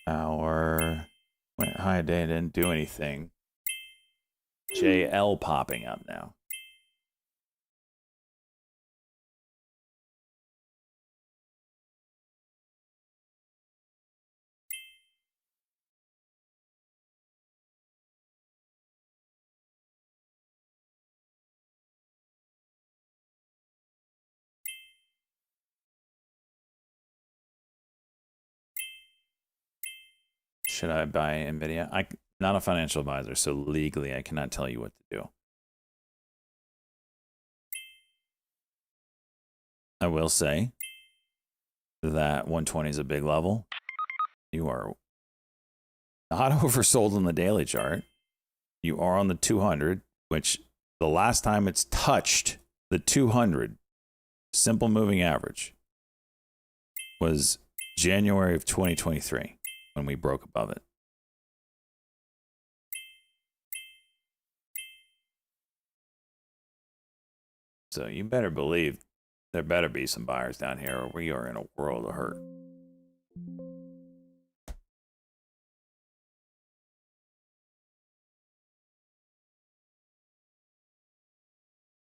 Our went high day, didn't do anything. JL popping up now. Should I buy NVIDIA? I'm not a financial advisor, so legally I cannot tell you what to do. I will say that 120 is a big level. You are not oversold on the daily chart. You are on the 200, which the last time it's touched the 200 simple moving average was January of 2023 when we broke above it. So you better believe there better be some buyers down here or we are in a world of hurt.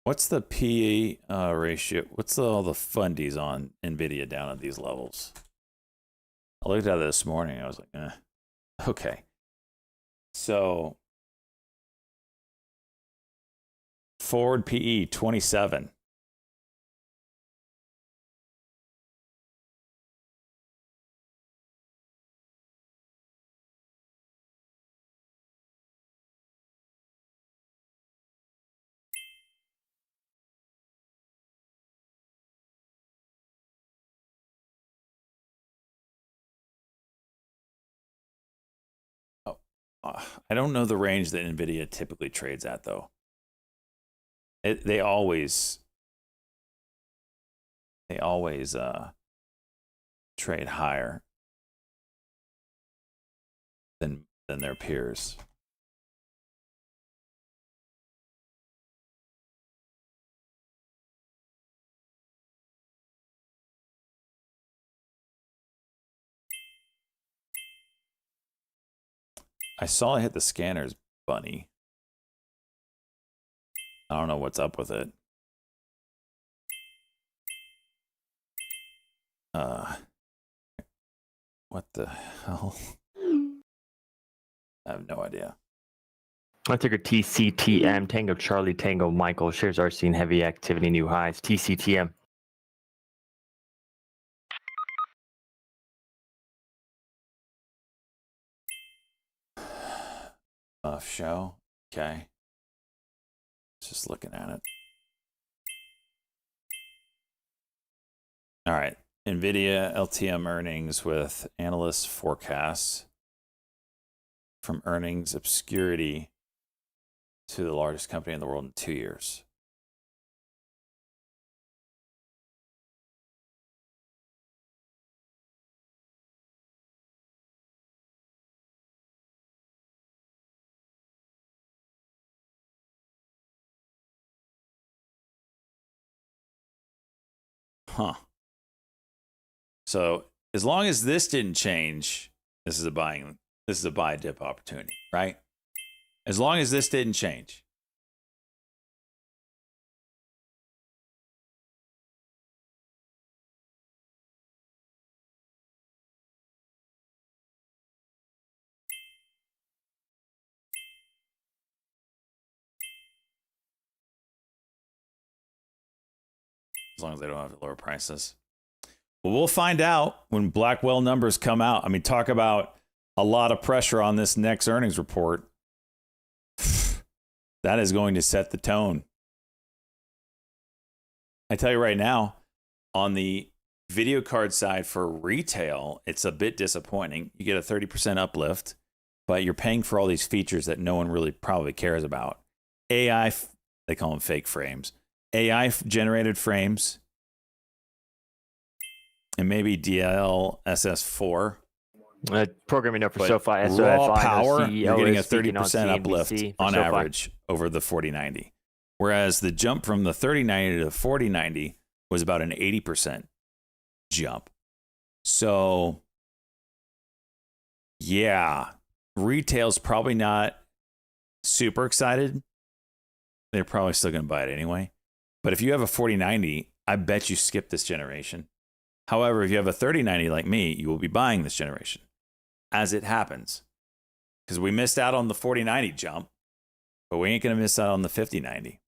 What's the PE ratio? What's all the fundies on NVIDIA down at these levels? I looked at it this morning. I was like, eh. Okay. So forward PE 27. I don't know the range that NVIDIA typically trades at, though. They always trade higher than their peers. I saw it hit the scanners, bunny. I don't know what's up with it. What the hell? I have no idea. I took a TCTM, Tango Charlie, Tango Michael. Shares are seeing heavy activity, new highs. TCTM. Show. Okay. Just looking at it. All right. NVIDIA LTM earnings with analysts' forecasts from earnings obscurity to the largest company in the world in 2 years. huh. So as long as this didn't change, this is a buy dip opportunity, right? As long as this didn't change. As long as they don't have lower prices. Well, we'll find out when Blackwell numbers come out. I mean, talk about a lot of pressure on this next earnings report. That is going to set the tone. I tell you right now, on the video card side for retail, it's a bit disappointing. You get a 30% uplift, but you're paying for all these features that no one really probably cares about. AI, they call them fake frames. AI generated frames, and maybe DLSS4. Programming note for But SoFi. raw SOFI, power, CEO you're getting a is speaking 30% on uplift CNBC on SoFi. average over the 4090. Whereas the jump from the 3090 to the 4090 was about an 80% jump. So, yeah, retail's probably not super excited. They're probably still going to buy it anyway. But if you have a 4090, I bet you skip this generation. However, if you have a 3090 like me, you will be buying this generation as it happens. Because we missed out on the 4090 jump, but we ain't going to miss out on the 5090.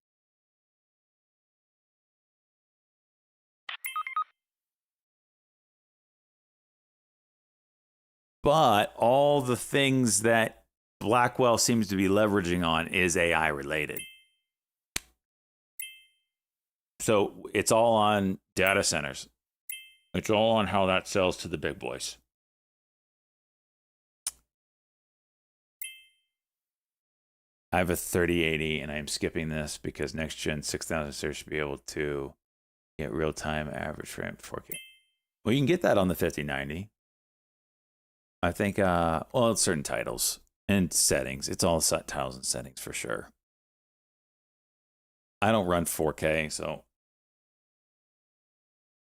But all the things that Blackwell seems to be leveraging on is AI related. So it's all on data centers. It's all on how that sells to the big boys. I have a 3080 and I'm skipping this because next gen 6000 series should be able to get real-time average frame 4K. Well, you can get that on the 5090. I think, well, it's certain titles and settings. It's all set titles and settings for sure. I don't run 4K, so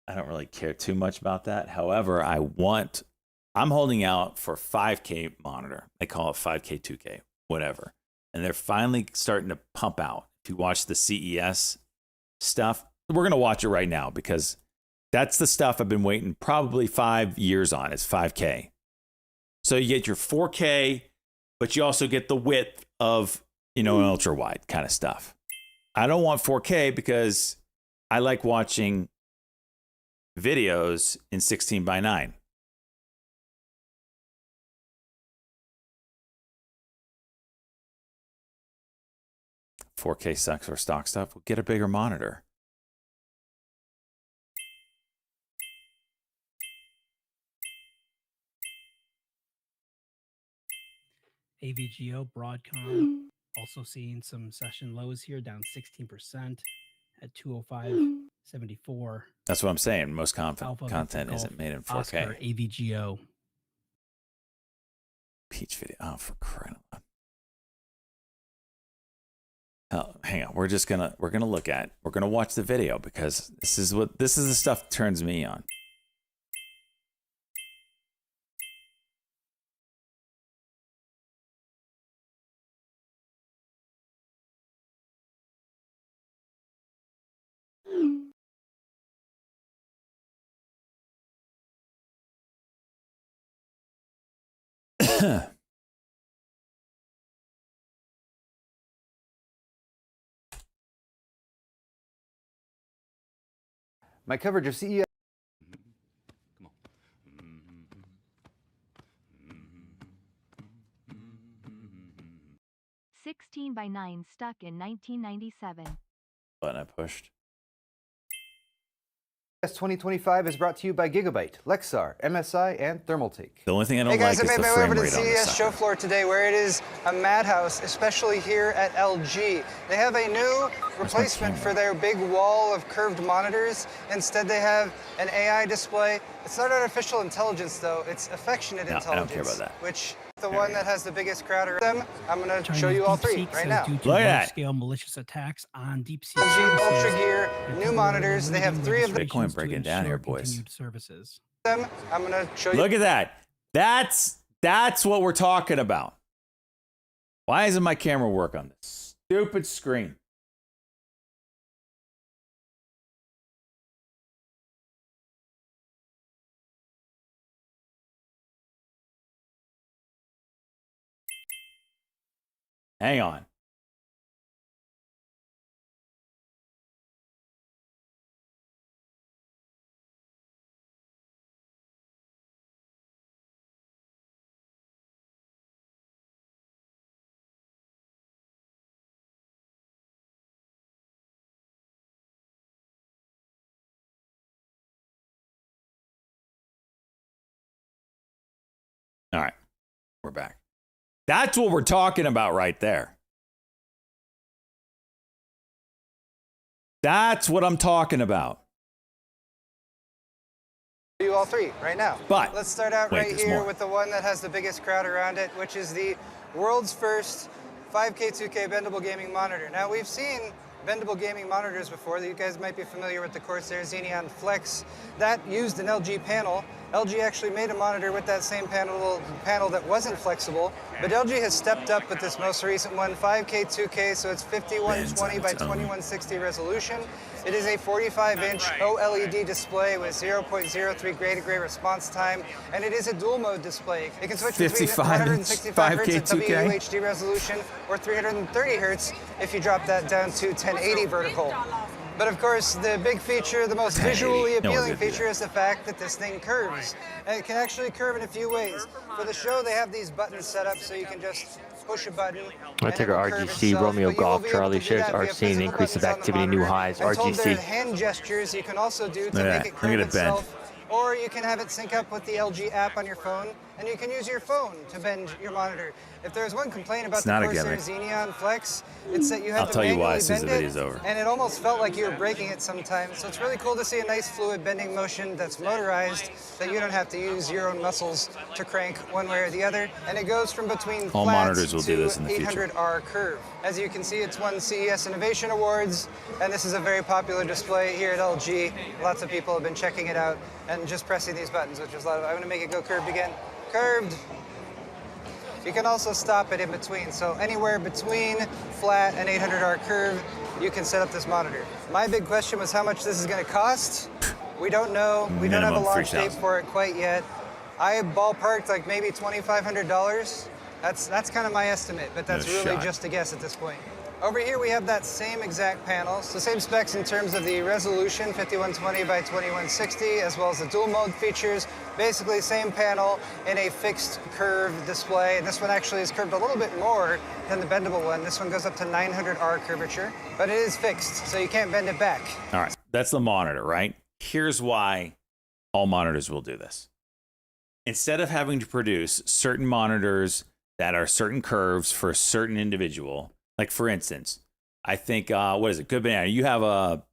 I don't really care too much about that. However, I'm holding out for 5K monitor. They call it 5K, 2K, whatever. And they're finally starting to pump out. If you watch the CES stuff, we're going to watch it right now because that's the stuff I've been waiting probably 5 years on is 5K. So you get your 4K, but you also get the width of, an ultra wide kind of stuff. I don't want 4K because I like watching videos in 16:9. $4K sucks for stock stuff. We'll get a bigger monitor. AVGO, Broadcom, also seeing some session lows here, down 16% at 205.74. That's what I'm saying. Most Alpha content Golf, isn't made in 4K. Oscar, AVGO. Peach video. Oh, for crying out loud. Oh, hang on. We're gonna watch the video because this is the stuff that turns me on. My coverage of CES. 16:9 stuck in 1997. Button I pushed. 2025 is brought to you by Gigabyte, Lexar, MSI, and Thermaltake. The only thing I don't Hey guys, like I is made the my way frame over to rate the on this CES show stuff. floor today where it is a madhouse, especially here at LG. They have a new replacement for their big wall of curved monitors. Instead, they have an AI display. It's not artificial intelligence, though. It's affectionate No, intelligence. I don't care about that. Which the one that has the biggest crowd around them. I'm going to show you all three right now. Due to Look at that. scale malicious attacks on Deepseek LG Ultra services, Gear, new monitors. They have 3 of them. Bitcoin breaking down here, boys. Continued services. I'm going to show you. Look at that. That's what we're talking about. Why doesn't my camera work on this stupid screen? Hang on. All right, we're back. That's what we're talking about right there. That's what I'm talking about. You all three right now. But let's start out wait, right there's here more. with the one that has the biggest crowd around it, which is the world's first 5K 2K bendable gaming monitor. Now we've seen bendable gaming monitors before. You guys might be familiar with the Corsair Xeneon Flex. That used an LG panel. LG actually made a monitor with that same panel that wasn't flexible, but LG has stepped up with this most recent one, 5K 2K, so it's 5120 by 2160 resolution. It is a 45-inch OLED display with 0.03 gray-to-gray response time, and it is a dual-mode display. It can switch between 165 Hz at WUHD resolution or 330 Hz if you drop that down to 1080 vertical. But of course, the big feature, the most visually appealing feature is the fact that this thing curves. And it can actually curve in a few ways. For the show, they have these buttons set up so you can just push a button. I take our RGC, Romeo Golf, Charlie shares RC, and increase of activity, new highs, RGC. Hand gestures you can also do to make it curve itself. Or you can have it sync up with the LG app on your phone, and you can use your phone to bend your monitor. If there's one complaint about the Corsair Xeneon Flex, it's that you had to manually bend it, and it almost felt like you were breaking it sometimes. So it's really cool to see a nice fluid bending motion that's motorized, that you don't have to use your own muscles to crank one way or the other. And it goes from between all flat monitors will do this in the future. 800R curve. As you can see, it's won CES Innovation Awards, and this is a very popular display here at LG. Lots of people have been checking it out and just pressing these buttons, which is a lot of. I'm going to make it go curved again. Curved. You can also stop it in between. So anywhere between flat and 800R curve, you can set up this monitor. My big question was how much this is going to cost. We don't know. We don't have a launch date for it quite yet. I ballparked like maybe $2,500. That's kind of my estimate, but that's really just a guess at this point. Over here we have that same exact panel, so same specs in terms of the resolution, 5120 by 2160, as well as the dual mode features. Basically same panel in a fixed curve display. And this one actually is curved a little bit more than the bendable one. This one goes up to 900R curvature, but it is fixed, so you can't bend it back. All right, that's the monitor, right? Here's why all monitors will do this. Instead of having to produce certain monitors that are certain curves for a certain individual, like for instance, I think, what is it? Good Banana, you have a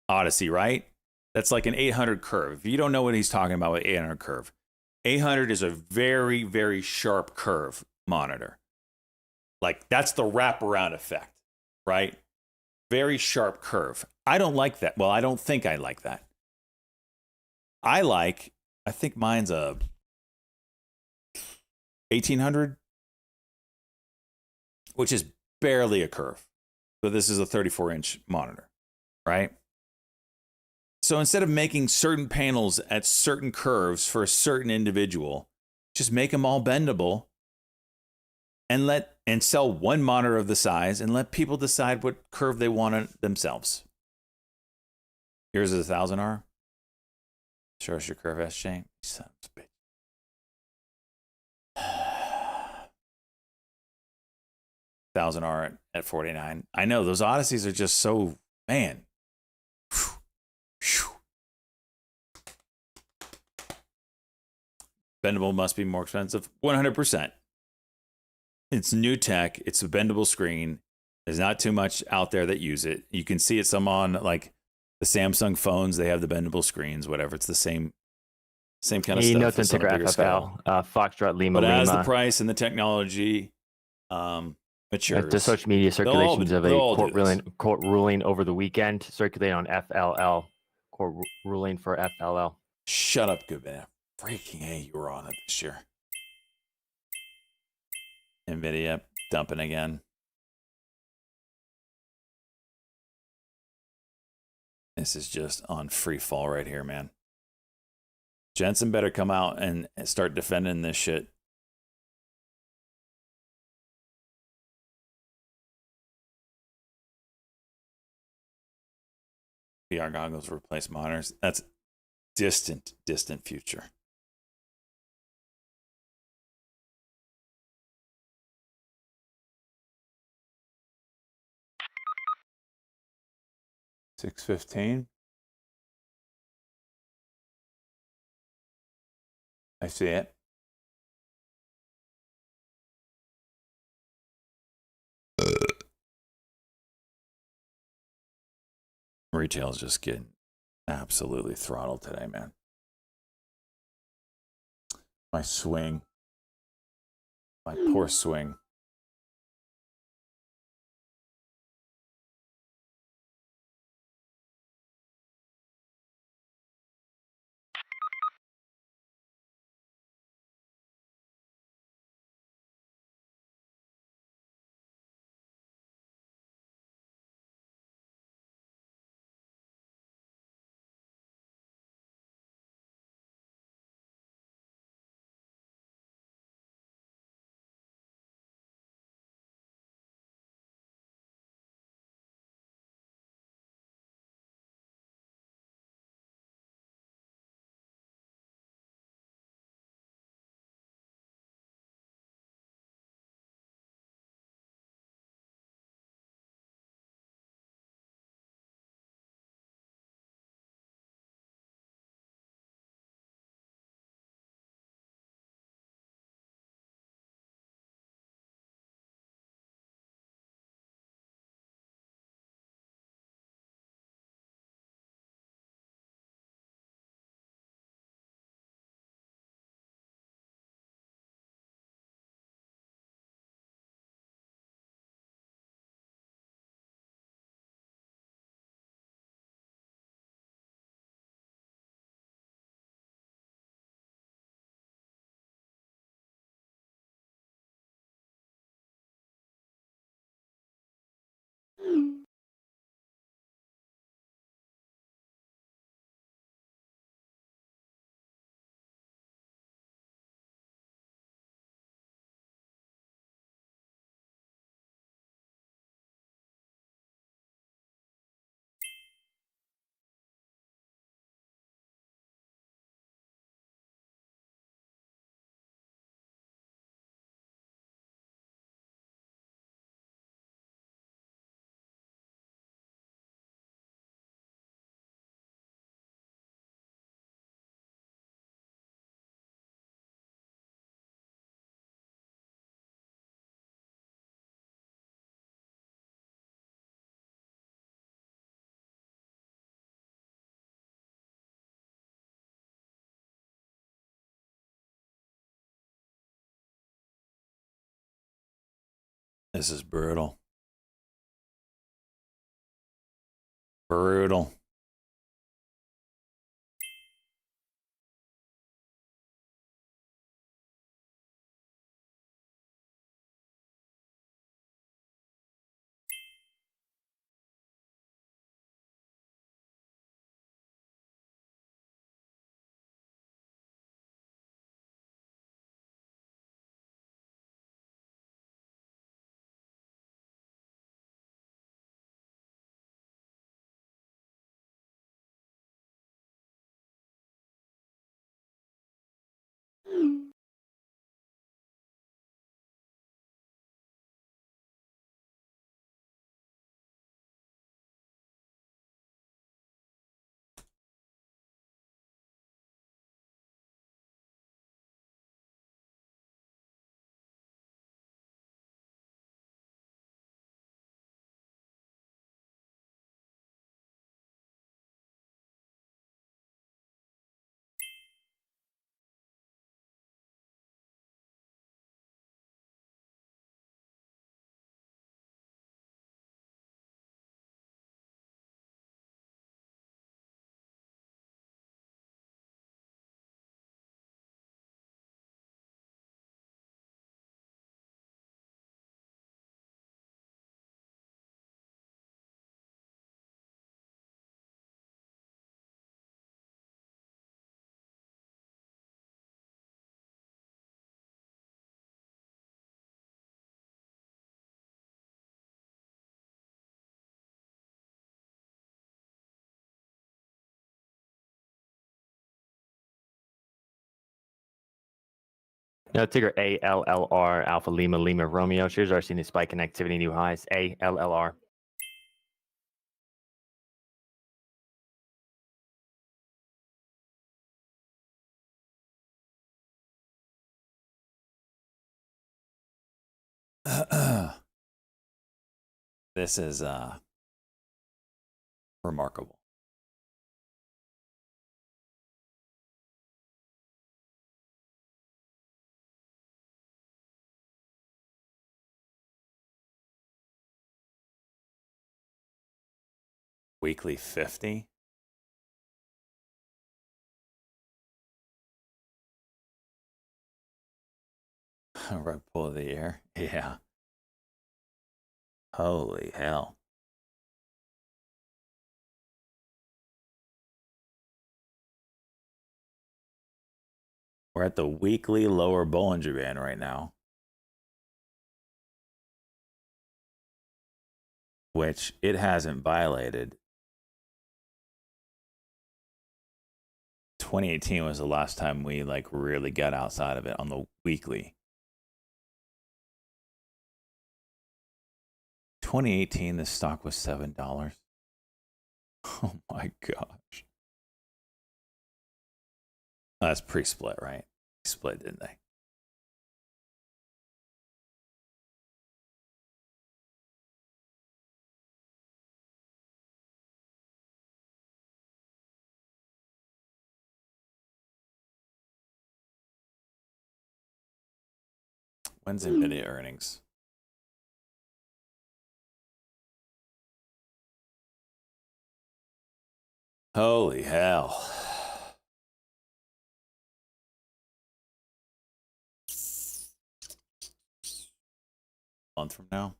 Odyssey, right? That's like an 800 curve. If you don't know what he's talking about with 800 curve, 800 is a very, very sharp curve monitor. Like that's the wraparound effect, right? Very sharp curve. I don't like that. Well, I don't think I like that. I think mine's a 1800, which is barely a curve. So this is a 34-inch monitor, right? So instead of making certain panels at certain curves for a certain individual, just make them all bendable and sell one monitor of the size and let people decide what curve they want themselves. Here's a 1000R. Show us your curve, S-Chain. Son of a bitch. 1000R at 49. I know those Odysseys are just so, man. Bendable must be more expensive. 100%. It's new tech. It's a bendable screen. There's not too much out there that use it. You can see it some on like the Samsung phones. They have the bendable screens, whatever. It's the same Same kind of He stuff. notes on just on a ticker bigger scale. FFL, Foxtrot Lima But as the Lima. price and the technology matures, The social media circulations of a they'll all do court ruling over the weekend circulate on FLL. Court ruling for FLL. Shut up, good man. Freaking A, you were on it this year. NVIDIA dumping again. This is just on free fall right here, man. Jensen better come out and start defending this shit. VR goggles replace monitors. That's distant future. $6.15. I see it. Retail is just getting absolutely throttled today, man. My swing. My poor swing. This is brutal. Brutal. Now, ticker ALLR, Alpha Lima Lima Romeo. Shares are seeing a spike in activity, new highs. ALLR. This is remarkable. Weekly 50. Right pull of the air. Yeah. Holy hell. We're at the weekly lower Bollinger Band right now, which it hasn't violated. 2018 was the last time we like really got outside of it on the weekly. 2018, the stock was $7. Oh my gosh. That's pre-split, right? Split, didn't they? When's NVIDIA earnings? Holy hell. A month from now?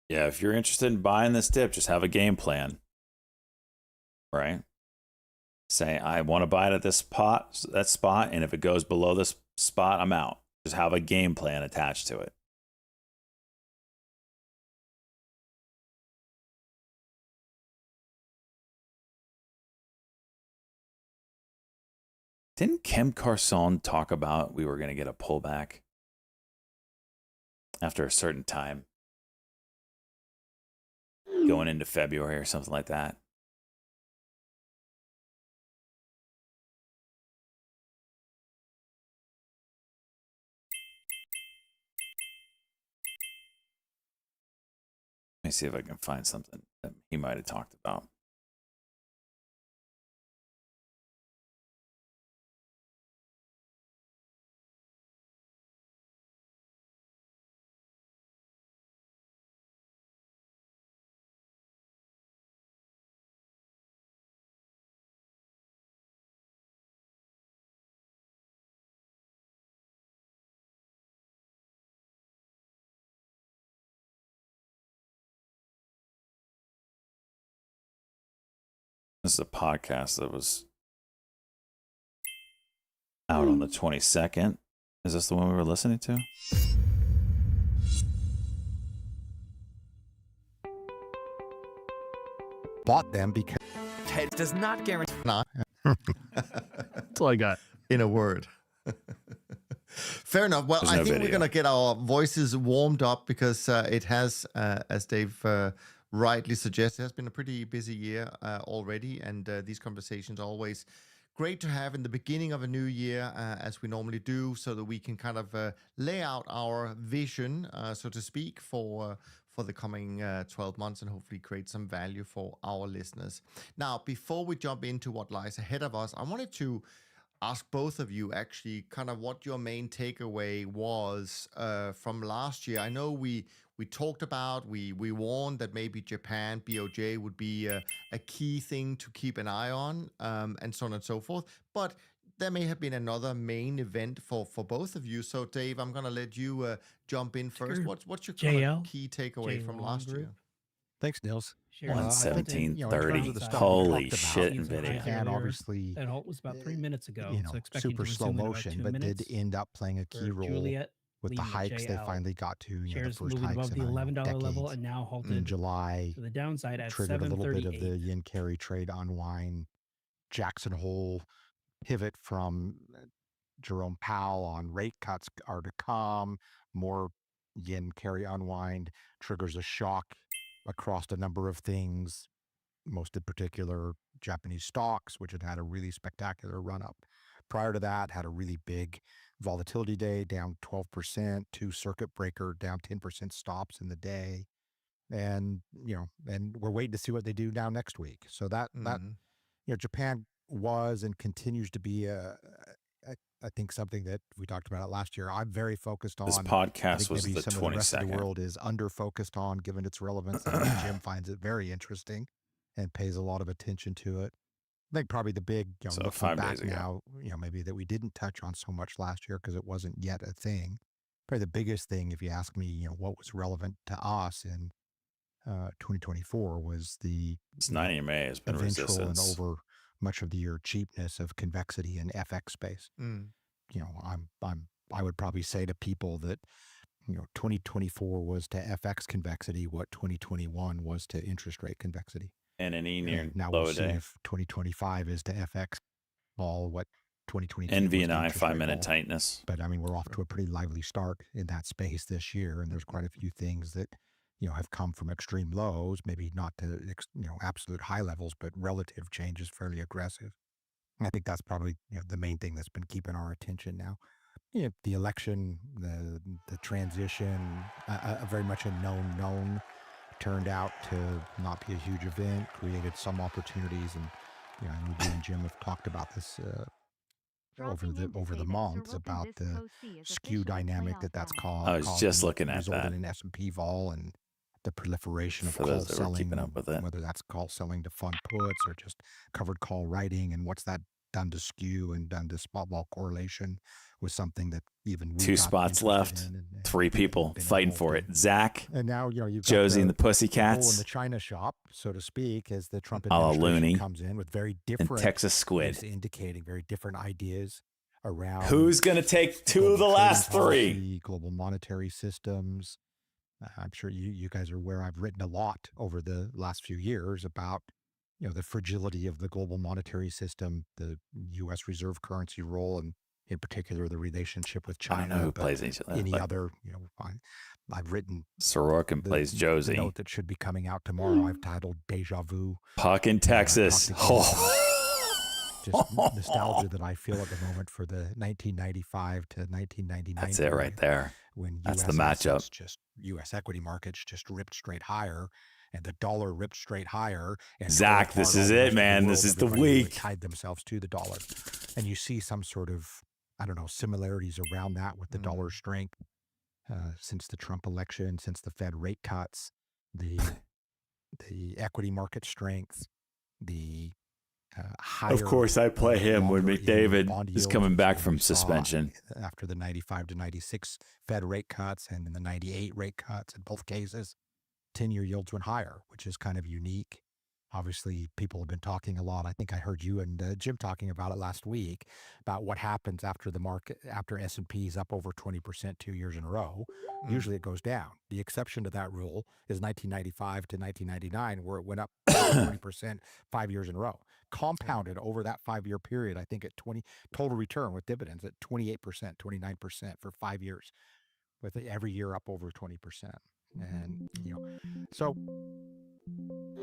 Yeah, if you're interested in buying this dip, just have a game plan. Right? Say, I want to buy it at this spot, and if it goes below this spot, I'm out. Just have a game plan attached to it. Didn't Kim Carson talk about we were going to get a pullback after a certain time? Going into February or something like that. Let me see if I can find something that he might have talked about. This is a podcast that was out on the 22nd. Is this the one we were listening to? Bought them because Ted does not guarantee. That's all I got. In a word. Fair enough. Well, There's I no think video. we're going to get our voices warmed up because it has, as Dave rightly suggested, has been a pretty busy year already. And these conversations are always great to have in the beginning of a new year, as we normally do, so that we can kind of lay out our vision, so to speak, for the coming 12 months and hopefully create some value for our listeners. Now, before we jump into what lies ahead of us, I wanted to ask both of you actually kind of what your main takeaway was from last year. I know we talked about, we warned that maybe Japan, BOJ would be a key thing to keep an eye on, and so on and so forth. But there may have been another main event for both of you. So Dave, I'm going to let you jump in first. What's your kind of key takeaway from last year? Thanks, Nils. 117.30. Holy shit, NVIDIA. Japan obviously that halt was about 3 minutes ago. So expecting super to slow resume in motion, about 2 but minutes. did end up playing a key role with the hikes they finally got to. The Shares first moving hikes above the in $11 level and now halted in July. to the downside at Triggered a little bit of the 738. yen carry trade unwind. Jackson Hole pivot from Jerome Powell on rate cuts are to come. More yen carry unwind triggers a shock across a number of things, most in particular Japanese stocks, which had had a really spectacular run up. Prior to that, had a really big volatility day, down 12%, 2 circuit breaker, down 10% stops in the day. And, and we're waiting to see what they do now next week. So that Japan was and continues to be I think something that we talked about it last year. I'm very focused on. This podcast was maybe the some of the rest of the 22nd. world is under focused on, given its relevance. I think Jim finds it very interesting and pays a lot of attention to it. I think probably the big, So looking 5 back days ago. now, maybe that we didn't touch on so much last year because it wasn't yet a thing. Probably the biggest thing, if you ask me, what was relevant to us in 2024 was the This 90 May has been eventual resistance. and over much of the year cheapness of convexity in FX space. I would probably say to people that 2024 was to FX convexity what 2021 was to interest rate convexity. And an E near Now low we'll see day. if 2025 is to FX all what 2022 NV was to and I interest rate 5-minute vol. tightness. But I mean, we're off to a pretty lively start in that space this year, and there's quite a few things that have come from extreme lows, maybe not to absolute high levels, but relative change is fairly aggressive. And I think that's probably the main thing that's been keeping our attention now. The election, the transition, very much a known, turned out to not be a huge event, created some opportunities, and and we and Jim have talked about this over the months about the skew dynamic that's caused. I was just looking at resulted that. in S&P vol and the proliferation of For call those that were selling, keeping up with it. whether that's call selling to fund puts or just covered call writing, and what's that done to skew and done to spot vol correlation was something that even we 2 got spots interested left. in and 3 people been fighting involved for in. it. Zach, And now you've got Josie and the the bull in Pussycats, the China shop, so to speak, as the Trump a la administration Looney, comes in with very and different, Texas at Squid. least indicating very different ideas around Who's going to take 2 of the global last trading 3? policy, global monetary systems. I'm sure you guys are aware I've written a lot over the last few years about the fragility of the global monetary system, the U.S. reserve currency role, and in particular the relationship with I don't know China. who but plays each other. any Like other, I've written Sorokin plays the Josie. note that should be coming out tomorrow. I've titled Deja Vu. Puck in Texas. Talked again about just nostalgia that I feel at the moment for the 1995 to 1999. That's it right period, there. when That's U.S. the assets matchup. U.S. equity markets just ripped straight higher, and the dollar ripped straight higher. And Zach, tore apart this all is the it, rest of the man. world, This is the everybody who had week. tied themselves to the dollar, and you see some sort of similarities around that with the dollar strength since the Trump election, since the Fed rate cuts, the equity market strength, the higher. Of course, I play him when longer McDavid bond is yields, coming back as from we saw suspension. after the 95 to 96 Fed rate cuts and in the 98 rate cuts. In both cases, 10-year yields went higher, which is kind of unique. Obviously, people have been talking a lot. I think I heard you and Jim talking about it last week, about what happens after the market, after S&P is up over 20% 2 years in a row. Usually it goes down. The exception to that rule is 1995 to 1999, where it went up 20% 5 years in a row. Compounded over that 5-year period, I think at 20 total return with dividends at 28%, 29% for 5 years, with every year up over 20%. And so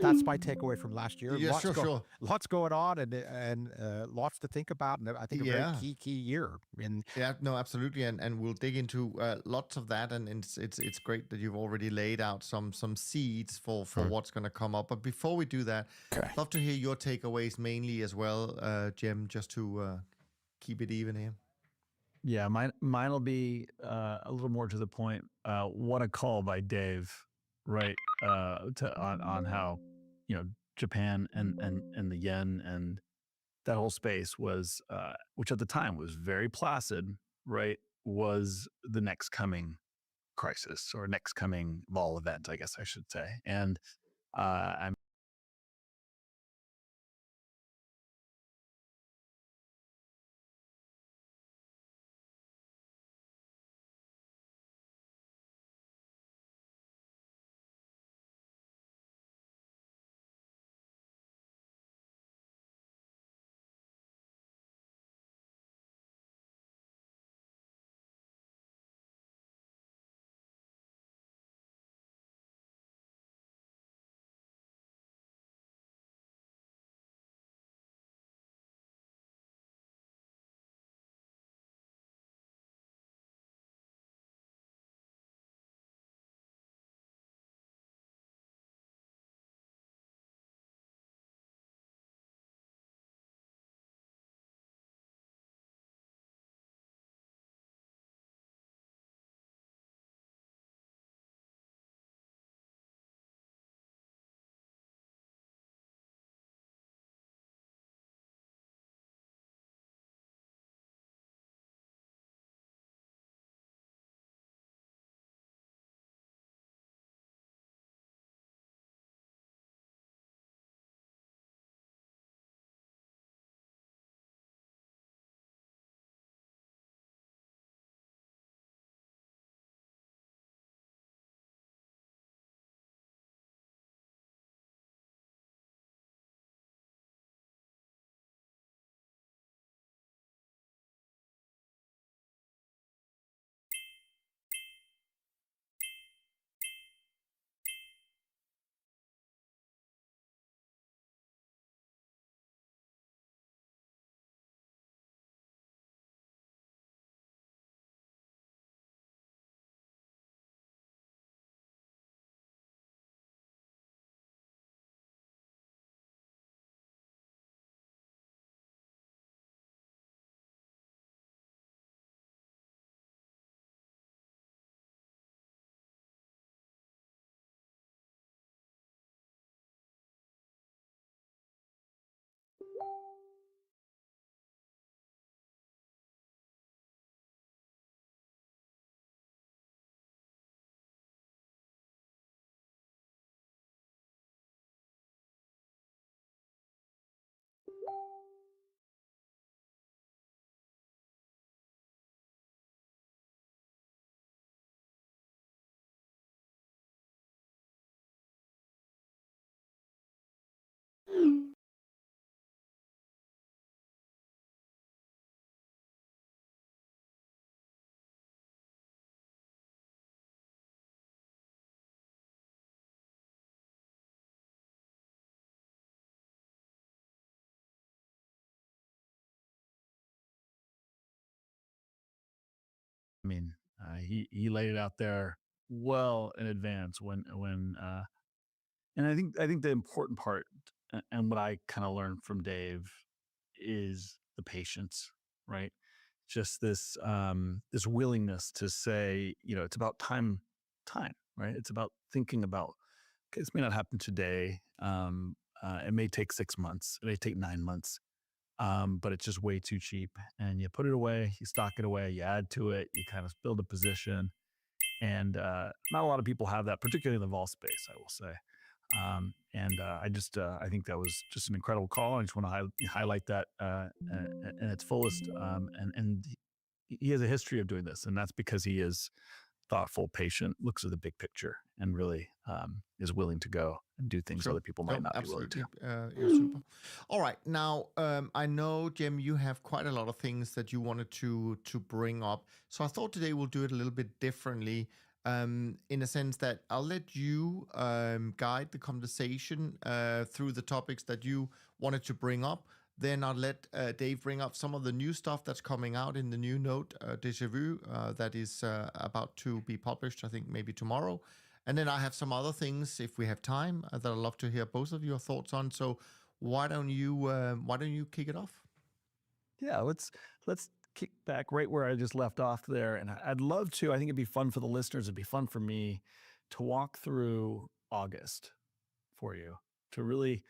That's my takeaway from last year. Yeah, sure. Lots going on and lots to think about, and I think a very key year. Yeah, no, absolutely, and we'll dig into lots of that, and it's great that you've already laid out some seeds for what's going to come up. But before we do that, I'd love to hear your takeaways mainly as well, Jim, just to keep it even here. Yeah, mine will be a little more to the point. What a call by Dave, right? On how Japan and the yen and that whole space was, which at the time was very placid, right? Was the next coming crisis or next coming vol event, I guess I should say. And I'm he laid it out there well in advance and I think the important part and what I kind of learned from Dave is the patience, right? Just this willingness to say, it's about time, right? It's about thinking about, okay, this may not happen today. It may take 6 months, it may take 9 months. But it's just way too cheap. And you put it away, you stock it away, you add to it, you kind of build a position. And not a lot of people have that, particularly in the vol space, I will say. I think that was just an incredible call. I just want to highlight that in its fullest. And he has a history of doing this, and that's because he is thoughtful, patient, looks at the big picture, and really is willing to go and do things other people might not be willing to. You're super. All right, now I know, Jim, you have quite a lot of things that you wanted to bring up, so I thought today we'll do it a little bit differently. in a sense that I'll let you guide the conversation through the topics that you wanted to bring up. Then I'll let Dave bring up some of the new stuff that's coming out in the new note, Deja Vu, that is about to be published, I think maybe tomorrow. And then I have some other things, if we have time, that I'd love to hear both of your thoughts on. So why don't you kick it off? Yeah, let's kick back right where I just left off there, and I'd love to. I think it'd be fun for the listeners. It'd be fun for me to walk through August for you, to really,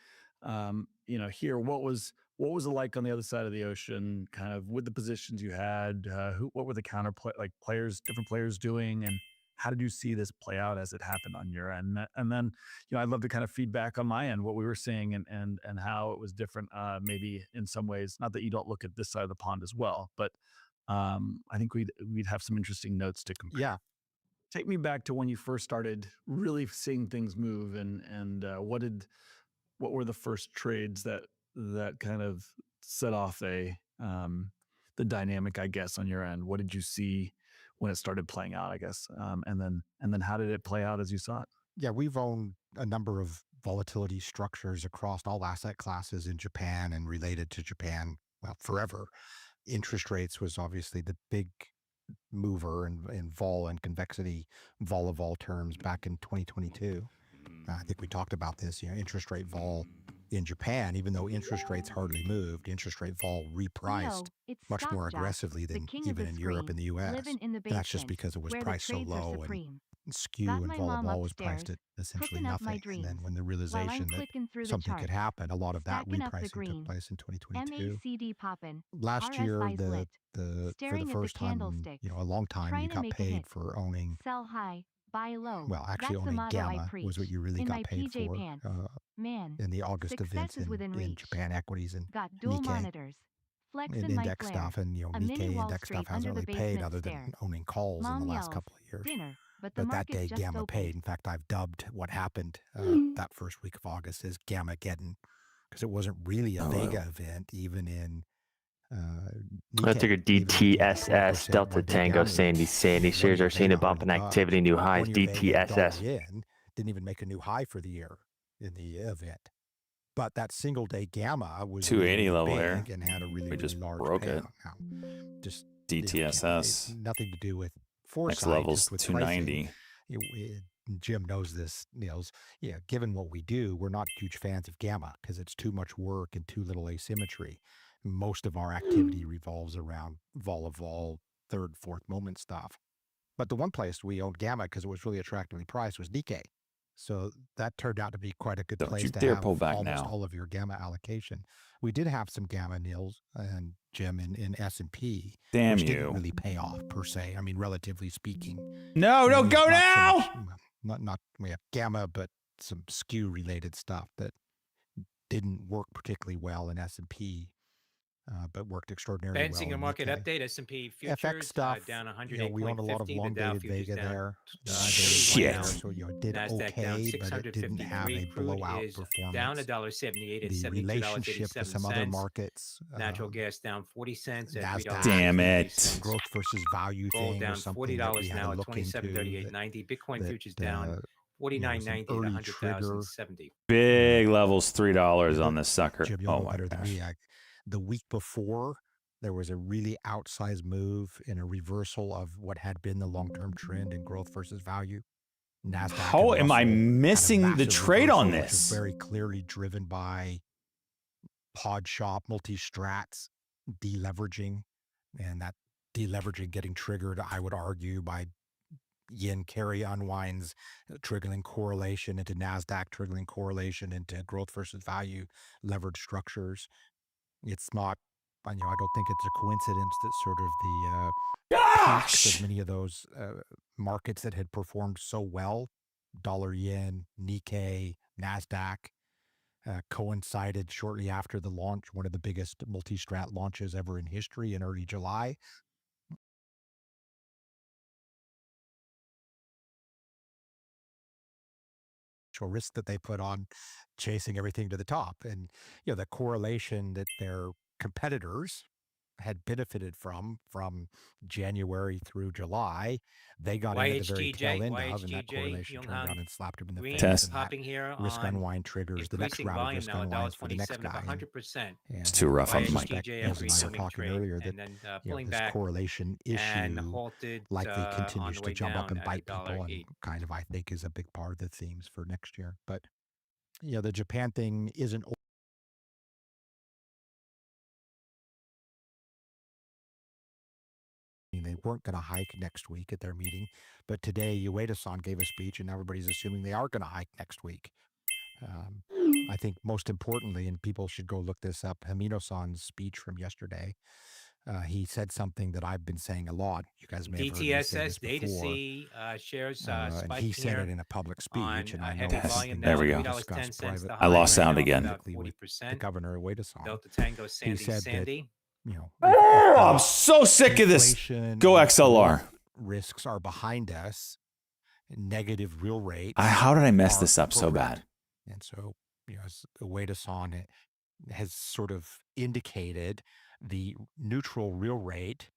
hear what was it like on the other side of the ocean, kind of with the positions you had. What were the different players doing, and how did you see this play out as it happened on your end? And then, I'd love to kind of feedback on my end what we were seeing and how it was different, maybe in some ways. Not that you don't look at this side of the pond as well, but I think we'd have some interesting notes to compare. Yeah. Take me back to when you first started really seeing things move, and what were the first trades that kind of set off the dynamic, I guess, on your end? What did you see when it started playing out, I guess? And then how did it play out as you saw it? Yeah, we've owned a number of volatility structures across all asset classes in Japan and related to Japan, well, forever. Interest rates was obviously the big mover in vol and convexity vol terms back in 2022. I think we talked about this, interest rate vol in Japan, even though interest rates hardly moved, interest rate vol repriced much more aggressively than even in Europe and the US. And that's just because it was priced so low, and skew and vol of vol was priced at essentially nothing. And then when the realization that something could happen, a lot of that repricing took place in 2022. Last year, for the first time in a long time, you got paid for owning. Sell high, buy low. Well, actually, That's the owning motto I Gamma preach. was what you really In got my paid PJ for pants. Man, in the August success events is within in reach. Japan equities and Got dual Nikkei monitors. Flex and in my index flare. stuff. And A mini Nikkei Wall index Street stuff hasn't under the really paid basement other stair. than owning calls in Mom the last yells, couple of years. dinner, but the But that market day, just Gamma opened. paid. In fact, I've dubbed what happened that first week of August as Gamma-geddon, because it wasn't really a Vega event, even in I figured DTSS Delta Tango Sandy shares are seeing a bump in activity, new highs. DTSS didn't even make a new high for the year in the event. But that single day Gamma was 280 really level big here. and had a really, We just really large broke payout. it. Now, just DTSS. nothing to do with foresight. Next level's just with 290. Pricing. Jim knows this, Niels. Yeah, given what we do, we're not huge fans of Gamma because it's too much work and too little asymmetry. Most of our activity revolves around vol, third, fourth moment stuff. But the one place we owned Gamma because it was really attractively priced was Nikkei. So that turned out to be quite a good Don't place you to dare have pull back almost now. all of your Gamma allocation. We did have some Gamma, Niels and Jim, in S&P. Damn which you. didn't really pay off per se. I mean, relatively speaking. No, don't go now! Not we have Gamma, but some skew related stuff that didn't work particularly well in S&P. But worked extraordinarily well. Advancing a market update, S&P futures FX stuff, down 108.50. we own a lot of long the Dow dated futures Vega down there. Shit. So it did Nasdaq down okay, but it didn't have a 653. Crude blowout is performance. down $1.78 at The relationship to some other markets. Natural gas down 40 cents at NASDAQ, Damn it. growth versus value Gold thing down was something that we $40 had now to at look into. 27.3890. Bitcoin futures down was an 49.90 at early trigger. 100,070. Big levels $3 on this sucker. Jim, you'll know better than me. The week before, there was a really outsized move in a reversal of what had been the long-term trend in growth versus value. NASDAQ. How am I missing the trade on Which is this? very clearly driven by pod shop, multi-strats, deleveraging, and that deleveraging getting triggered, I would argue, by yen carry unwinds, triggering correlation into NASDAQ, triggering correlation into growth versus value leverage structures. It's not, I don't think it's a coincidence that sort of the peaks of many of those markets that had performed so well, dollar yen, Nikkei, NASDAQ, coincided shortly after the launch, one of the biggest multi-strat launches ever in history in early July. Risk that they put on chasing everything to the top, and the correlation that their competitors had benefited from January through July. They got in at the very tail end of, and that correlation turned around and slapped him in the face. And that popping here risk on unwind triggers the next increasing round of volume risk now, unwinds for the next $1.27 up guy. 100%. And It's too rough on I Mike. suspect, YHTJ as and I after were a talking trade, earlier, that and then you know, pulling this back correlation and issue halted likely on continues the to way jump up down and at bite people, and $1.08. kind of, I think, is a big part of the themes for next year. But you know, the Japan thing isn't they weren't going to hike next week at their meeting, but today Ueda-san gave a speech, and everybody's assuming they are going to hike next week. I think most importantly, and people should go look this up, Hamino-san's speech from yesterday. He said something that I've been saying a lot. You guys may have heard me say this DTSS data before. C shares And spiking he said here it in a public speech, on and I know heavy it's volume something now, There we that go. we discussed $3.10. private. The I high lost right sound now up again. about With the 40%. governor Ueda-san. Delta Tango He Sandy said that, Sandy. you know, Oh, I'm so sick of this. inflation Go and XLR. growth risks are behind us. Negative real rates. How did I mess are this up so appropriate. bad? And so, you know, as Ueda-san has sort of indicated, the neutral real rate,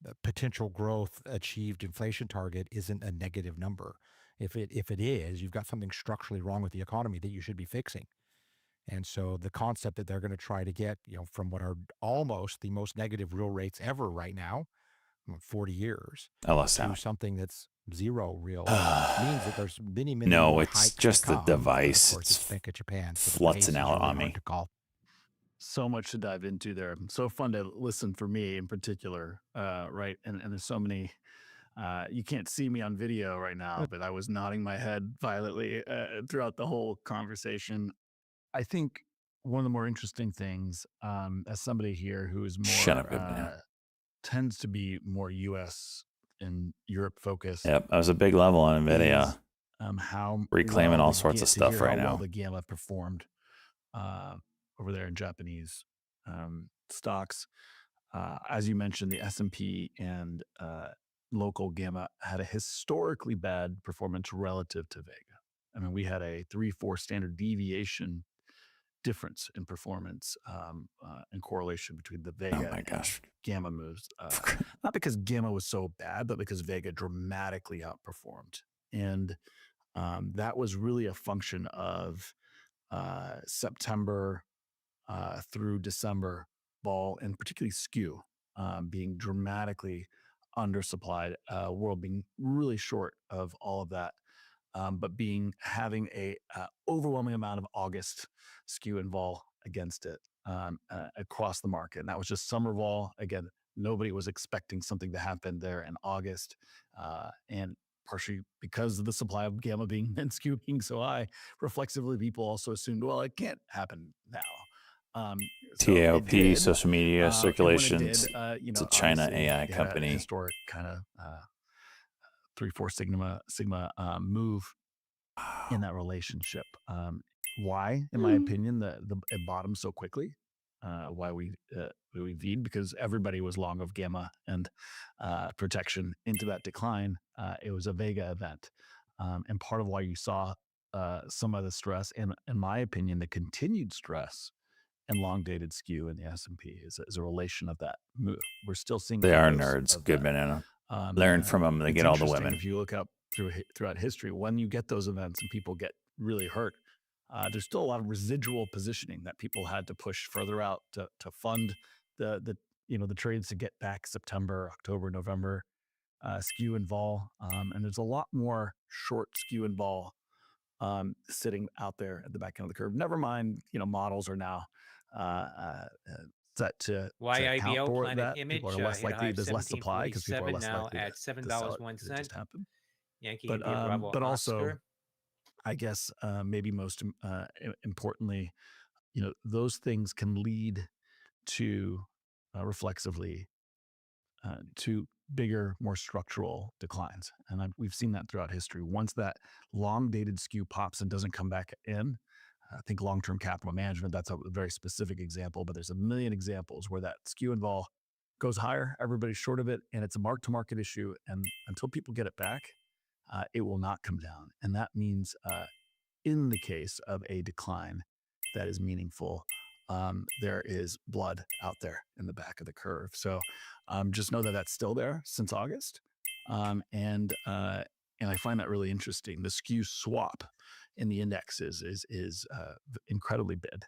the potential growth achieved inflation target isn't a negative number. If it is, you've got something structurally wrong with the economy that you should be fixing. And so the concept that they're going to try to get, you know, from what are almost the most negative real rates ever right now, 40 years, I lost to sound. something that's zero real means that there's many No, more it's hikes to just the come. device. Of course, it's Bank of Japan. So the pace Flutzing is out really on hard me. to call. So much to dive into there. So fun to listen for me in particular, right? And there's so many. You can't see me on video right now, but I was nodding my head violently throughout the whole conversation. I think one of the more interesting things, as somebody here who is Shut more up, good man. tends to be more U.S. and Europe focused. Yep, I was a big level on NVIDIA. Is, how reclaiming well all sorts of to stuff hear right how well now. the Gamma performed over there in Japanese stocks. As you mentioned, the S&P and local Gamma had a historically bad performance relative to Vega. I mean, we had a 3-4 standard deviation difference in performance and correlation between the Vega and Gamma moves. Not because Gamma was so bad, but because Vega dramatically outperformed. And that was really a function of September through December vol, and particularly skew being dramatically undersupplied, world being really short of all of that, but having a overwhelming amount of August skew and vol against it across the market. And that was just summer vol. Again, nobody was expecting something to happen there in August. And partially because of the supply of Gamma being and skew being so high, reflexively, people also assumed, well, it can't happen now. So it TAOP, did. social media circulation. It did, It's a China obviously, AI they had a company. historic kind of 3-4 sigma move in that relationship. Why, in my opinion, it bottomed so quickly? Why we V'd? Because everybody was long of Gamma and protection into that decline. It was a Vega event, and part of why you saw some of the stress, and in my opinion, the continued stress and long dated skew in the S&P is a relation of that move. We're still seeing They are echoes nerds. of Good that. banana. Learn from them. They It's get all the interesting women. if you look up throughout history, when you get those events and people get really hurt, there's still a lot of residual positioning that people had to push further out to fund the trades to get back September, October, November skew and vol, and there's a lot more short skew and vol sitting out there at the back end of the curve. Never mind, models are now set to account YIBO for Planet that. Image People are less hit a high likely. of There's less supply because people are 1747 less now likely at to sell it $7.01. because it just happened. Yankee But India Bravo also, Oscar. I guess maybe most importantly, those things can lead to reflexively to bigger, more structural declines. And we've seen that throughout history. Once that long dated skew pops and doesn't come back in, I think long-term capital management, that's a very specific example, but there's a million examples where that skew and vol goes higher, everybody's short of it, and it's a mark-to-market issue. And until people get it back, it will not come down. And that means in the case of a decline that is meaningful, there is blood out there in the back of the curve. So just know that that's still there since August. And I find that really interesting. The skew swap in the indexes is incredibly bid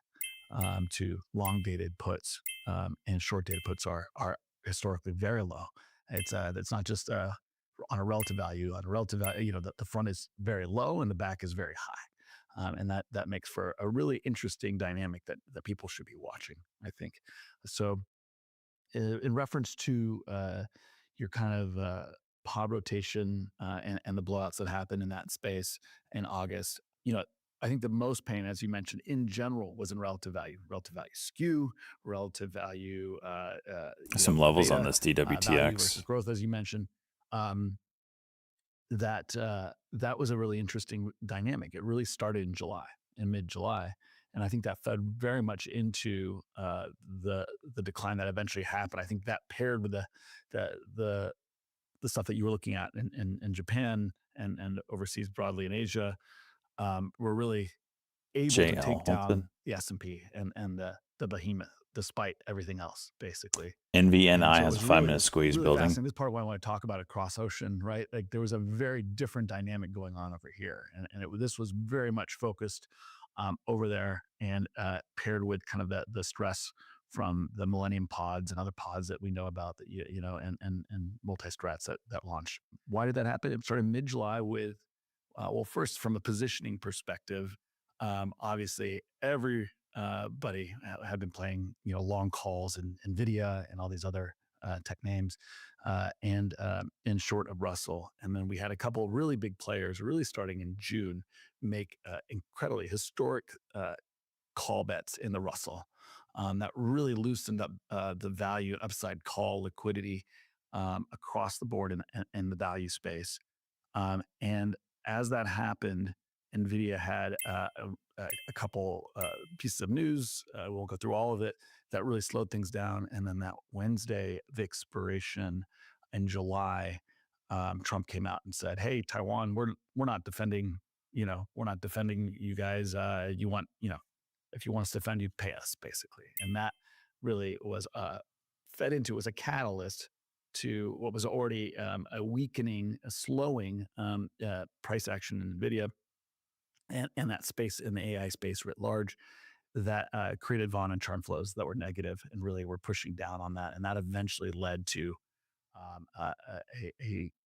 to long dated puts, and short dated puts are historically very low. It's not just on a relative value. On a relative value, the front is very low and the back is very high. And that makes for a really interesting dynamic that people should be watching, I think. So in reference to your kind of pod rotation and the blowouts that happened in that space in August, I think the most pain, as you mentioned, in general, was in relative value skew, relative value. Some levels beta, on this value DWTX. versus growth, as you mentioned. That was a really interesting dynamic. It really started in mid-July, and I think that fed very much into the decline that eventually happened. I think that paired with the stuff that you were looking at in Japan and overseas broadly in Asia, were really able to take down the S&P and the behemoth, despite everything else, basically. NVNI So it has a was 5-minute squeeze really building. fascinating. This part why I want to talk about across ocean, right? Like there was a very different dynamic going on over here, and this was very much focused over there, and paired with kind of the stress from the Millennium pods and other pods that we know about, that and multi-strats that launched. Why did that happen? It started mid-July with well, first from a positioning perspective, obviously everybody had been playing long calls in Nvidia and all these other tech names, and in short of Russell. And then we had a couple of really big players really starting in June make incredibly historic call bets in the Russell, that really loosened up the value and upside call liquidity across the board in the value space. And as that happened, NVIDIA had a couple pieces of news. We won't go through all of it. That really slowed things down. And then that Wednesday of expiration in July, Trump came out and said, "Hey, Taiwan, we're not defending. We're not defending you guys. You want, if you want us to defend you, pay us," basically. And that really was fed into as a catalyst to what was already a weakening, a slowing price action in NVIDIA and that space in the AI space writ large, that created Vaughn and charm flows that were negative and really were pushing down on that. And that eventually led to a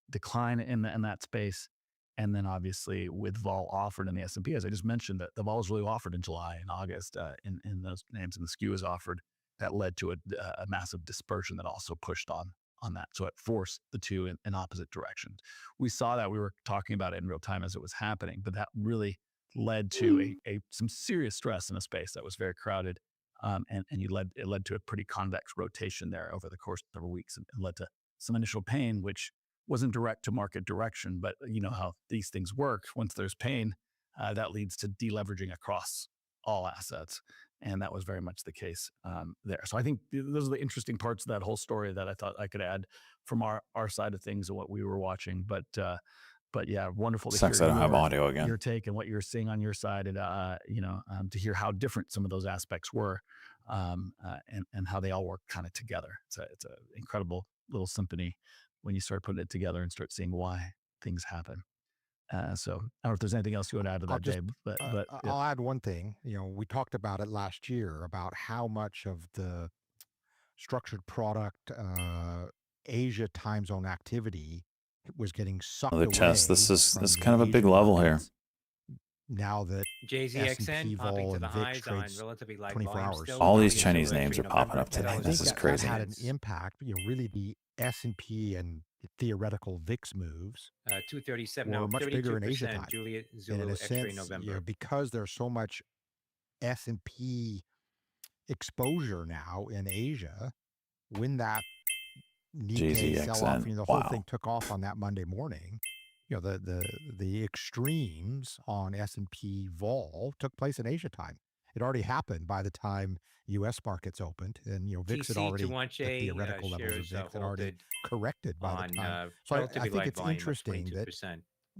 decline in that space. And then obviously with vol offered in the S&P, as I just mentioned, that the vol was really offered in July and August in those names, and the skew was offered. That led to a massive dispersion that also pushed on that. So it forced the two in opposite directions. We saw that, we were talking about it in real time as it was happening, but that really led to some serious stress in a space that was very crowded. And it led to a pretty convex rotation there over the course of several weeks, and led to some initial pain, which wasn't direct to market direction, but you know how these things work. Once there's pain, that leads to deleveraging across all assets. And that was very much the case there. So I think those are the interesting parts of that whole story that I thought I could add from our side of things and what we were watching. But yeah, wonderful to Sucks hear I don't have audio again. your take and what you're seeing on your side, and to hear how different some of those aspects were, and how they all work kind of together. It's a incredible little symphony when you start putting it together and start seeing why things happen. So I don't know if there's anything else you would add to that, Dave, but yeah. I'll add one thing. We talked about it last year about how much of the structured product Asia time zone activity was getting sucked Another away. test. This is from kind of a the big Asian level markets. here. Now that JZXN S&P popping vol to the and VIX highs on trades relatively light 24 volume hours. still. All these Popping Chinese into names are November, popping up but today. always This I is think that crazy. had an impact. Really, the S&P and theoretical VIX moves 237, were no, much bigger in Asia 32%. time. Juliet And Zulu in a X-ray sense, November. because there's so much S&P exposure now in Asia, when that Nikkei sell-off, GZXN. the whole thing took off on that Monday morning. The extremes on S&P vol took place in Asia time. It already happened by the time U.S. markets opened, and VIX had already, the theoretical levels of VIX had already corrected by the time. So I think it's interesting that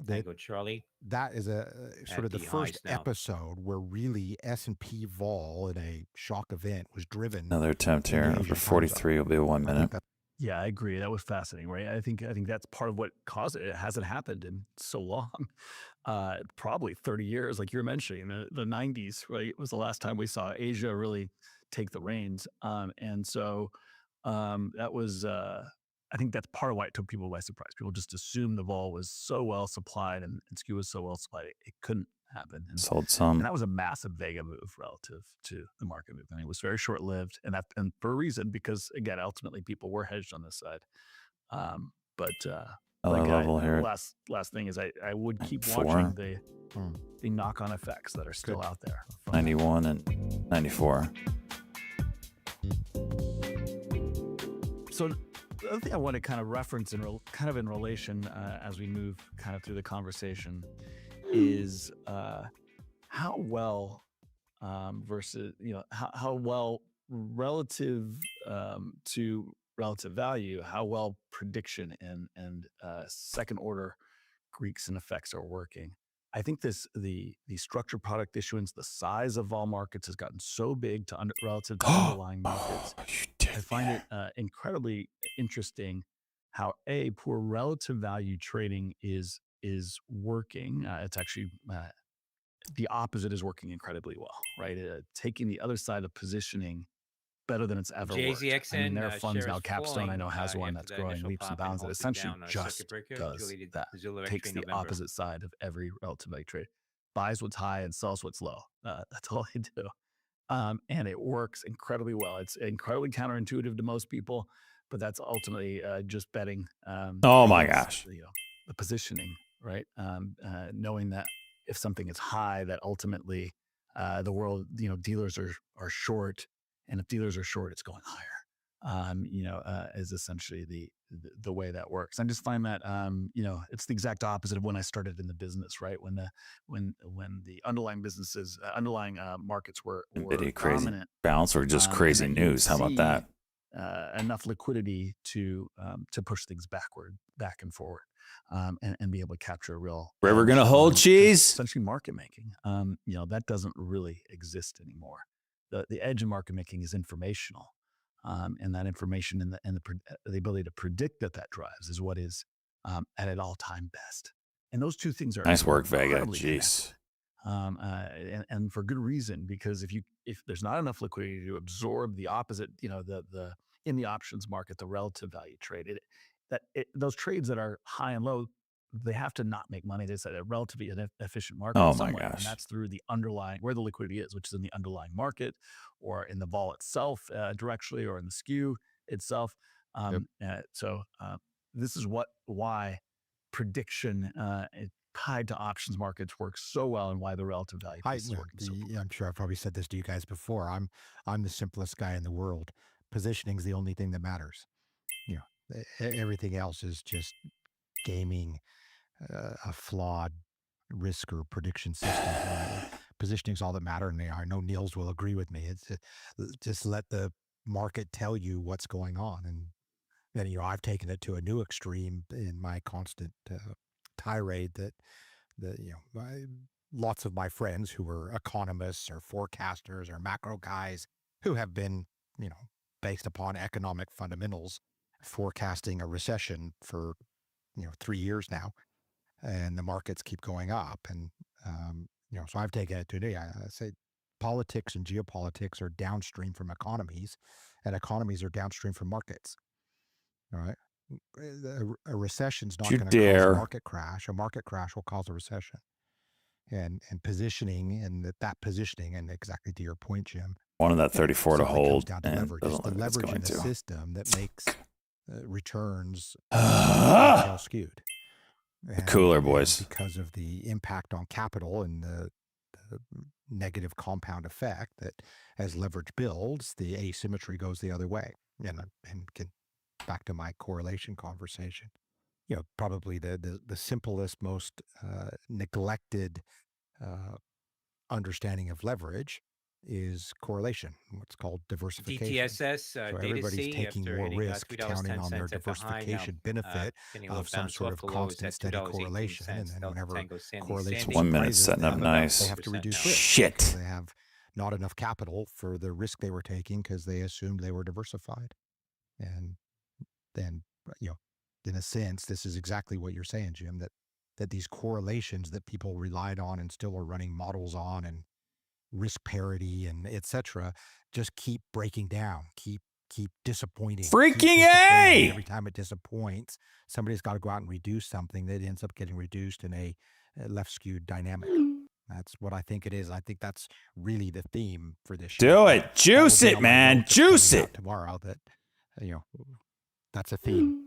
Tango Charlie. That is a sort of the the first highs now. episode where really S&P vol in a shock event was driven. Another attempt here. Over 43 will be 1 minute. Yeah, I agree. That was fascinating, right? I think that's part of what caused it. It hasn't happened in so long, probably 30 years, like you're mentioning. The 90s, right, was the last time we saw Asia really take the reins, and so that was. I think that's part of why it took people by surprise. People just assumed the vol was so well supplied and skew was so well supplied it couldn't happen. And, Sold some. and that was a massive Vega move relative to the market move. I mean, it was very short lived, and for a reason, because again, ultimately people were hedged on this side. Another level here. Last thing is I would keep 4. watching the knock on effects that are still out there. 91 and 94. So the other thing I want to kind of reference in relation as we move kind of through the conversation is how well versus how well relative to relative value, how well prediction and second order Greeks and effects are working. I think the structured product issuance, the size of vol markets has gotten so big relative to underlying markets. I find it incredibly interesting how poor relative value trading is working. It's actually the opposite is working incredibly well, right? Taking the other side of positioning better than it's ever worked. I mean, there are funds now. Capstone, I know, has one that's growing leaps and bounds that essentially just does that. Takes the opposite side of every relative value trade, buys what's high and sells what's low. That's all they do. And it works incredibly well. It's incredibly counterintuitive to most people, but that's ultimately just betting. Oh my gosh! The positioning, right? Knowing that if something is high, that ultimately the world, dealers are short, and if dealers are short, it's going higher. Is essentially the way that works. I just find that it's the exact opposite of when I started in the business, right? When the underlying businesses, markets were NVIDIA crazy dominant, bounce or just crazy news. How about that? Enough liquidity to push things back and forward, and be able to capture a real. We're gonna hold cheese. Essentially, market making. That doesn't really exist anymore. The edge of market making is informational. And that information and the ability to predict that drives is what is at an all-time best. And those two things are nice work, Vega. Jeez. And for good reason, because if there's not enough liquidity to absorb the opposite, the in the options market, the relative value trade, those trades that are high and low, they have to not make money. It's a relatively efficient market. Oh somewhere, my gosh! And that's through the underlying, where the liquidity is, which is in the underlying market, or in the vol itself, directionally, or in the skew itself. This is why prediction tied to options markets works so well, and why the relative value is working so well. I'm sure I've probably said this to you guys before. I'm the simplest guy in the world. Positioning is the only thing that matters. Everything else is just gaming a flawed risk or prediction system. Positioning is all that matters, and I know Niels will agree with me. It's just let the market tell you what's going on, and then I've taken it to a new extreme in my constant tirade that lots of my friends who are economists or forecasters or macro guys who have been based upon economic fundamentals forecasting a recession for 3 years now, and the markets keep going up, and so I've taken it today. I say politics and geopolitics are downstream from economies, and economies are downstream from markets. All right, a recession's not going to cause a market crash. A market crash will cause a recession, and positioning and that positioning, and exactly to your point, Jim. One of that 34 to hold, down to leverage. It's the leverage in the system that makes returns skewed. The cooler, boys. Because of the impact on capital and the negative compound effect that as leverage builds, the asymmetry goes the other way. And back to my correlation conversation, probably the simplest, most neglected understanding of leverage is correlation, what's called diversification. DTSS, So everybody's DataC, taking after more hitting risk, counting on their $3.10 at the high, now diversification benefit getting a little of some bounce sort off of the lows constant, at steady correlation. And $2.18. then Delta whenever Tango Sandy correlation Sandy. 1 minute surprises setting up them, nice. they have to reduce risk. Shit. Because they have not enough capital for the risk they were taking because they assumed they were diversified. And then, in a sense, this is exactly what you're saying, Jim, that these correlations that people relied on and still are running models on and risk parity and et cetera, just keep breaking down, keep disappointing. Freaking A! Every time it disappoints, somebody's got to go out and reduce something that ends up getting reduced in a left skewed dynamic. That's what I think it is. I think that's really the theme for this show. Do it. Juice it, man. Juice it. Tomorrow that, that's a theme.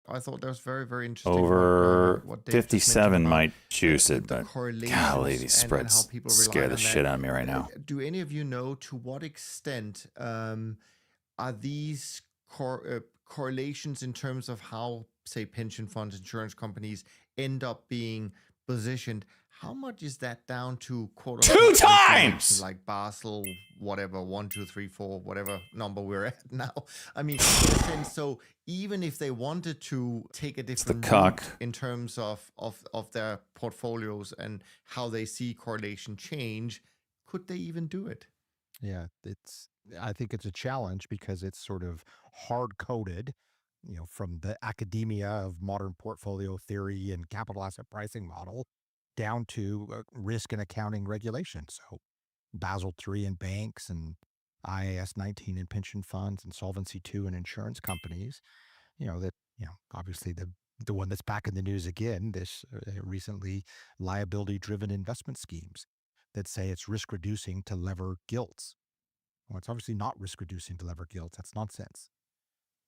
I thought that was very, very interesting. Over what Dave just mentioned 57 about might juice it, the but correlations golly, these and spreads how people rely scare the on that. shit out of me right now. Do any of you know to what extent are these correlations in terms of how, say, pension funds, insurance companies end up being positioned? How much is that down to quote unquote 2 times like Basel, whatever, 1, 2, 3, 4, whatever number we're at now? I mean, in a sense, so even if they wanted to take a different route in terms of their portfolios and how they see correlation change, could they even do it? Yeah, I think it's a challenge because it's sort of hard coded, from the academia of modern portfolio theory and capital asset pricing model down to risk and accounting regulation. So Basel III in banks and IAS 19 in pension funds and Solvency II in insurance companies, obviously the one that's back in the news again, this recently liability driven investment schemes that say it's risk reducing to lever gilts. Well, it's obviously not risk reducing to lever gilts. That's nonsense.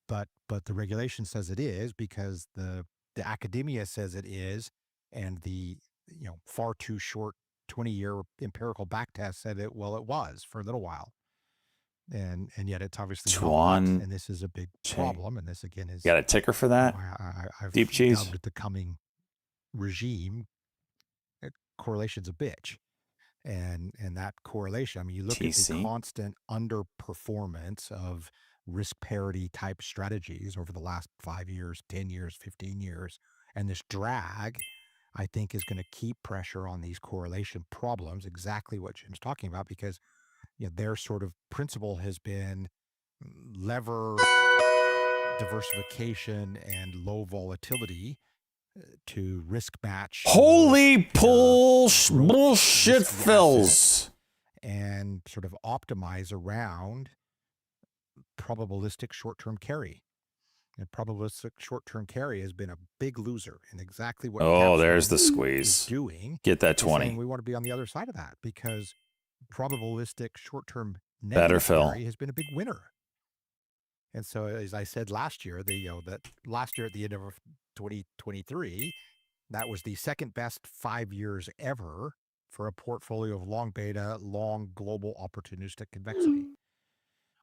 But the regulation says it is because the academia says it is, and the far too short 20-year empirical backtest said it was for a little while. And yet it's obviously not, and this is a big problem. And this again is, you got a ticker for that? I've Deep cheese. dubbed the coming regime. Correlation's a bitch. And that correlation, I mean, you look at the constant underperformance of risk parity type strategies over the last 5 years, 10 years, 15 years. And this drag, I think, is going to keep pressure on these correlation problems, exactly what Jim's talking about, because their sort of principle has been lever diversification and low volatility to risk match. Holy bullshit fills. And sort of optimize around probabilistic short-term carry. And probabilistic short-term carry has been a big loser in exactly what there's the squeeze. Is doing. Get that 20. We want to be on the other side of that because probabilistic short-term better fill carry has been a big winner. And so, as I said last year, that last year at the end of 2023, that was the second best 5 years ever for a portfolio of long beta, long global opportunistic convexity.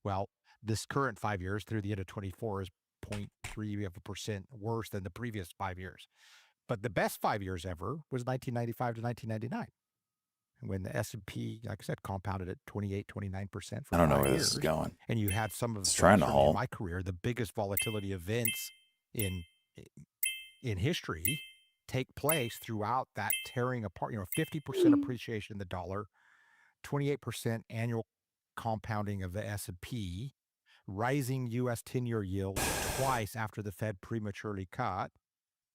Well, this current 5 years through the end of 24 is 0.3% worse than the previous 5 years. But the best 5 years ever was 1995 to 1999. When the S&P, like I said, compounded at 28, 29% for 5 years. I don't know where this is going. And you had some of in my career, the biggest volatility events in history take place throughout that tearing apart, 50% appreciation of the dollar, 28% annual compounding of the S&P, rising U.S. 10-year yields twice after the Fed prematurely cut,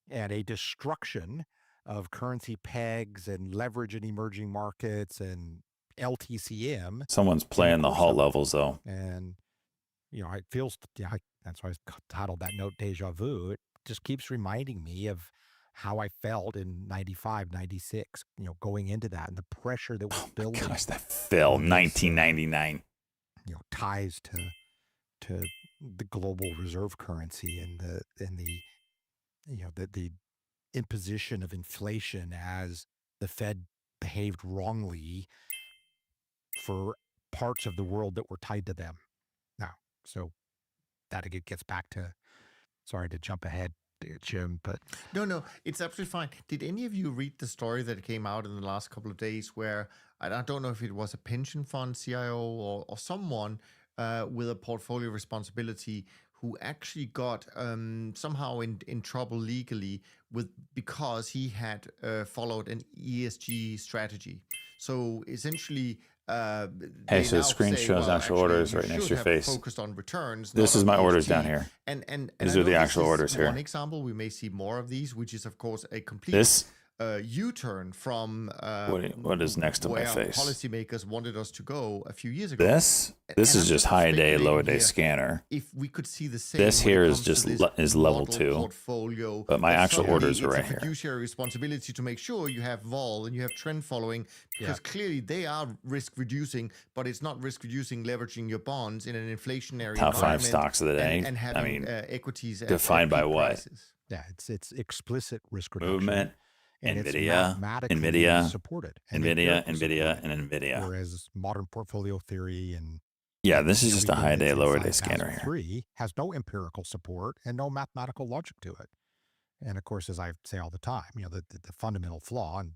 and a destruction of currency pegs and leverage in emerging markets and LTCM. Someone's playing the Hall levels, though. And, it feels, that's why I titled that note Deja Vu. It just keeps reminding me of how I felt in 95, 96, going into that and the pressure that was building. Gosh, that fell 1999. Ties to the global reserve currency and the imposition of inflation as the Fed behaved wrongly for parts of the world that were tied to them. Now, so that again gets back to, sorry to jump ahead, Jim, but no, it's absolutely fine. Did any of you read the story that came out in the last couple of days where I don't know if it was a pension fund CIO or someone with a portfolio responsibility who actually got somehow in trouble legally because he had followed an ESG strategy. So essentially, Hey, they so the now screen say, shows well, actual actually, orders you right next should to your have face. focused on returns. This not is on my orders ESG. down here. And These I are the know actual this is orders here. one example. We may see more of these, which is of course a complete This U-turn from what is next to my where face? policymakers wanted us to go a few years ago. This And is I'm just just high day, speculating low day here scanner. If we could see the same. This when it here is comes to just this is level model 2. portfolio, But my that actual suddenly orders are it's right a here. fiduciary responsibility to make sure you have vol and you have trend following, because clearly they are risk reducing, but it's not risk reducing leveraging your bonds in an inflationary Top 5 environment stocks of the day. and having equities defined by peak what? prices. Yeah, it's explicit risk reduction. Movement. And NVIDIA, it's mathematically NVIDIA, supported. NVIDIA, empirically NVIDIA, supported. and NVIDIA. Whereas modern portfolio theory and Yeah, this is just a everything high day, that's lower inside day scanner Basel here. III has no empirical support and no mathematical logic to it. And of course, as I say all the time, the fundamental flaw, and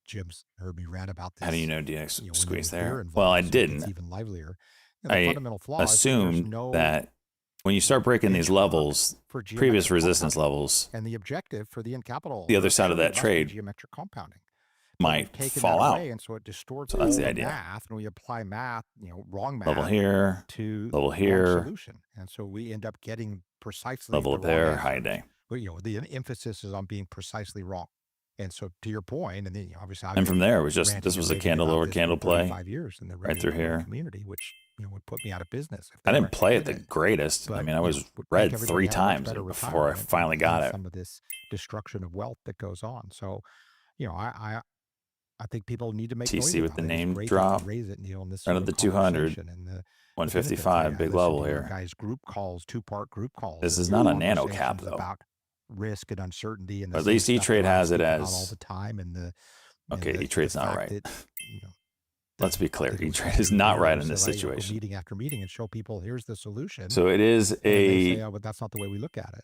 Jim's heard me rant about this. How do you know DX when squeeze there was beer there? involved, Well, I so didn't. It's even livelier. The I fundamental flaw is that assumed there's no that when you start breaking these benchmark levels, for previous geometric resistance compounding. levels, And the objective for the in capital, the other side of that must be trade geometric compounding. might Taken fall that out. away, and so it distorts So that's all the idea. math, and we apply math, wrong math Level here, to level the wrong here, solution, and so we end up getting precisely level the wrong there, high answers. day. But the emphasis is on being precisely wrong. And so to your point, and then obviously I've And from been there, it was just ranting this and was a raving candle about over this candle for play 35 years in the right through regular here. community, which would put me out of business. If I they didn't weren't play it with the greatest. I But, mean, I was would make read everybody 3 have a much times better before I retirement finally and got end it. some of this destruction of wealth that goes on. So, I think people need to make noise TC with about the it. It's name great drop. that you raise it, in this Right sort at of the 200, conversation and the benefits. 155, big listen level to your here. guys' group calls, 2-part group calls. This and is your not a nano cap conversations though. about risk and uncertainty and the Or at same least stuff E-Trade that I has it speak about all as the time. And okay. the E-Trade's not fact right. that, Let's be I clear. think it was E-Trade is Henry not Beer right who in this said, go situation. meeting after meeting and show people here's the solution. So it is And then they say, a oh, but that's not the way we look at it.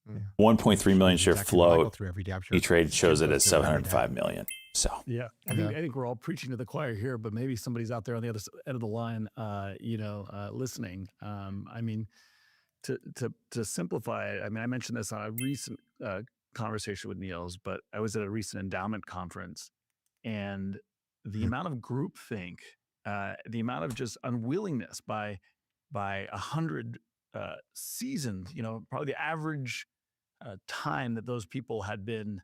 Yeah. 1.3 million share Exactly what I go float. through every day. I'm sure E-Trade shows Jim it goes as through it every day. 705 million. So Yeah, I think we're all preaching to the choir here, but maybe somebody's out there on the other end of the line, listening. I mean, to simplify it, I mean, I mentioned this on a recent conversation with Niels, but I was at a recent endowment conference, and the amount of groupthink, the amount of just unwillingness by 100 seasoned, probably the average time that those people had been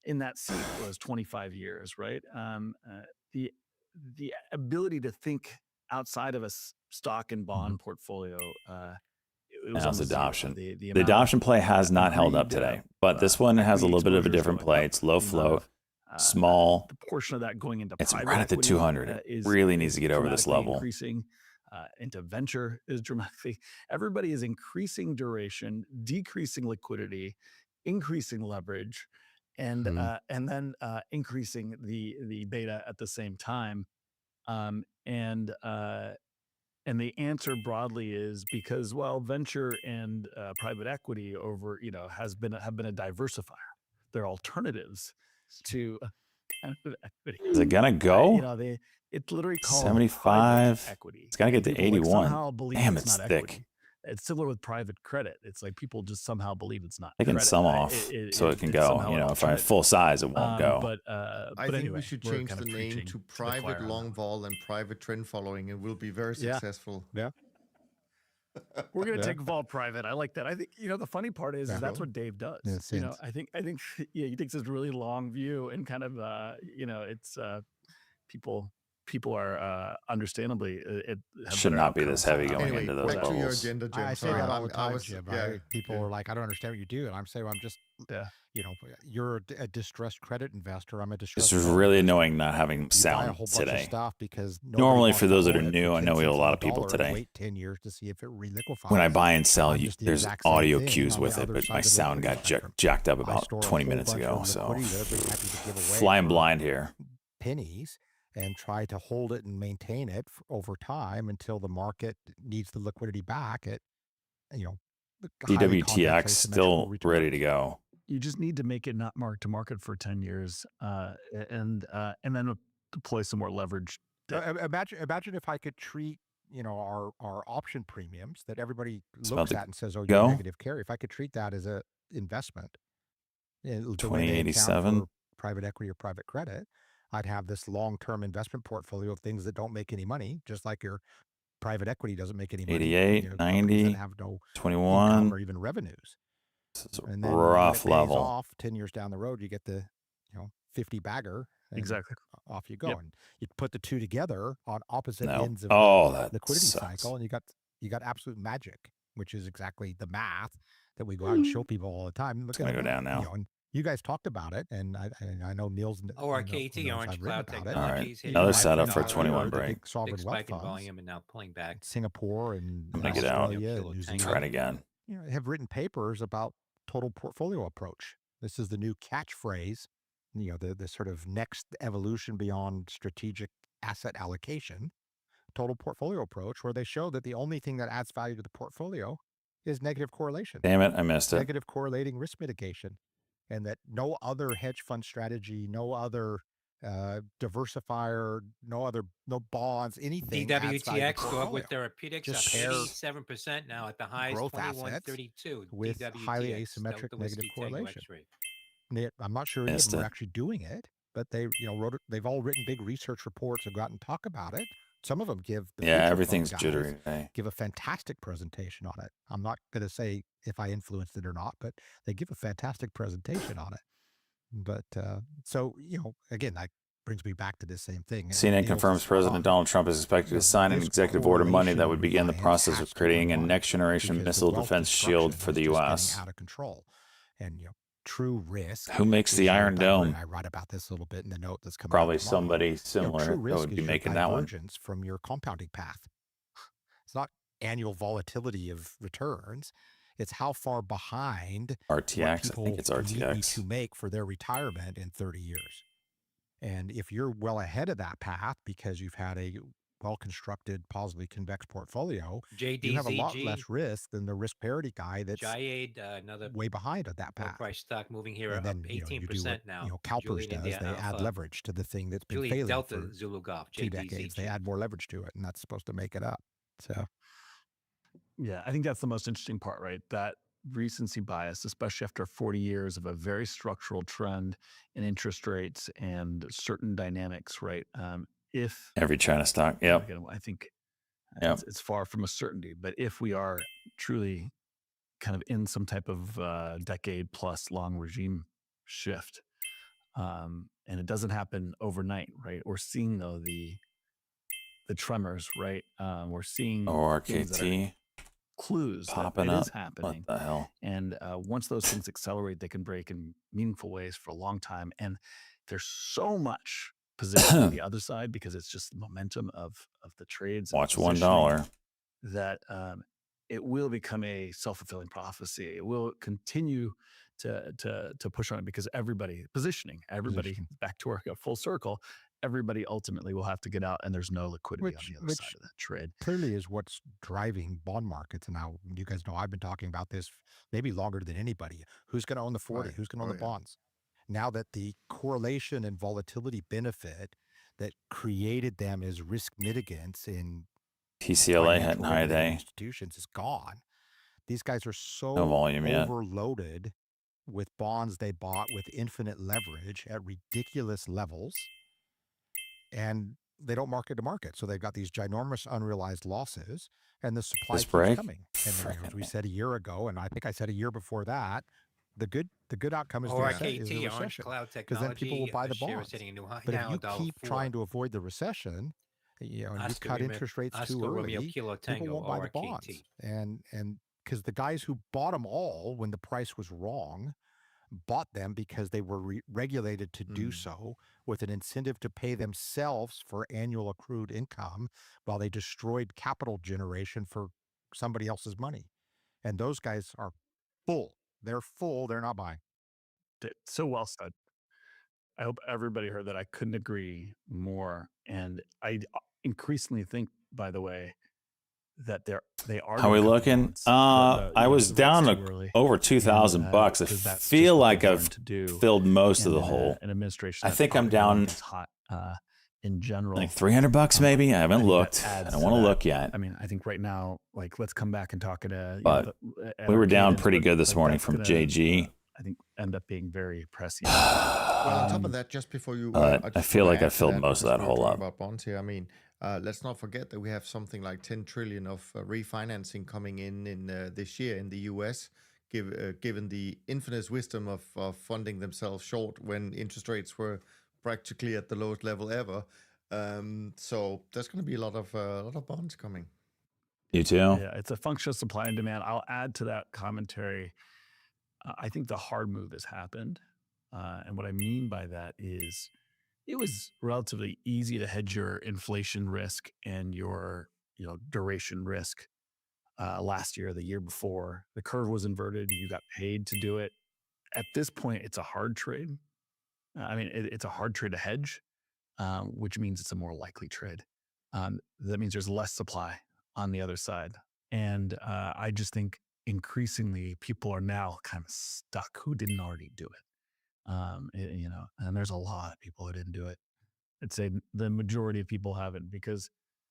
in that seat was 25 years, right? The ability to think outside of a stock and bond portfolio, it was now it's almost zero. adoption. The The amount of adoption play has not held up agreed, today, but this one has a equity little bit of a exposure is different going play. up. It's low The amount float, of, small. the portion of that going into It's private right at the equity, 200. It is really needs to get over this dramatically level. increasing. Into venture is dramatically. Everybody is increasing duration, decreasing liquidity, increasing leverage, and then increasing the beta at the same time. And the answer broadly is because venture and private equity have been a diversifier. They're alternatives to equity. Is it gonna go? It's literally called 75. private equity. It's gotta And get to people, 81. somehow believe Damn, it's it's not thick. equity. It's similar with private credit. It's like people just somehow believe it's not Taking credit. some off so it can go. If I have full size, it won't go. But I think anyway, we should we're change kind the of name preaching to to the private choir on that long one. vol and private trend following, and we'll be very successful. Yeah. We're gonna take vol private. I like that. I think the funny part is that's what Dave does. In a sense. I think he takes this really long view and kind of it's people are understandably have Should better not be this outcomes heavy going Anyway, into those back to your levels. agenda, Jim. I say Sorry, that all the I time, was- Jim. yeah, People are like, I don't understand what you do. And I'm saying, I'm just, you're a distressed credit investor. I'm a distressed. This is really annoying not having You buy a sound whole bunch today. of stuff because nobody Normally, wants for to those that are hold it new, for I know 10 we have a cents lot on of people dollar and today. Wait 10 years to see if it reliquefies. When I buy and sell, I'm just the there's exact same audio thing cues on with the it, other but side my of the sound liquidity got spectrum. jacked up I about store a 20 whole minutes bunch ago. of So liquidity that I'd be happy to give away flying for blind here. pennies and try to hold it and maintain it over time until the market needs the liquidity back at, the highly complex DWTX asymmetrical still ready to returns. go. you just need to make it not mark to market for 10 years, and then deploy some more leverage. Imagine if I could treat our option premiums that everybody It's looks about at and says, "Oh, go. you're negative carry." If I could treat that as a investment, the way they account 2087. for private equity or private credit, I'd have this long-term investment portfolio of things that don't make any money, just like your private equity doesn't make any money. 88, Companies 90, that have no 21. income or even revenues. This is a And then rough when it pays level. off 10 years down the road, you get the 50 bagger. And Exactly. off you go. Yep. And you put the two together on opposite No. ends of Oh, the that liquidity sucks. cycle, and you got absolute magic, which is exactly the math that we go out and show people all the time. It's gonna go down now. And you guys talked about it, and I know Neil's ORKT, Orange I've written Cloud about it. All right. Technologies, hitting Another $5 setup for billion, 21 the break. big sovereign big wealth spike in funds, volume and now pulling back. Singapore and I'm gonna get out. Australia and New Try Zealand. Try it again. Have written papers about total portfolio approach. This is the new catchphrase, the sort of next evolution beyond strategic asset allocation, total portfolio approach, where they show that the only thing that adds value to the portfolio is negative correlation. Damn it, I missed it. Negative correlating risk mitigation. And that no other hedge fund strategy, no other diversifier, no bonds, anything adds value to the DWTX, Dogwood portfolio. Therapeutics, Just up pair 87% now at the highest, growth assets 2132. with highly DWTX, asymmetric Delta negative Whiskey Tango correlation. X-ray. I'm not sure any of Missed them are it. actually doing it, but they've all written big research reports and go out and talk about it. Some of them give the Yeah, future fund everything's guys jittery today. give a fantastic presentation on it. I'm not going to say if I influenced it or not, but they give a fantastic presentation on it. But so again, that brings me back to this same thing. CNN Neil's confirms spot President on. Donald Trump is expected to sign an This executive order Monday that would correlation begin the reliance process has of to creating a go on next generation because the missile wealth defense shield destruction for is the just U.S. getting out of control. And true risk. Who makes is the your Iron Dome? I write about this a little bit in the note that's coming Probably out tomorrow. somebody similar true that risk would be is your making that one. divergence from your compounding path. It's not annual volatility of returns. It's how far behind RTX. what I people think it's need RTX. to make for their retirement in 30 years. And if you're well ahead of that path because you've had a well-constructed, positively convex portfolio, you have a lot JDZG. less risk than the risk parity guy that's Giade, another way behind on that low path. price stock moving here And up then 18% you do what now. CalPERS Julian does. India They add Alpha, leverage to the thing that's been Julie failing Delta for Zulu Golf, 2 decades. They JDZG. add more leverage to it, and that's supposed to make it up. So Yeah, I think that's the most interesting part, right? That recency bias, especially after 40 years of a very structural trend in interest rates and certain dynamics, right? If Every China stock. Yep. again, I think Yep. it's far from a certainty, but if we are truly kind of in some type of decade plus long regime shift, and it doesn't happen overnight, right? We're seeing though the tremors, right? We're seeing things that are ORKT clues that popping it up. is happening. What the hell? And once those things accelerate, they can break in meaningful ways for a long time. And there's so much position on the other side because it's just the momentum of the trades. and Watch positioning $1. That it will become a self-fulfilling prophecy. It will continue to push on it because everybody back to work at full circle. Everybody ultimately will have to get out, and there's no liquidity on the other side of that trade. clearly is what's driving bond markets. And now you guys know I've been talking about this maybe longer than anybody. Who's going to own the 40? Right. Who's going to own Oh, the yeah. bonds? Now that the correlation and volatility benefit that created them as risk mitigants in TCLA financial hitting high regulated today. institutions is gone. These guys are so No volume yet. overloaded with bonds they bought with infinite leverage at ridiculous levels, and they don't market to market. So they've got these ginormous unrealized losses, and the supply This keeps break? coming. And as Frickin' we man. said a year ago, and I think I said a year before that, the good outcome is the ORKT, Orange recession, Cloud because then people will Technology, buy the share is bonds. hitting a new high But if now, you keep $1.04. trying to avoid the recession, and you cut interest rates too Romeo early, Kilo people Tango, won't buy the ORKT. bonds. And because the guys who bought them all when the price was wrong bought them because they were regulated to do so with an incentive to pay themselves for annual accrued income while they destroyed capital generation for somebody else's money. And those guys are full. They're full. They're not buying. So well said. I hope everybody heard that. I couldn't agree more. And I increasingly think, by the way, that they are. How are we looking? I was down over $2,000. I feel like I've filled most of the hole. An administration. I think I'm down hot in general, like $300 maybe. I haven't looked. I don't want to look yet. I mean, I think right now, like, let's come back and talk at a. But we were down pretty good this morning from JG. I think end up being very prescient. Well, on top of that, just before you, I feel like I filled most of that hole up. About bonds here, I mean, let's not forget that we have something like 10 trillion of refinancing coming in this year in the U.S. Given the infinite wisdom of funding themselves short when interest rates were practically at the lowest level ever. So there's going to be a lot of bonds coming. You too? Yeah, it's a function of supply and demand. I'll add to that commentary. I think the hard move has happened. And what I mean by that is it was relatively easy to hedge your inflation risk and your duration risk last year, the year before. The curve was inverted. You got paid to do it. At this point, it's a hard trade. I mean, it's a hard trade to hedge, which means it's a more likely trade. That means there's less supply on the other side. And I just think increasingly people are now kind of stuck who didn't already do it. And there's a lot of people who didn't do it. I'd say the majority of people haven't, because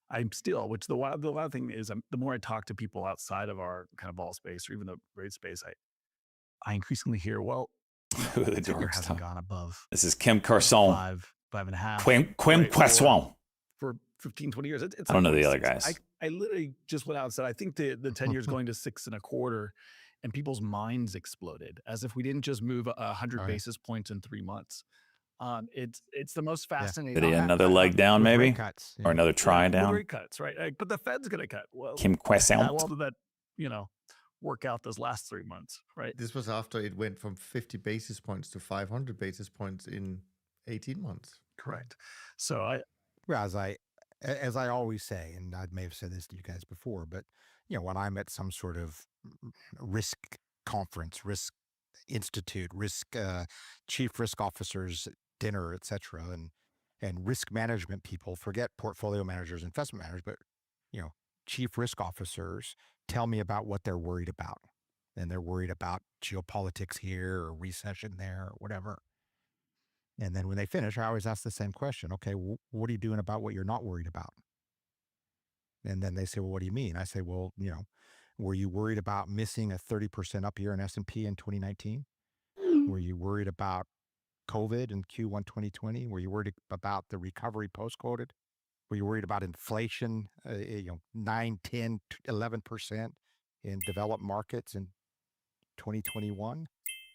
I'm still, which the wild thing is, the more I talk to people outside of our kind of vol space or even the rate space, I increasingly hear, well, the ticker hasn't gone above. This is Kim Carson. 5.5. Quim Poisson. For 15, 20 years. It's I don't know the other guys. I literally just went out and said, I think the 10 years going to 6.25, and people's minds exploded as if we didn't just move 100 basis points in 3 months. It's the most fascinating. Did he another leg down maybe? Cuts, or another try down? Rate cuts, right? But the Fed's going to cut. Well, Kim Poisson. How well did that, work out those last 3 months, right? This was after it went from 50 basis points to 500 basis points in 18 months. Correct. So as I always say, and I may have said this to you guys before, but when I'm at some sort of risk conference, risk institute, chief risk officers dinner, etc., and risk management people, forget portfolio managers, investment managers, but chief risk officers tell me about what they're worried about, and they're worried about geopolitics here or recession there or whatever. And then when they finish, I always ask the same question. Okay, what are you doing about what you're not worried about? And then they say, well, what do you mean? I say, well, were you worried about missing a 30% up year in S&P in 2019? Were you worried about COVID in Q1 2020? Were you worried about the recovery post-COVID? Were you worried about inflation, 9, 10, 11% in developed markets in 2021?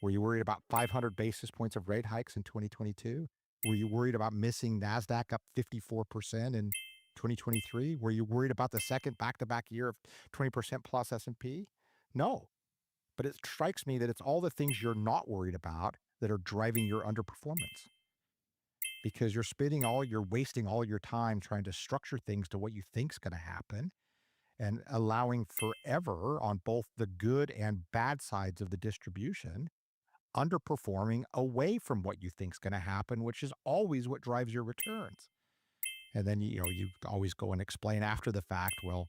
Were you worried about 500 basis points of rate hikes in 2022? Were you worried about missing NASDAQ up 54% in 2023? Were you worried about the second back-to-back year of 20% plus S&P? No. But it strikes me that it's all the things you're not worried about that are driving your underperformance. Because you're wasting all your time trying to structure things to what you think's going to happen, and allowing forever on both the good and bad sides of the distribution, underperforming away from what you think's going to happen, which is always what drives your returns. And then, you always go and explain after the fact, well,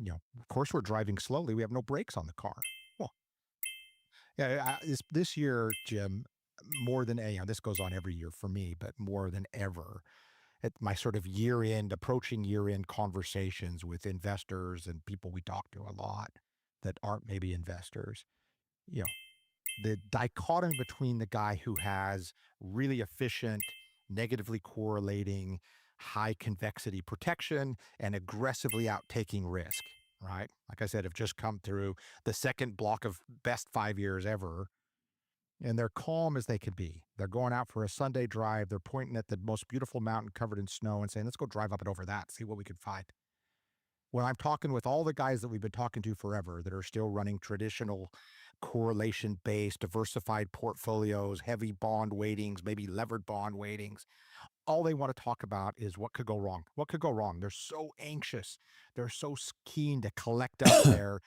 of course we're driving slowly. We have no brakes on the car. Well, yeah, this year, Jim, more than this goes on every year for me, but more than ever, at my sort of approaching year-end conversations with investors and people we talk to a lot that aren't maybe investors, the dichotomy between the guy who has really efficient, negatively correlating, high convexity protection and aggressively outtaking risk, right? Like I said, have just come through the second block of best 5 years ever, and they're calm as they could be. They're going out for a Sunday drive. They're pointing at the most beautiful mountain covered in snow and saying, let's go drive up and over that, see what we can find. When I'm talking with all the guys that we've been talking to forever that are still running traditional correlation-based, diversified portfolios, heavy bond weightings, maybe levered bond weightings, all they want to talk about is what could go wrong. What could go wrong? They're so anxious. They're so keen to collect up their,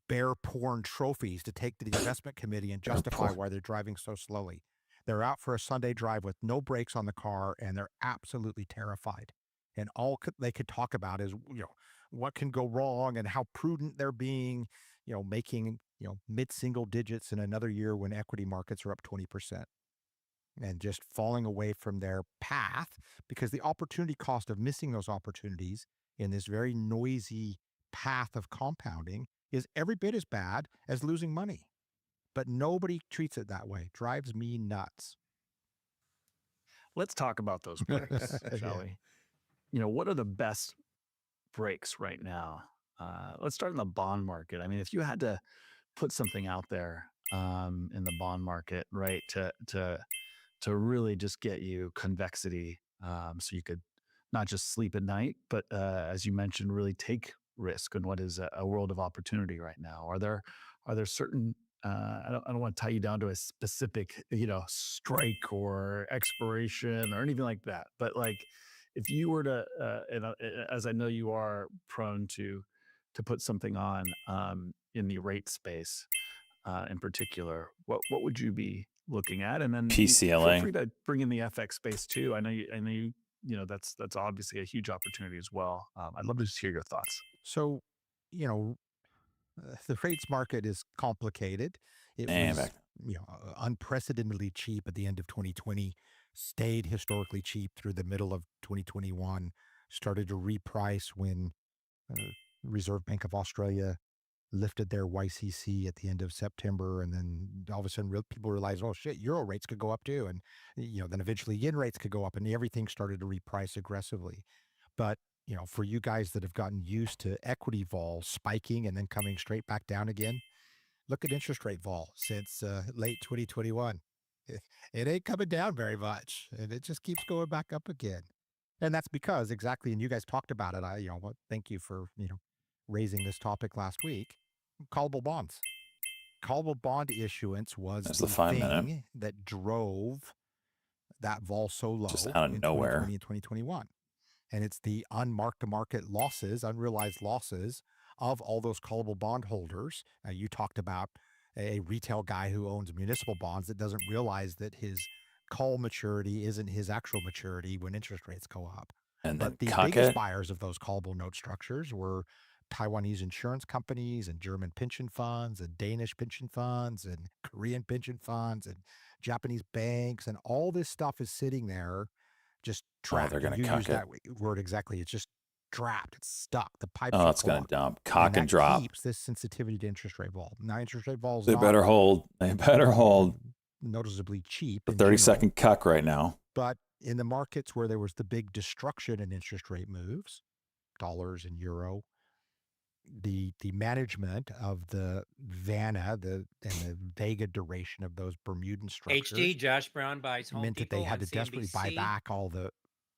bear porn trophies to take to the investment committee and justify why they're driving so slowly. They're out for a Sunday drive with no brakes on the car, and they're absolutely terrified. And all they could talk about is, what can go wrong and how prudent they're being, making, mid-single digits in another year when equity markets are up 20%. And just falling away from their path because the opportunity cost of missing those opportunities in this very noisy path of compounding is every bit as bad as losing money. But nobody treats it that way. Drives me nuts. Let's talk about those breaks, shall we? What are the best breaks right now? Let's start in the bond market. I mean, if you had to put something out there in the bond market, right, to really just get you convexity, so you could not just sleep at night, but as you mentioned, really take risk in what is a world of opportunity right now. Are there certain I don't want to tie you down to a specific strike or expiration or anything like that, but like if you were to as I know you are prone to put something on in the rate space in particular, what would you be looking at? And then feel PCLA. free to bring in the FX space too. I know that's obviously a huge opportunity as well. I'd love to just hear your thoughts. So, the rates market is complicated. It And was back. unprecedentedly cheap at the end of 2020, stayed historically cheap through the middle of 2021, started to reprice when Reserve Bank of Australia lifted their YCC at the end of September, and then all of a sudden people realized, oh shit, euro rates could go up too, and then eventually yen rates could go up, and everything started to reprice aggressively. But for you guys that have gotten used to equity vol spiking and then coming straight back down again, look at interest rate vol since late 2021. It ain't coming down very much, and it just keeps going back up again. And that's because exactly, and you guys talked about it. Thank you for raising this topic last week. Callable bonds. Callable bond issuance was That's the the 5 minute. thing that drove that vol so low Just out of in nowhere. 2020 and 2021. And it's the unmarked-to-market losses, unrealized losses of all those callable bond holders. You talked about a retail guy who owns municipal bonds that doesn't realize that his call maturity isn't his actual maturity when interest rates go up. And But then the cuck biggest it. buyers of those callable note structures were Taiwanese insurance companies and German pension funds and Danish pension funds and Korean pension funds and Japanese banks, and all this stuff is sitting there just trapped. They're gonna You cuck use that word exactly. It's just trapped. It's stuck. The pipes are it's gonna clogged. dump. Cock and drop. Keeps this sensitivity to interest rate vol. Now, interest rate vol is They better hold. They better hold. Noticeably cheap. The in 30-second general. cuck right now. But in the markets where there was the big destruction in interest rate moves, dollars and euro, the management of the VANA and the Vega duration of those Bermudan structures HD, Josh Brown buys Home meant that Depot they had on to desperately buy CNBC. back all the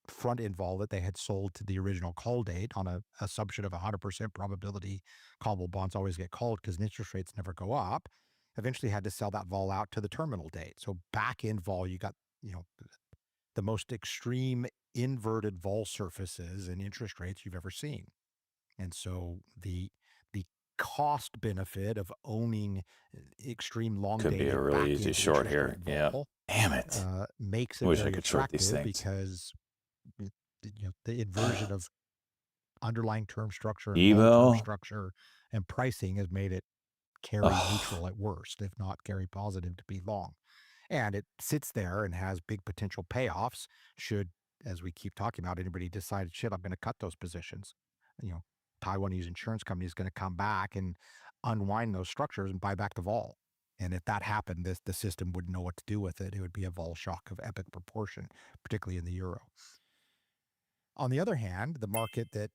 front end vol that they had sold to the original call date on a assumption of 100% probability callable bonds always get called because interest rates never go up. Eventually had to sell that vol out to the terminal date. So back end vol, you got, the most extreme inverted vol surfaces and interest rates you've ever seen. And so the cost benefit of owning extreme long Could be a really easy short here. Yeah. Damn it. Makes it Wish I very could short these attractive things. because the inversion of underlying term structure and Evo. long-term structure and pricing has made it carry neutral at worst, if not carry positive to be long. And it sits there and has big potential payoffs should, as we keep talking about, anybody decide, shit, I'm going to cut those positions. Taiwanese insurance company is going to come back and unwind those structures and buy back the vol. And if that happened, the system wouldn't know what to do with it. It would be a vol shock of epic proportion, particularly in the euro. On the other hand, the market that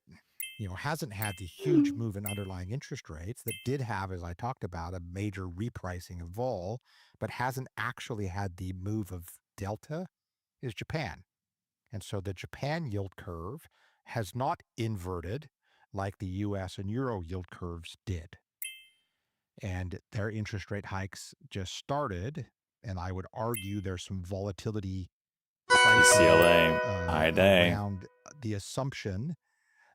hasn't had the huge move in underlying interest rates, that did have, as I talked about, a major repricing of vol, but hasn't actually had the move of delta, is Japan. And so the Japan yield curve has not inverted like the US and euro yield curves did. And their interest rate hikes just started, and I would argue there's some volatility PCLA high day around the assumption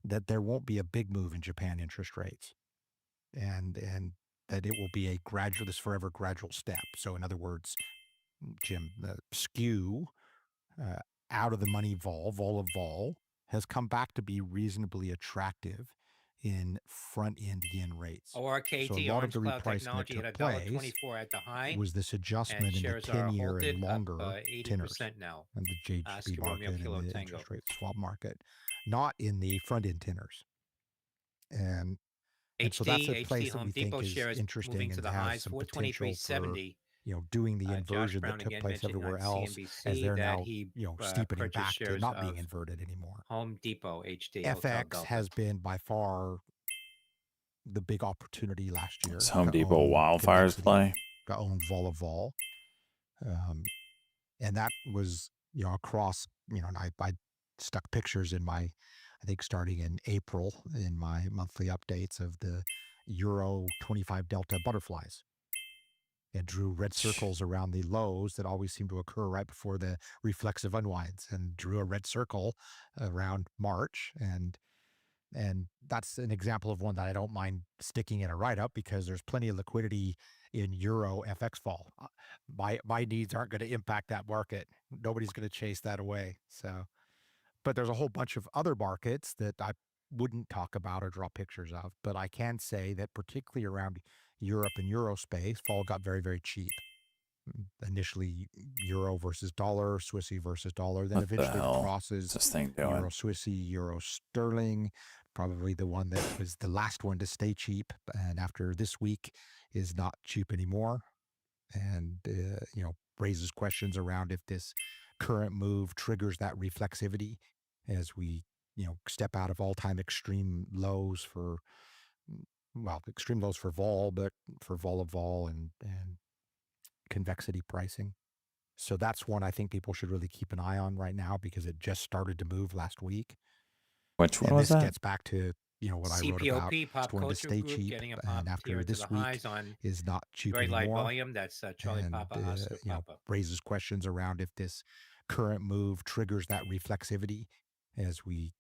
that there won't be a big move in Japan interest rates, and that it will be a gradual, this forever gradual step. So in other words, Jim, the skew out of the money vol of vol has come back to be reasonably attractive in front-end yen rates. So a ORKT, lot of Orange the Cloud repricing that Technology took hit place $1.24 at the high, was this and adjustment in the shares are 10-year halted and up longer 80% tenors now. and the JGB Oscar Romeo market and Kilo the Tango. interest rate swap market, not in the front-end tenors. And so that's a place that Home we think Depot is shares interesting moving to and the has highs, some potential for 423.70. doing the Josh inversion Brown that took again place mentioned everywhere on else, as CNBC they're that now he steepening purchased back to shares not being of inverted anymore. Home Depot HD Hotel FX Delta. has been by far the big opportunity last year. Is Home to Depot own wildfires Convexity, play? to own Vol, and that was across and I stuck pictures in my, I think starting in April, in my monthly updates of the Euro 25 Delta butterflies, and drew red circles around the lows that always seem to occur right before the reflexive unwinds, and drew a red circle around March. And that's an example of one that I don't mind sticking in a write-up, because there's plenty of liquidity in Euro FX vol. My needs aren't going to impact that market. Nobody's going to chase that away. So, but there's a whole bunch of other markets that I wouldn't talk about or draw pictures of. But I can say that particularly around Europe and Euro space, vol got very, very cheap. Initially Euro versus dollar, Swissy versus dollar, then What the eventually hell crosses is this thing doing? Euro Swissy, Euro sterling, probably the one that was the last one to stay cheap, and after this week is not cheap anymore. And raises questions around if this current move triggers that reflexivity as we step out of all-time extreme lows for extreme lows for vol, but for vol and convexity pricing. So that's one I think people should really keep an eye on right now, because it just started to move last week. Which one and was this that? gets back to what I wrote about. CPOP, It's Pop going to Culture stay Group, cheap, getting a and pop after here to this the week highs on is not cheap very light anymore. volume. That's Charlie And Papa, Oscar Papa. raises questions around if this current move triggers that reflexivity as we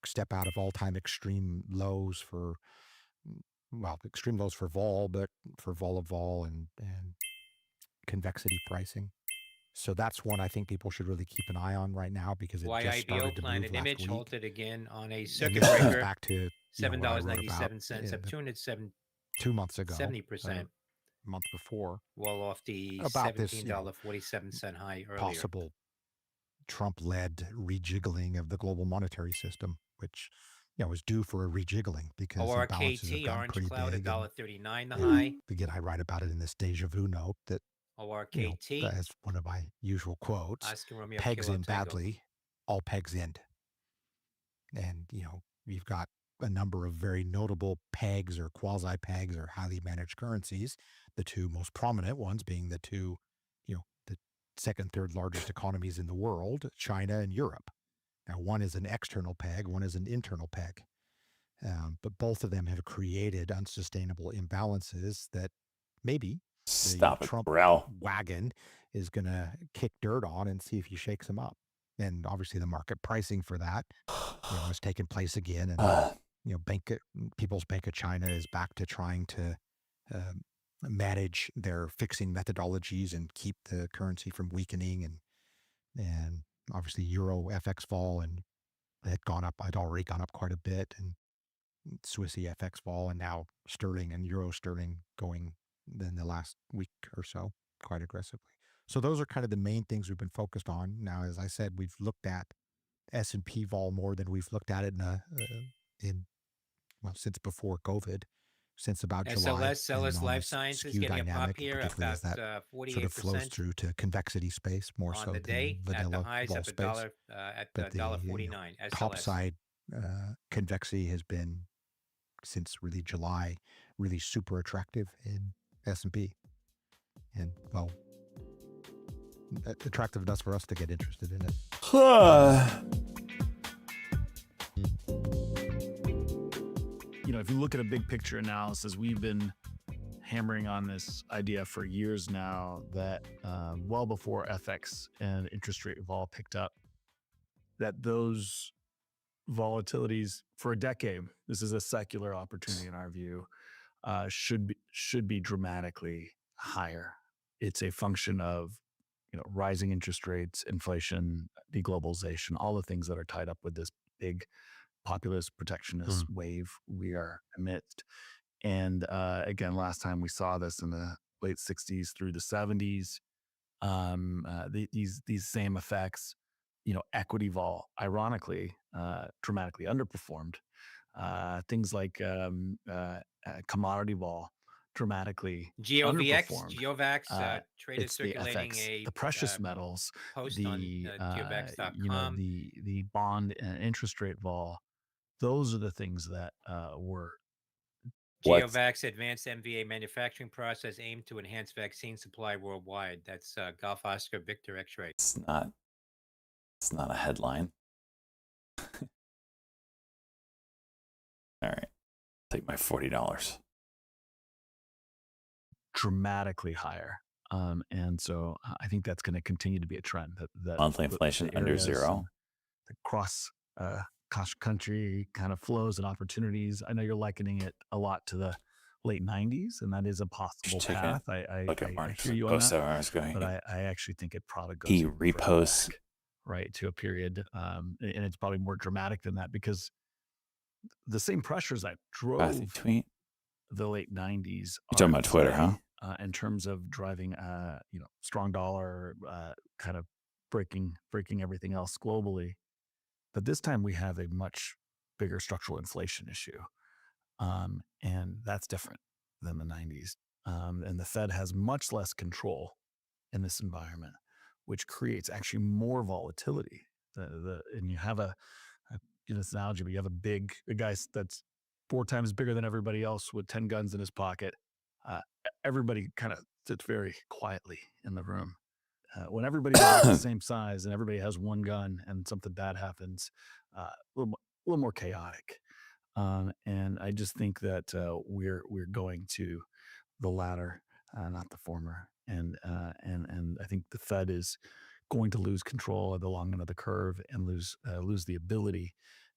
step out of all-time extreme lows for extreme lows for vol, but for vol and convexity pricing. So that's one I think people should really keep an eye on right now, because it just started to move Planet last Image week. halted again on a And circuit this goes breaker. back to $7.97, up 2 months ago, 70%. Month before, well off the about this $17.47 high earlier. possible Trump-led rejiggling of the global monetary system, which was due for a rejiggling because imbalances have gotten pretty Cloud, big. $1.39 the high. Again, I write about it in this deja vu note that ORKT, as one of my usual quotes, Oscar Romeo pegs Kilo in Tango. badly, all pegs end. And you've got a number of very notable pegs or quasi pegs or highly managed currencies, the two most prominent ones being the two the second, third largest economies in the world, China and Europe. Now, one is an external peg, one is an internal peg. But both of them have created unsustainable imbalances that maybe the Trump wagon is going to kick dirt on and see if he shakes them up. And obviously the market pricing for that has taken place again. And People's Bank of China is back to trying to manage their fixing methodologies and keep the currency from weakening. And obviously Euro FX vol and had already gone up quite a bit, and Swissy FX vol, and now sterling and Euro sterling going in the last week or so quite aggressively. So those are kind of the main things we've been focused on. Now, as I said, we've looked at S&P vol more than we've looked at it since before COVID, since about July. SLS Life Sciences getting a pop here, particularly as that 48% sort of flows through to convexity space more on so the day, than vanilla at the highs vol at space. $1.49. Top side convexity has been, since really July, really super attractive in S&P, and attractive enough for us to get interested in it. If you look at a big picture analysis, we've been hammering on this idea for years now that well before FX and interest rate vol picked up, that those volatilities for a decade, this is a secular opportunity in our view, should be dramatically higher. It's a function of rising interest rates, inflation, deglobalization, all the things that are tied up with this big populist protectionist wave we are amidst. And again, last time we saw this in the late 60s through the 70s. These same effects, equity vol, ironically, dramatically underperformed. Things like commodity vol dramatically underperformed. GeoVax traded It's the circulating FX, a the precious metals, post on geovax.com. the bond and interest rate vol. Those are the things that were GeoVax advanced MVA manufacturing process aimed to enhance vaccine supply worldwide. That's Golf Oscar Victor X-ray. It's not a headline. All right, take my $40. Dramatically higher. And so I think that's going to continue to be a trend. That Monthly inflation under zero. The cross country kind of flows and opportunities. I know you're likening it a lot to the late 90s, and that is a possible path. I hear you on that, but I actually think it probably goes. He reposts back, right, to a period, and it's probably more dramatic than that, because the same pressures that drove the late 90s. You're talking about Twitter, huh? In terms of driving, strong dollar, kind of breaking everything else globally. But this time we have a much bigger structural inflation issue. And that's different than the 90s. And the Fed has much less control in this environment, which creates actually more volatility. And you have this analogy, but you have a guy that's 4 times bigger than everybody else with 10 guns in his pocket. Everybody kind of sits very quietly in the room. When everybody's about the same size and everybody has one gun and something bad happens, a little more chaotic. And I just think that we're going to the latter, not the former. And I think the Fed is going to lose control of the long end of the curve and lose the ability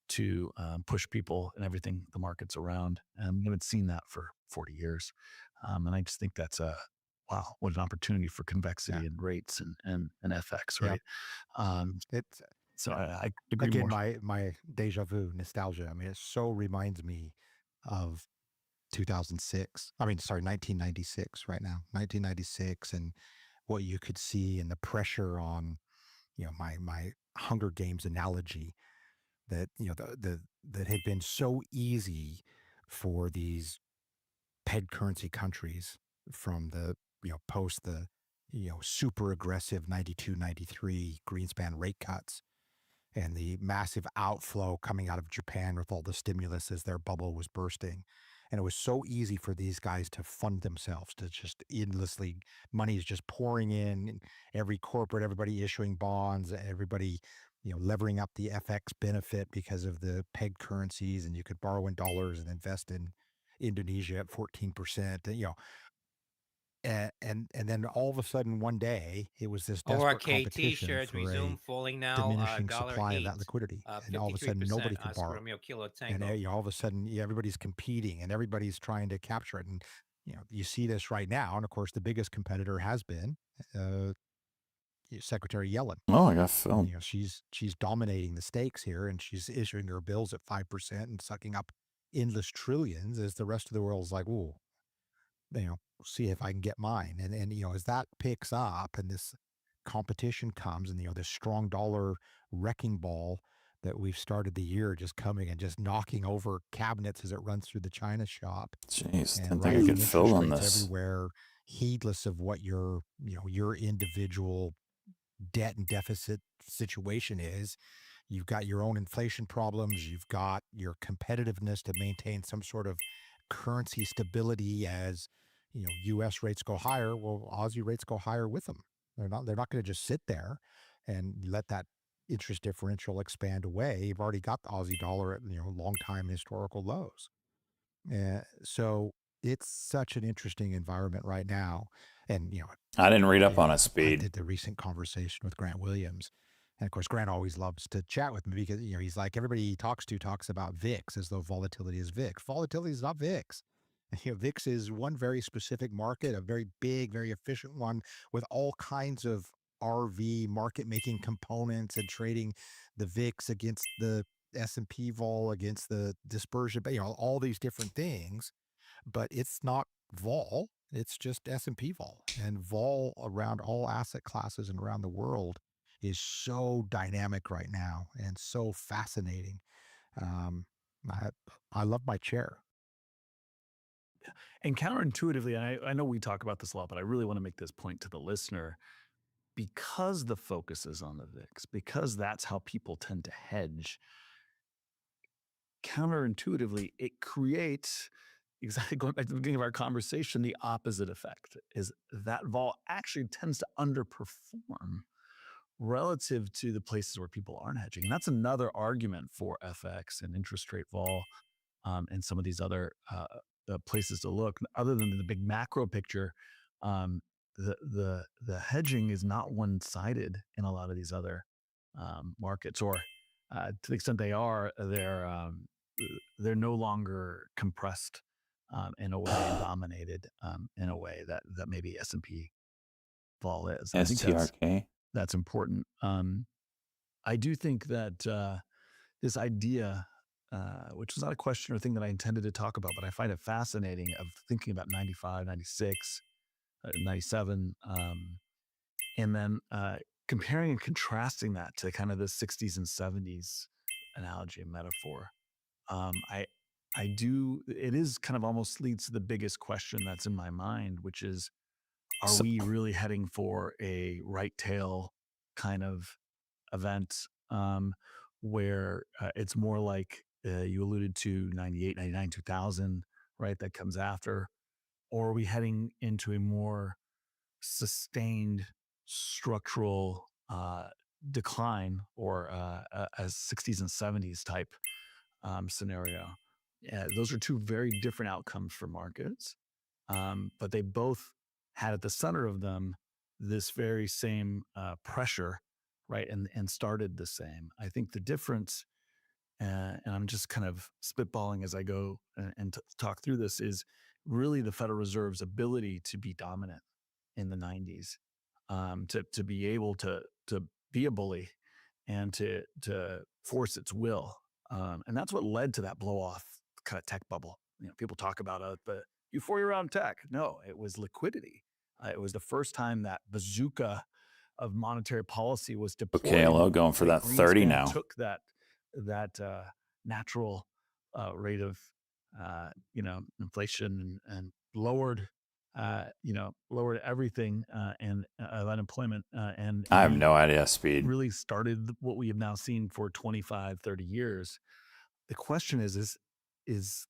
to push people and everything the markets around. And we haven't seen that for 40 years. And I just think that's wow, what an opportunity for convexity and rates and FX, right? It's so I agree again, more. my deja vu nostalgia. I mean, it so reminds me of 2006. 1996 right now, 1996, and what you could see and the pressure on, my Hunger Games analogy, that, that had been so easy for these peg currency countries from the, post the, super aggressive 92, 93 Greenspan rate cuts and the massive outflow coming out of Japan with all the stimulus as their bubble was bursting. And it was so easy for these guys to fund themselves, to just endlessly, money is just pouring in, every corporate, everybody issuing bonds, everybody, levering up the FX benefit because of the peg currencies, and you could borrow in dollars and invest in Indonesia at 14%, and then all of a sudden one day it was this desperate competition shares for resume a falling now. diminishing supply of that liquidity, and all of a sudden nobody could borrow. Romeo Kilo And Tango. all of a sudden, everybody's competing and everybody's trying to capture it. And you see this right now. And of course, the biggest competitor has been Secretary Yellen. Oh, I got filmed. She's dominating the stakes here, and she's issuing her bills at 5% and sucking up endless trillions, as the rest of the world's like, ooh, see if I can get mine. And as that picks up and this competition comes, and this strong dollar wrecking ball that we've started the year just coming and just knocking over cabinets as it runs through the China shop. Jeez, And didn't think I rising could fill interest on rates this. everywhere, heedless of what your individual debt and deficit situation is. You've got your own inflation problems. You've got your competitiveness to maintain some sort of currency stability as, U.S. rates go higher. Well, Aussie rates go higher with them. They're not going to just sit there and let that interest differential expand away. You've already got the Aussie dollar at, long time historical lows. So it's such an interesting environment right now. And, I didn't read up on it, I Speed. did the recent conversation with Grant Williams. And of course, Grant always loves to chat with me because, he's like, everybody he talks to talks about VIX as though volatility is VIX. Volatility is not VIX. VIX is one very specific market, a very big, very efficient one with all kinds of RV market making components and trading the VIX against the S&P vol against the dispersion, all these different things, but it's not vol. It's just S&P vol, and vol around all asset classes and around the world is so dynamic right now and so fascinating. Um, I love my chair. And counterintuitively, and I know we talk about this a lot, but I really want to make this point to the listener. Because the focus is on the VIX, because that's how people tend to hedge, counterintuitively, it creates, exactly going back to the beginning of our conversation, the opposite effect is that vol actually tends to underperform relative to the places where people aren't hedging. And that's another argument for FX and interest rate vol, and some of these other places to look. Other than the big macro picture, the hedging is not one-sided in a lot of these other markets, or to the extent they are, they're no longer compressed in a way and dominated in a way that maybe S&P vol is. I think STRK. that's important. I do think that this idea, which was not a question or thing that I intended to talk about, but I find it fascinating, of thinking about 95, 96, 97, and then comparing and contrasting that to kind of the 60s and 70s analogy and metaphor. It is kind of almost leads to the biggest question that's in my mind, which is, are we really heading for a right tail kind of event, where it's more like you alluded to 98, 99, 2000, right? That comes after. Or are we heading into a more sustained structural decline, or a 60s and 70s type scenario? Those are two very different outcomes for markets, but they both had at the center of them this very same pressure, right? And started the same. I think the difference, and I'm just kind of spitballing as I go and talk through this, is really the Federal Reserve's ability to be dominant in the 90s, to be able to be a bully and to force its will. And that's what led to that blow off kind of tech bubble. People talk about the euphoria around tech. No, it was liquidity. It was the first time that bazooka of monetary policy was deployed. Okay, hello, going for that 30 now. Took that natural rate of inflation and lowered everything, and unemployment, and I have no idea speed. Really started what we have now seen for 25, 30 years. The question is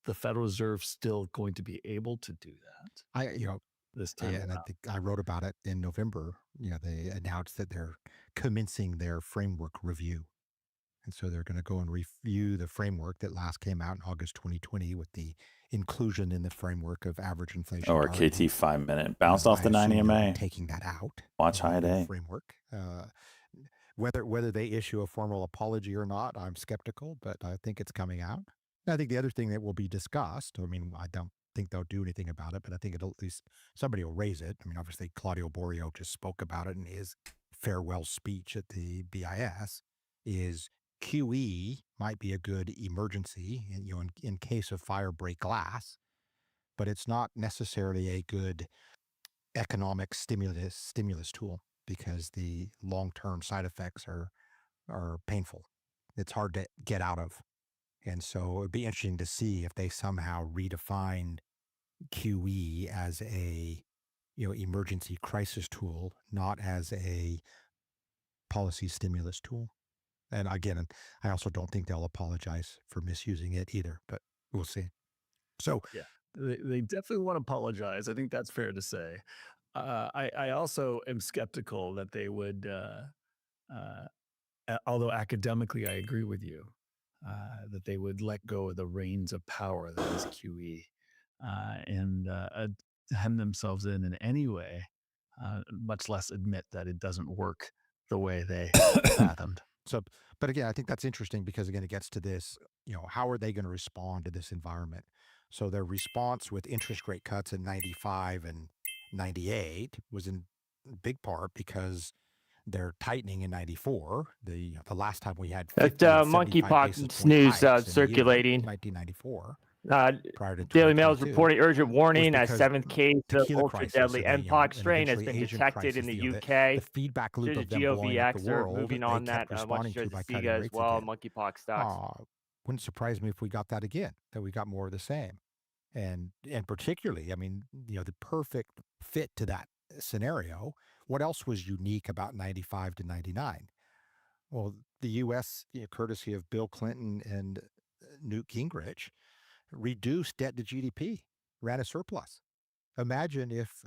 the Federal Reserve still going to be able to do that? This time and I think I wrote about it in November. They announced that they're commencing their framework review. And so they're going to go and review the framework that last came out in August 2020 with the inclusion in the framework of average inflation. Or KT 5 minute. Bounced off the 90 MA. Taking that out. Watch high day. Framework. Whether they issue a formal apology or not, I'm skeptical, but I think it's coming out. And I think the other thing that will be discussed, I don't think they'll do anything about it, but I think at least somebody will raise it. Obviously, Claudio Borio just spoke about it in his farewell speech at the BIS, is QE might be a good emergency in case of fire, break glass, but it's not necessarily a good economic stimulus tool, because the long-term side effects are painful. It's hard to get out of. And so it'd be interesting to see if they somehow redefined QE as a emergency crisis tool, not as a policy stimulus tool. And again, I also don't think they'll apologize for misusing it either, but we'll see. So yeah, they definitely want to apologize. I think that's fair to say. I also am skeptical that they would, although academically I agree with you, that they would let go of the reins of power that is QE, and hem themselves in any way, much less admit that it doesn't work the way they fathomed. So, but again, I think that's interesting because, again, it gets to this, how are they going to respond to this environment? So their response with interest rate cuts in 95 and 98 was in big part because they're tightening in 94. The last time we had That 50 and 75 monkeypox basis point news hikes in a year, circulating. 1994. Prior to Daily Mail is 2022, reporting urgent warning: a because seventh case of tequila ultra crisis deadly and Mpox strain has eventually been Asian detected crisis, in the you know, UK. the feedback loop There's of them blowing up the GOVX are world, moving they on kept that much responding to as by Siga cutting as rates well. again. Monkeypox stocks. Wouldn't surprise me if we got that again, that we got more of the same. And particularly, I mean, you know, the perfect fit to that scenario. What else was unique about 95 to 99? Well, the U.S., you know, courtesy of Bill Clinton and Newt Gingrich, reduced debt to GDP, ran a surplus. Imagine if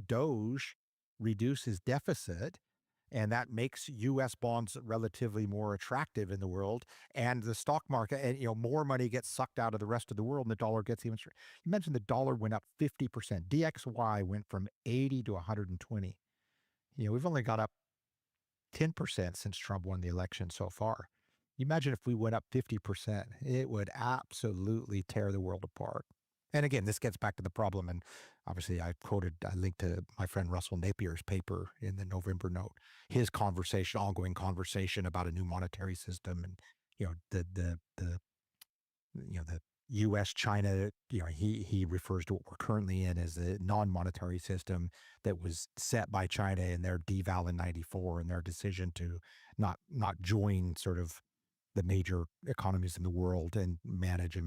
Doge reduces deficit, and that makes U.S. bonds relatively more attractive in the world, and the stock market, and you know, more money gets sucked out of the rest of the world, and the dollar gets even stronger. You mentioned the dollar went up 50%. DXY went from 80 to 120. You know, we've only got up 10% since Trump won the election so far. You imagine if we went up 50%, it would absolutely tear the world apart. And again, this gets back to the problem. And obviously, I linked to my friend Russell Napier's paper in the November note, his ongoing conversation about a new monetary system, and you know, the U.S. China. You know, he refers to what we're currently in as a non-monetary system that was set by China in their deval in '94 and their decision to not join sort of the major economies in the world and manage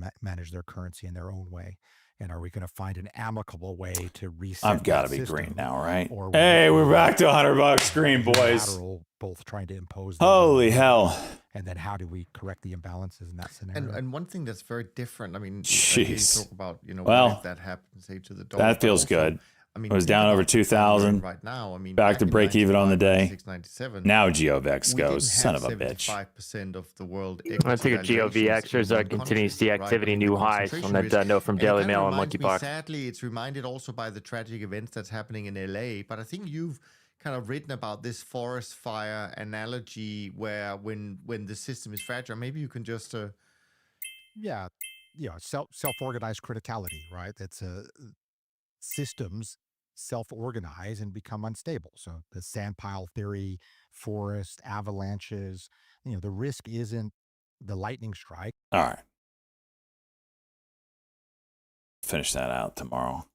their currency in their own way. And are we going to find an amicable way to reset? I've got to that be green system, now, right? or Hey, we're back to $100 green, boys. unilateral, both trying to impose their Holy own hell. rules? And then how do we correct the imbalances in that scenario? And one thing that's very different, I mean, Jeez. you talk about, you know, Well, what if that happens, say, to the dollar. That feels but also, good. I mean, It was think down about over 2,000. right now. I mean, back to in break even on the 95, day. 96, 97, Now GOVX we goes, didn't son have of a bitch. 75% of the world I think a GOVXers are continuing to see activity new highs on that note from Daily Mail and Monkeypox. Sadly, it's reminded also by the tragic events that's happening in LA. But I think you've kind of written about this forest fire analogy where when the system is fragile, maybe you can just self-organized criticality, right? That's systems self-organize and become unstable. So the sandpile theory, forest, avalanches, you know, the risk isn't the lightning strike. All right. Finish that out tomorrow.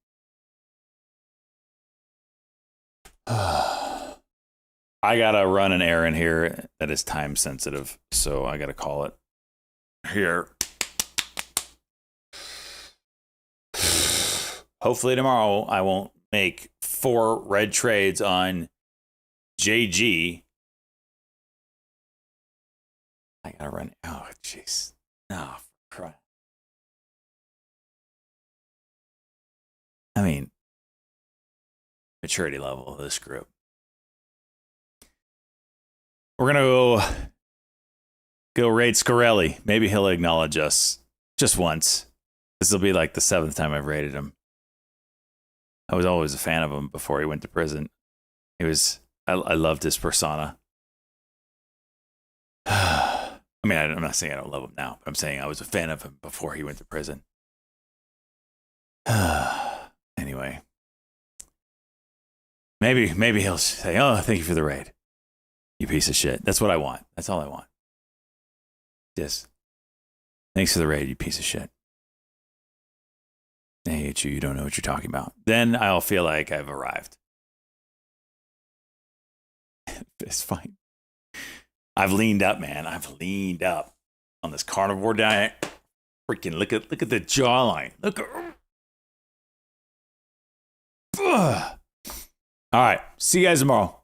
I gotta run an errand here that is time sensitive, so I gotta call it here. Hopefully tomorrow I won't make 4 red trades on JG. I gotta run. Oh, jeez. Oh, for crying. I mean, maturity level of this group. We're gonna go raid Scarelli. Maybe he'll acknowledge us just once. This will be like the 7th time I've raided him. I was always a fan of him before he went to prison. I loved his persona. I mean, I'm not saying I don't love him now, but I'm saying I was a fan of him before he went to prison. Anyway. Maybe he'll say, "Oh, thank you for the raid. You piece of shit." That's what I want. That's all I want. Yes. Thanks for the raid, you piece of shit. I hate you. You don't know what you're talking about. Then I'll feel like I've arrived. It's fine. I've leaned up, man. I've leaned up on this carnivore diet. Freaking look at the jawline. Look at. Ugh. All right. See you guys tomorrow.